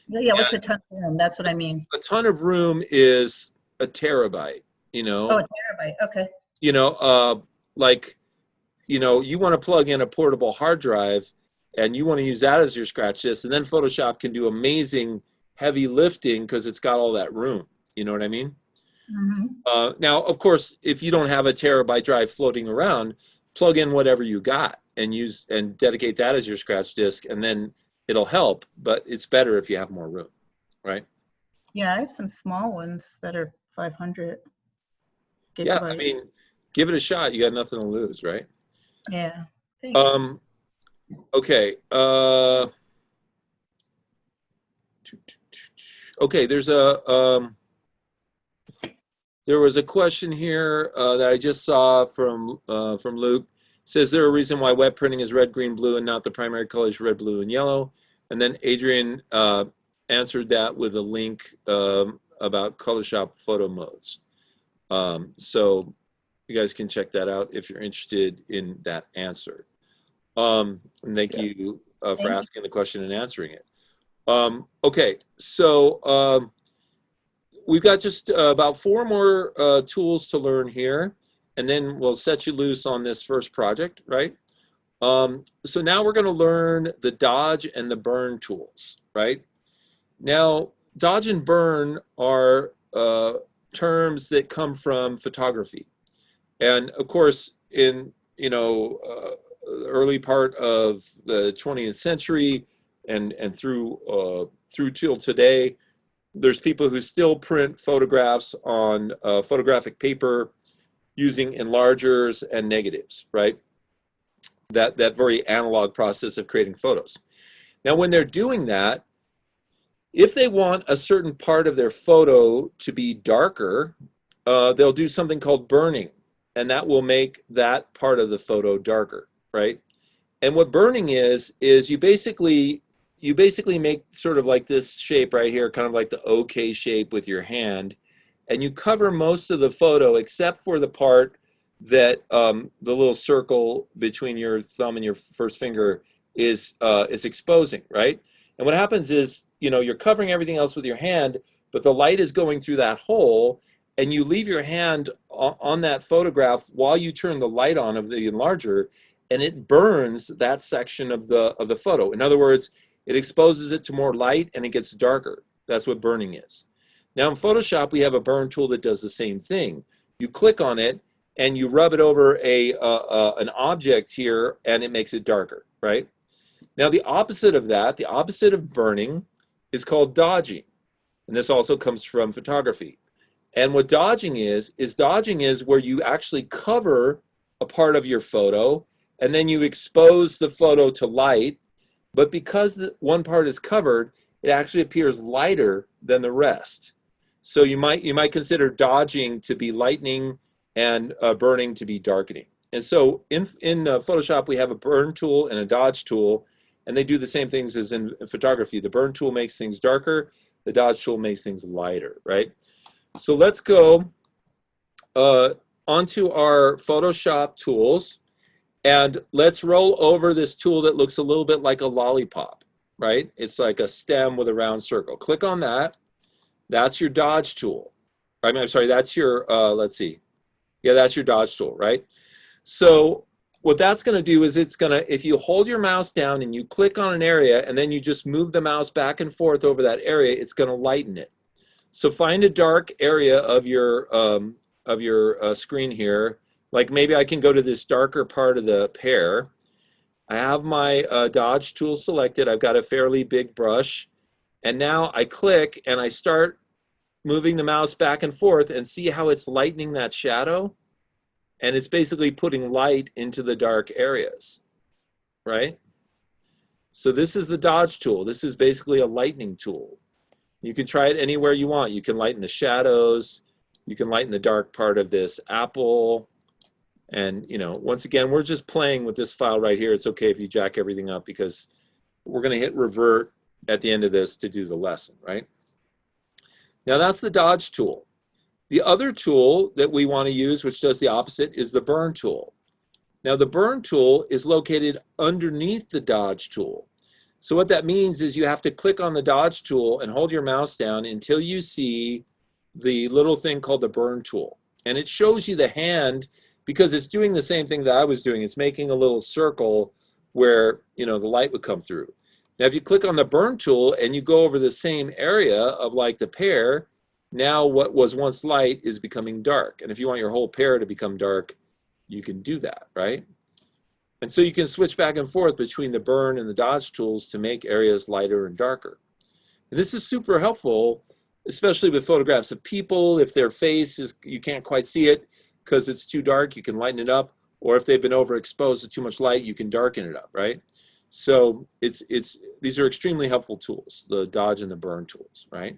Yeah, what's a ton of room? That's what I mean. A ton of room is a terabyte, you know. Oh, a terabyte. Okay. You know, like, you know, you want to plug in a portable hard drive and you want to use that as your scratch disk, and then Photoshop can do amazing heavy lifting because it's got all that room. You know what I mean? Mm-hmm. Now, of course, if you don't have a terabyte drive floating around, plug in whatever you got and use and dedicate that as your scratch disk, and then it'll help. But it's better if you have more room, right? Yeah, I have some small ones that are 500 gigabytes. Yeah, I mean, give it a shot. You got nothing to lose, right? Yeah. Thanks. Okay. Okay. There was a question here that I just saw from Luke. Says there a reason why wet printing is red, green, blue, and not the primary colors red, blue, and yellow? And then Adrian answered that with a link about Photoshop photo modes. So you guys can check that out if you're interested in that answer. And thank you for asking the question and answering it. Okay, so we've got just about 4 more tools to learn here, and then we'll set you loose on this first project, right? So now we're going to learn the dodge and the burn tools, right? Now, dodge and burn are terms that come from photography. And of course, in the early part of the 20th century and through till today, there's people who still print photographs on photographic paper using enlargers and negatives, right? That very analog process of creating photos. Now, when they're doing that, if they want a certain part of their photo to be darker, they'll do something called burning, and that will make that part of the photo darker, right? And what burning is you basically make sort of like this shape right here, kind of like the OK shape with your hand, and you cover most of the photo except for the part that the little circle between your thumb and your first finger is exposing, right? And what happens is, you're covering everything else with your hand, but the light is going through that hole, and you leave your hand on that photograph while you turn the light on of the enlarger, and it burns that section of the photo. In other words, it exposes it to more light and it gets darker. That's what burning is. Now in Photoshop, we have a burn tool that does the same thing. You click on it and you rub it over an object here, and it makes it darker, right? Now the opposite of that, the opposite of burning, is called dodging. And this also comes from photography. And what dodging is where you actually cover a part of your photo and then you expose the photo to light, but because one part is covered, it actually appears lighter than the rest. So you might consider dodging to be lightening and burning to be darkening. And so in Photoshop, we have a burn tool and a dodge tool, and they do the same things as in photography. The burn tool makes things darker, the dodge tool makes things lighter, right? So let's go onto our Photoshop tools, and let's roll over this tool that looks a little bit like a lollipop, right? It's like a stem with a round circle. Click on that. That's your dodge tool. I'm sorry, that's your, let's see. Yeah, that's your dodge tool, right? So what that's going to do is if you hold your mouse down and you click on an area and then you just move the mouse back and forth over that area, it's going to lighten it. So find a dark area of your screen here. Like maybe I can go to this darker part of the pear. I have my dodge tool selected. I've got a fairly big brush. And now I click and I start moving the mouse back and forth, and see how it's lightening that shadow? And it's basically putting light into the dark areas, right? So this is the dodge tool. This is basically a lightening tool. You can try it anywhere you want. You can lighten the shadows. You can lighten the dark part of this apple. And, you know, once again, we're just playing with this file right here. It's okay if you jack everything up because we're going to hit revert at the end of this to do the lesson, right? Now that's the dodge tool. The other tool that we want to use, which does the opposite, is the burn tool. Now the burn tool is located underneath the dodge tool. So what that means is you have to click on the dodge tool and hold your mouse down until you see the little thing called the burn tool. And it shows you the hand because it's doing the same thing that I was doing. It's making a little circle where, you know, the light would come through. Now, if you click on the burn tool and you go over the same area of like the pear, now what was once light is becoming dark. And if you want your whole pear to become dark, you can do that, right? And so you can switch back and forth between the burn and the dodge tools to make areas lighter and darker. And this is super helpful, especially with photographs of people. If their face is, you can't quite see it because it's too dark, you can lighten it up. Or if they've been overexposed to too much light, you can darken it up, right? So these are extremely helpful tools, the dodge and the burn tools, right?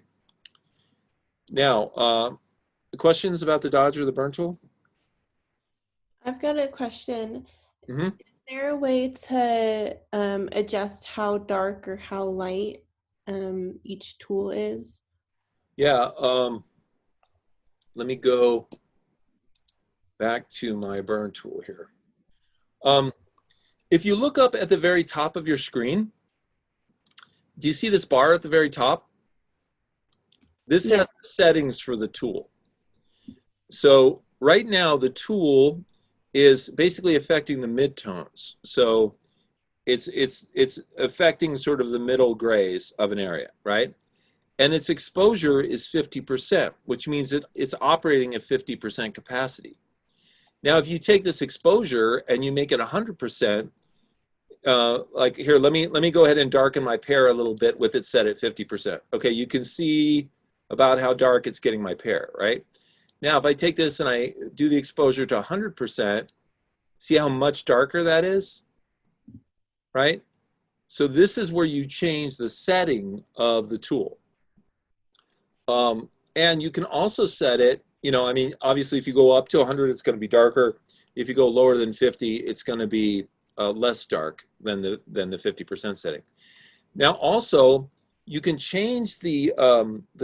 Now, questions about the dodge or the burn tool? I've got a question. Mm-hmm. Is there a way to adjust how dark or how light each tool is? Yeah, let me go back to my burn tool here. If you look up at the very top of your screen, do you see this bar at the very top? This has settings for the tool. So right now the tool is basically affecting the midtones. So it's affecting sort of the middle grays of an area, right? And its exposure is 50%, which means it's operating at 50% capacity. Now, if you take this exposure and you make it 100%, like here, let me go ahead and darken my pear a little bit with it set at 50%. Okay, you can see about how dark it's getting my pear, right? Now, if I take this and I do the exposure to 100%, see how much darker that is, right? So this is where you change the setting of the tool. And you can also set it, you know, I mean, obviously if you go up to 100, it's going to be darker. If you go lower than 50, it's going to be less dark than the 50% setting. Now, also, you can change the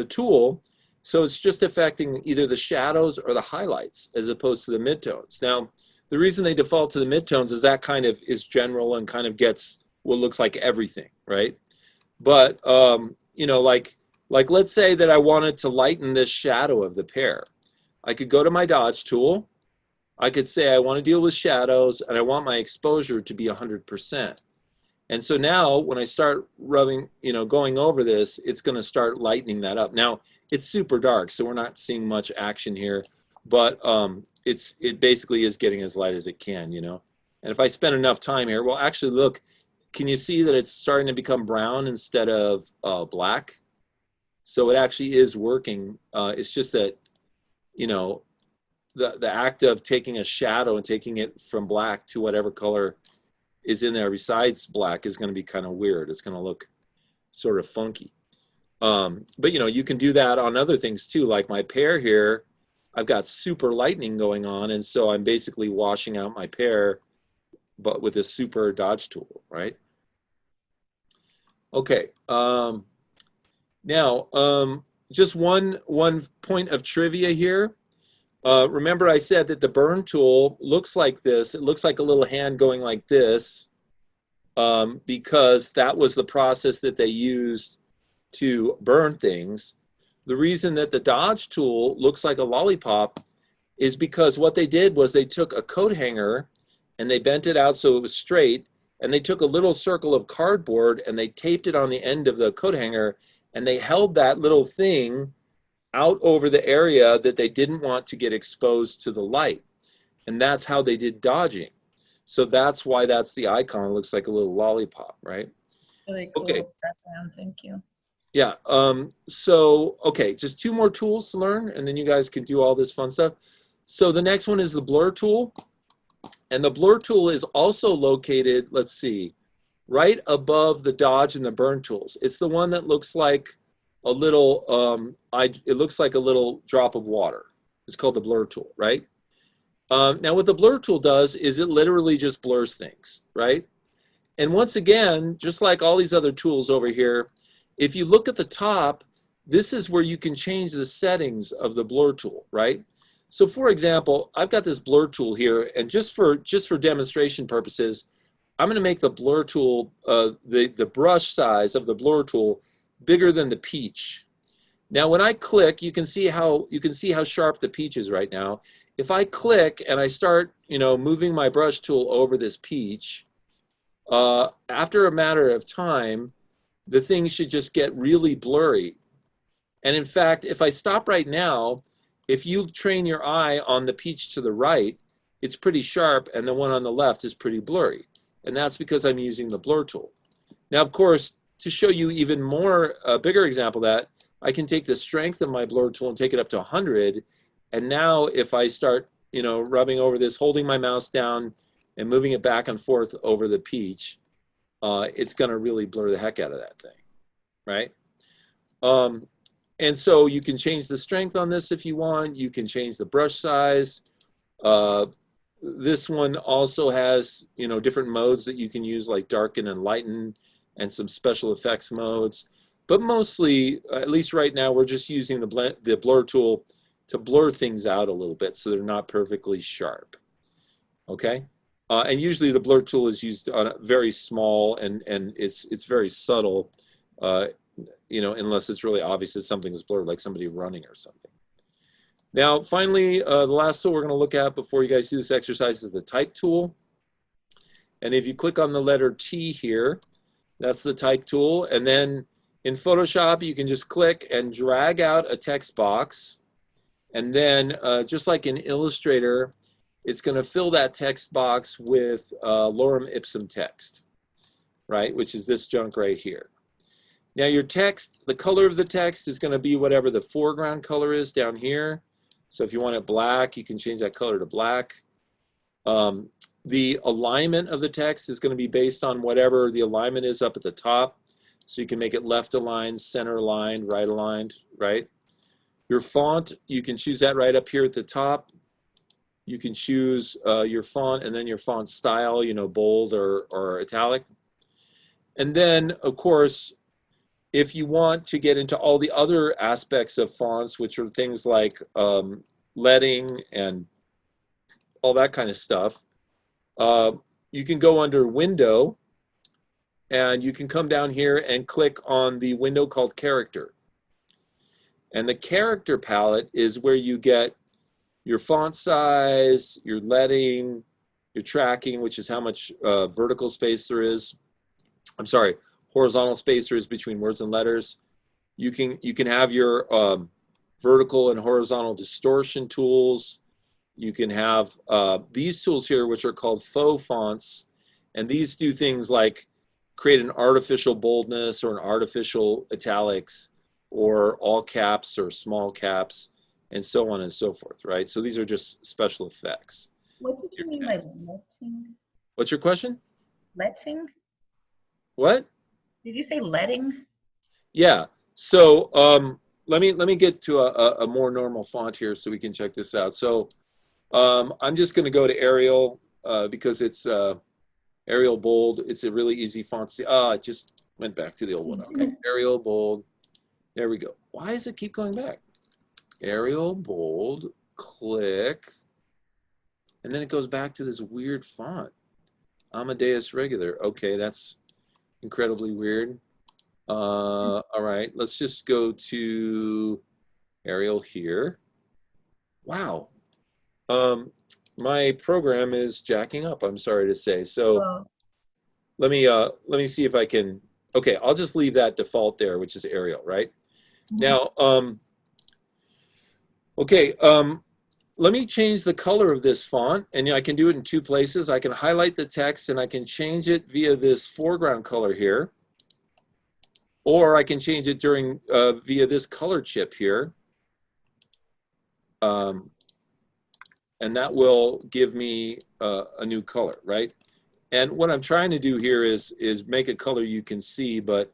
tool so it's just affecting either the shadows or the highlights as opposed to the midtones. Now, the reason they default to the midtones is that kind of is general and kind of gets what looks like everything, right? But, you know, like let's say that I wanted to lighten this shadow of the pear. I could go to my dodge tool. I could say I want to deal with shadows and I want my exposure to be 100%. And so now when I start rubbing, you know, going over this, it's going to start lightening that up. Now it's super dark, so we're not seeing much action here, but it basically is getting as light as it can, you know. And if I spend enough time here, well, actually look, can you see that it's starting to become brown instead of black? So it actually is working. It's just that, you know, the act of taking a shadow and taking it from black to whatever color is in there besides black is going to be kind of weird. It's going to look sort of funky. But, you know, you can do that on other things too. Like my pear here, I've got super lightening going on. And so I'm basically washing out my pear, but with this super dodge tool, right? Okay. Now, just one point of trivia here. Remember I said that the burn tool looks like this. It looks like a little hand going like this because that was the process that they used to burn things. The reason that the dodge tool looks like a lollipop is because what they did was they took a coat hanger and they bent it out so it was straight, and they took a little circle of cardboard and they taped it on the end of the coat hanger, and they held that little thing out over the area that they didn't want to get exposed to the light. And that's how they did dodging. So that's why that's the icon. It looks like a little lollipop, right? Really cool. Okay. Background. Thank you. Yeah. So, okay, just two more tools to learn, and then you guys can do all this fun stuff. So the next one is the blur tool. And the blur tool is also located, let's see, right above the dodge and the burn tools. It's the one that looks like a little, it looks like a little drop of water. It's called the blur tool, right? Now what the blur tool does is it literally just blurs things, right? And once again, just like all these other tools over here, if you look at the top, this is where you can change the settings of the blur tool, right? So for example, I've got this blur tool here, and just for demonstration purposes, I'm going to make the blur tool, the brush size of the blur tool bigger than the peach. Now when I click, you can see how sharp the peach is right now. If I click and I start, moving my brush tool over this peach, after a matter of time, the thing should just get really blurry. And in fact, if I stop right now, if you train your eye on the peach to the right, it's pretty sharp, and the one on the left is pretty blurry. And that's because I'm using the blur tool. Now, of course, to show you even more, a bigger example of that, I can take the strength of my blur tool and take it up to 100. And now if I start, rubbing over this, holding my mouse down and moving it back and forth over the peach, it's going to really blur the heck out of that thing, right? And so you can change the strength on this if you want. You can change the brush size. This one also has, different modes that you can use, like darken and lighten, and some special effects modes. But mostly, at least right now, we're just using the blur tool to blur things out a little bit so they're not perfectly sharp. Okay? And usually the blur tool is used on a very small, and it's very subtle, unless it's really obvious that something is blurred, like somebody running or something. Now, finally, the last tool we're going to look at before you guys do this exercise is the type tool. And if you click on the letter T here, that's the type tool. And then in Photoshop, you can just click and drag out a text box. And then just like in Illustrator, it's going to fill that text box with lorem ipsum text, right? Which is this junk right here. Now your text, the color of the text is going to be whatever the foreground color is down here. So if you want it black, you can change that color to black. The alignment of the text is going to be based on whatever the alignment is up at the top. So you can make it left aligned, center aligned, right aligned, right? Your font, you can choose that right up here at the top. You can choose your font and then your font style, bold or italic. And then, of course, if you want to get into all the other aspects of fonts, which are things like leading and all that kind of stuff, you can go under Window, and you can come down here and click on the window called Character. And the Character palette is where you get your font size, your leading, your tracking, which is how much vertical space there is. I'm sorry, horizontal space there is between words and letters. You can have your vertical and horizontal distortion tools. You can have these tools here, which are called faux fonts, and these do things like create an artificial boldness or an artificial italics or all caps or small caps and so on and so forth, right? So these are just special effects. What did you mean by letting? What's your question? Letting? What? Did you say letting? Yeah. So let me get to a more normal font here so we can check this out. So I'm just going to go to Arial because it's Arial Bold. It's a really easy font to see. It just went back to the old one. Okay, Arial Bold. There we go. Why does it keep going back? Arial Bold, click, and then it goes back to this weird font. Amadeus Regular. Okay, that's incredibly weird. All right, let's just go to Arial here. Wow. My program is jacking up, I'm sorry to say. So let me see if I can. Okay, I'll just leave that default there, which is Arial, right? Now, let me change the color of this font, and I can do it in two places. I can highlight the text and I can change it via this foreground color here, or I can change it via this color chip here. And that will give me a new color, right? And what I'm trying to do here is make a color you can see, but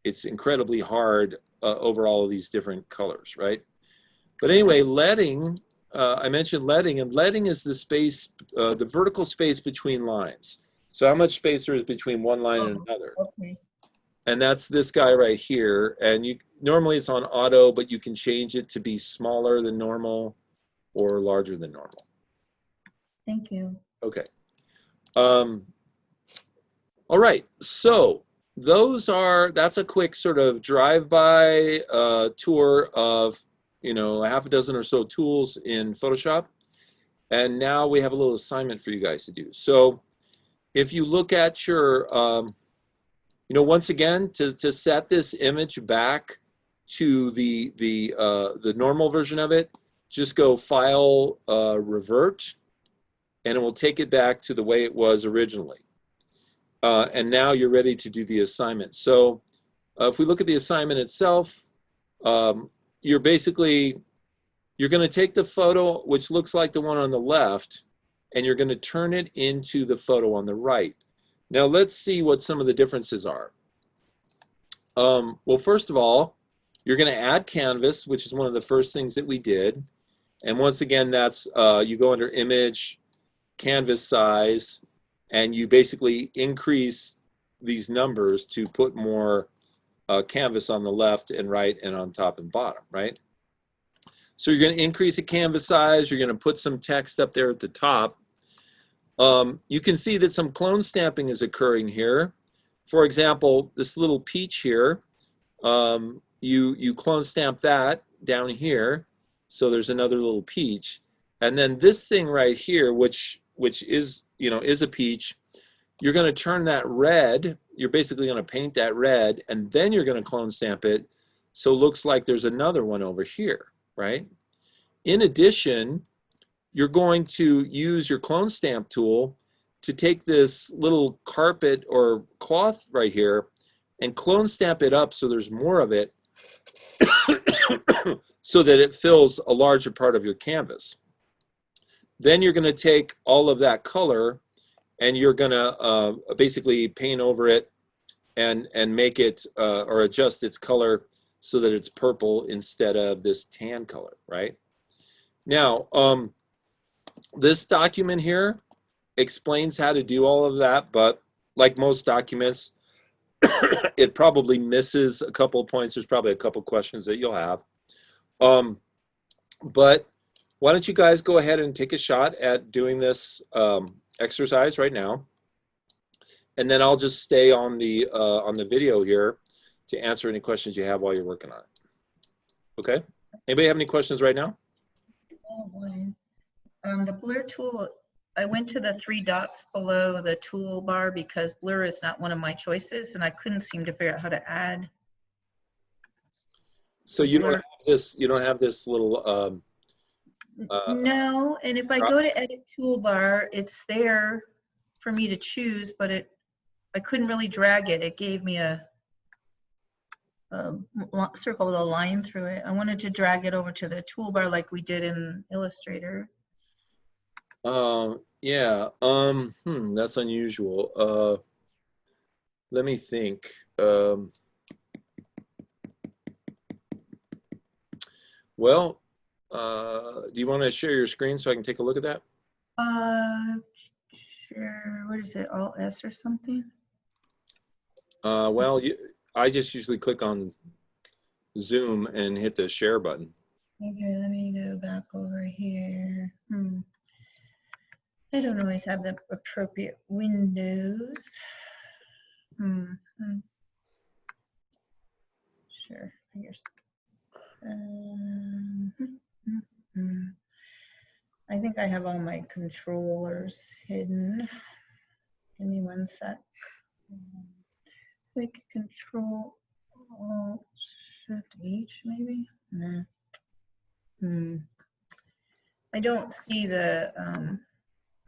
it's incredibly hard over all of these different colors, right? But anyway, leading, I mentioned leading, and leading is the space, the vertical space between lines. So how much space there is between one line and another. Okay. And that's this guy right here. And you normally it's on auto, but you can change it to be smaller than normal or larger than normal. Thank you. Okay. All right. So that's a quick sort of drive-by tour of, you know, a half a dozen or so tools in Photoshop. And now we have a little assignment for you guys to do. So if you look at your, you know, once again, to set this image back to the normal version of it, just go File, Revert, and it will take it back to the way it was originally. And now you're ready to do the assignment. So if we look at the assignment itself, you're going to take the photo, which looks like the one on the left, and you're going to turn it into the photo on the right. Now let's see what some of the differences are. Well, first of all, you're going to add canvas, which is one of the first things that we did. And once again, that's you go under Image, Canvas Size, and you basically increase these numbers to put more canvas on the left and right and on top and bottom, right? So you're going to increase the canvas size. You're going to put some text up there at the top. You can see that some clone stamping is occurring here. For example, this little peach here, you clone stamp that down here. So there's another little peach. And then this thing right here, which is, you know, is a peach, you're going to turn that red. You're basically going to paint that red, and then you're going to clone stamp it. So it looks like there's another one over here, right? In addition, you're going to use your clone stamp tool to take this little carpet or cloth right here and clone stamp it up so there's more of it so that it fills a larger part of your canvas. Then you're going to take all of that color and you're going to basically paint over it and make it or adjust its color so that it's purple instead of this tan color, right? Now, this document here explains how to do all of that, but like most documents, it probably misses a couple of points. There's probably a couple of questions that you'll have. But why don't you guys go ahead and take a shot at doing this exercise right now, and then I'll just stay on the video here to answer any questions you have while you're working on it. Okay? Anybody have any questions right now? Oh boy. The blur tool, I went to the 3 dots below the toolbar because blur is not one of my choices, and I couldn't seem to figure out how to add. So you don't have this. You don't have this little. No, and if I go to edit toolbar, it's there for me to choose, but I couldn't really drag it. It gave me a circle with a line through it. I wanted to drag it over to the toolbar like we did in Illustrator. Yeah. That's unusual. Let me think. Well, do you want to share your screen so I can take a look at that? Sure. What is it? Alt S or something? Well, I just usually click on Zoom and hit the share button. Okay, let me go back over here. I don't always have the appropriate windows. Sure, here's. I think I have all my controllers hidden. Give me one sec. Like Control Alt Shift H maybe? No. I don't see the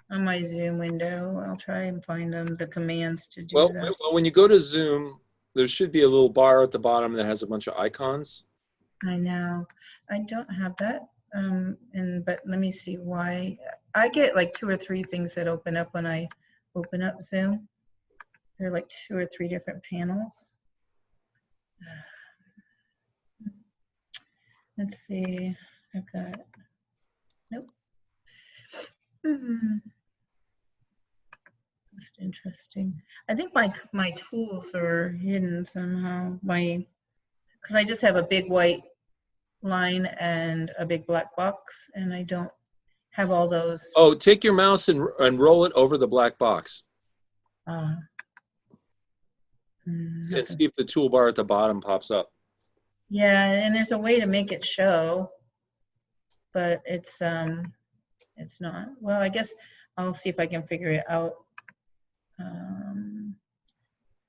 on my Zoom window. I'll try and find the commands to do that. Well, when you go to Zoom, there should be a little bar at the bottom that has a bunch of icons. I know. I don't have that. But let me see why. I get like 2 or 3 things that open up when I open up Zoom. There are like 2 or 3 different panels. Let's see, I've got, nope. That's interesting. I think my tools are hidden somehow. Because I just have a big white line and a big black box, and I don't have all those. Oh, take your mouse and roll it over the black box. And see if the toolbar at the bottom pops up. Yeah, and there's a way to make it show, but it's not. Well, I guess I'll see if I can figure it out.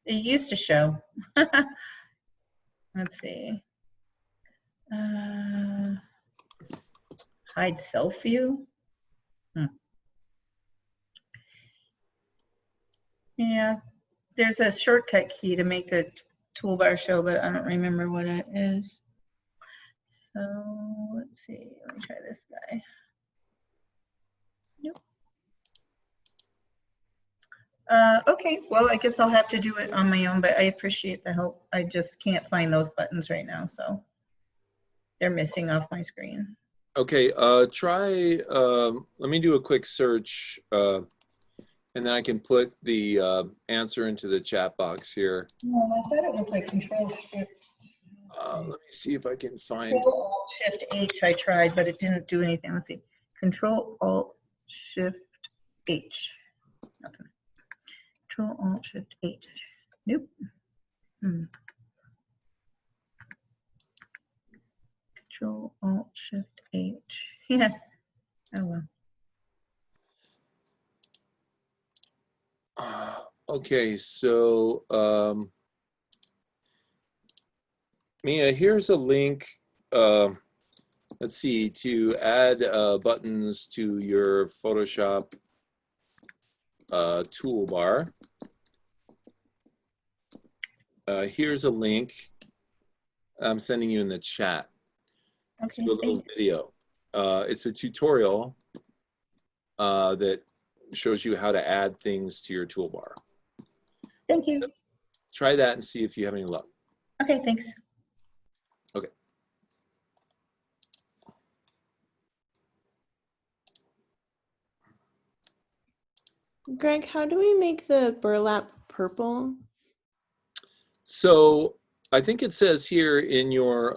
It used to show. Let's see. Hide self view. Yeah, there's a shortcut key to make the toolbar show, but I don't remember what it is. So let's see. Let me try this guy. Nope. Okay, well, I guess I'll have to do it on my own, but I appreciate the help. I just can't find those buttons right now, so they're missing off my screen. Okay, try, let me do a quick search, and then I can put the answer into the chat box here. No, I thought it was like Control Shift. Let me see if I can find. Control Alt Shift H I tried, but it didn't do anything. Let's see. Control Alt Shift H. Nothing. Control Alt Shift H. Nope. Control Alt Shift H. Yeah. Oh well. Okay, so Mia, here's a link. Let's see, to add buttons to your Photoshop toolbar. Here's a link I'm sending you in the chat. Okay, to a little video. It's a tutorial that shows you how to add things to your toolbar. Thank you. Try that and see if you have any luck. Okay, thanks. Okay. Greg, how do we make the burlap purple? So I think it says here in your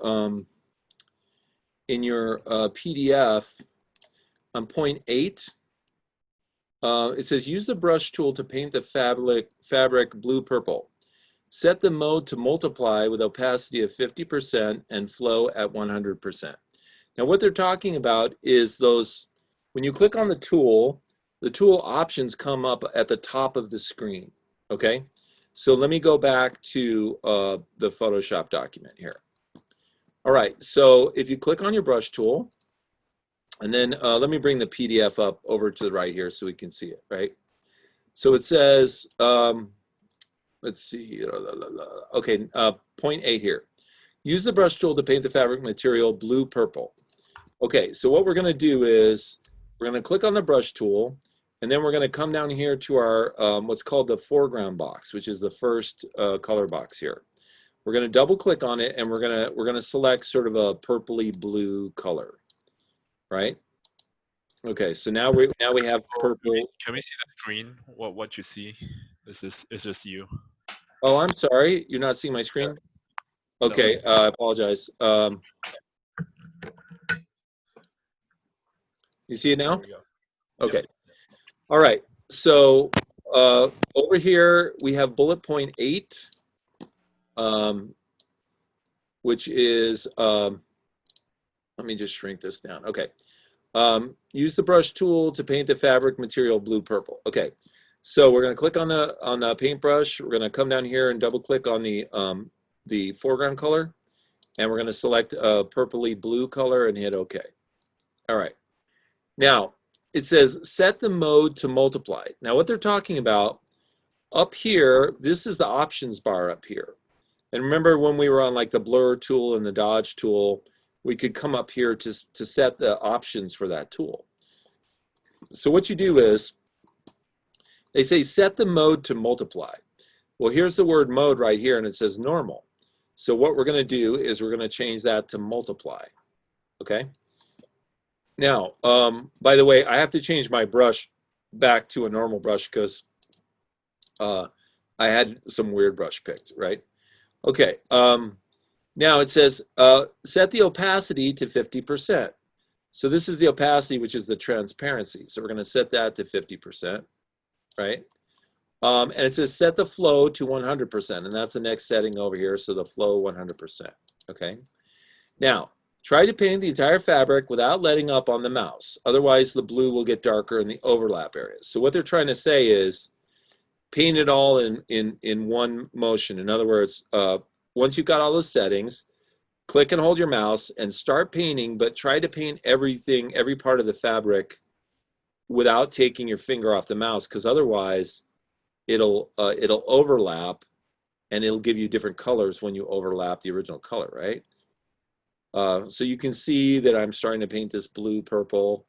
PDF on point 8, it says use the brush tool to paint the fabric blue purple. Set the mode to multiply with opacity of 50% and flow at 100%. Now what they're talking about is those, when you click on the tool options come up at the top of the screen, okay? So let me go back to the Photoshop document here. All right, so if you click on your brush tool, and then let me bring the PDF up over to the right here so we can see it, right? So it says, let's see, okay, point 8 here. Use the brush tool to paint the fabric material blue purple. Okay, so what we're gonna do is, we're gonna click on the brush tool, and then we're gonna come down here to our, what's called the foreground box, which is the first color box here. We're gonna double click on it, and we're gonna select sort of a purpley blue color, right? Okay, so now we have purple. Can we see the screen? What you see? Is this you? Oh, I'm sorry. You're not seeing my screen? Okay, I apologize. You see it now? Okay. All right. So over here we have bullet point 8, which is, let me just shrink this down. Okay. Use the brush tool to paint the fabric material blue purple. Okay. So we're going to click on the paintbrush. We're going to come down here and double click on the foreground color, and we're going to select a purpley blue color and hit OK. All right. Now it says set the mode to multiply. Now what they're talking about up here, this is the options bar up here. And remember when we were on like the blur tool and the dodge tool, we could come up here to set the options for that tool. So what you do is they say set the mode to multiply. Well, here's the word mode right here, and it says normal. So what we're going to do is we're going to change that to multiply. Okay. Now, by the way, I have to change my brush back to a normal brush because I had some weird brush picked, right? Okay. Now it says set the opacity to 50%. So this is the opacity, which is the transparency. So we're going to set that to 50%, right? And it says set the flow to 100%, and that's the next setting over here. So the flow 100%. Okay. Now try to paint the entire fabric without letting up on the mouse. Otherwise, the blue will get darker in the overlap areas. So what they're trying to say is paint it all in one motion. In other words, once you've got all those settings, click and hold your mouse and start painting, but try to paint everything, every part of the fabric without taking your finger off the mouse, because otherwise it'll overlap and it'll give you different colors when you overlap the original color, right? So you can see that I'm starting to paint this blue purple,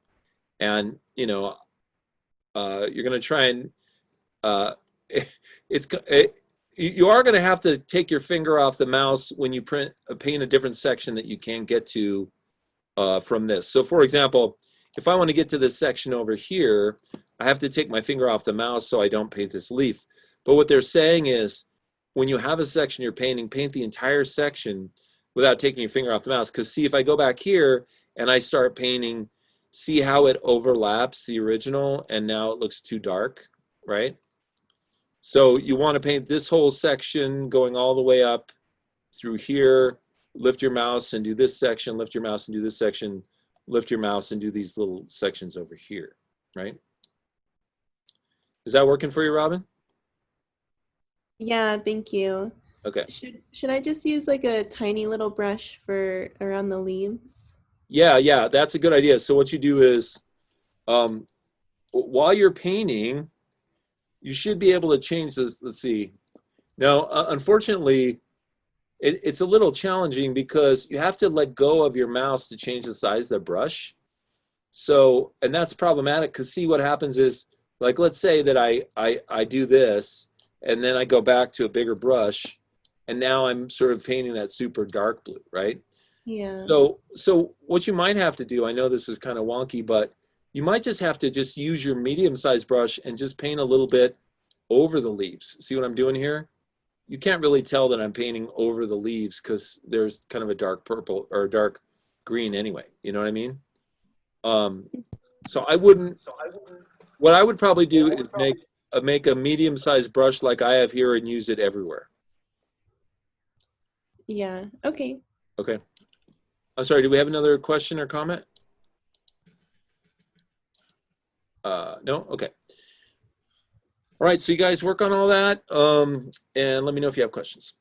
and you know, you're going to try and you are going to have to take your finger off the mouse when you paint a different section that you can't get to from this. So for example, if I want to get to this section over here, I have to take my finger off the mouse so I don't paint this leaf. But what they're saying is when you have a section you're painting, paint the entire section without taking your finger off the mouse. Because see, if I go back here and I start painting, see how it overlaps the original and now it looks too dark, right? So you want to paint this whole section going all the way up through here, lift your mouse and do this section, lift your mouse and do this section, lift your mouse and do these little sections over here, right? Is that working for you, Robin? Yeah, thank you. Okay. Should I just use like a tiny little brush for around the leaves? Yeah, that's a good idea. So what you do is, while you're painting, you should be able to change this. Let's see. Now, unfortunately, it's a little challenging because you have to let go of your mouse to change the size of the brush. So, and that's problematic because see what happens is, like, let's say that I do this and then I go back to a bigger brush and now I'm sort of painting that super dark blue, right? Yeah. So what you might have to do, I know this is kind of wonky, but you might just have to just use your medium-sized brush and just paint a little bit over the leaves. See what I'm doing here? You can't really tell that I'm painting over the leaves because there's kind of a dark purple or a dark green anyway. You know what I mean? So I wouldn't. What I would probably do is make a medium-sized brush like I have here and use it everywhere. Yeah. Okay. Okay. I'm sorry. Do we have another question or comment? No? Okay. All right, so you guys work on all that, and let me know if you have questions.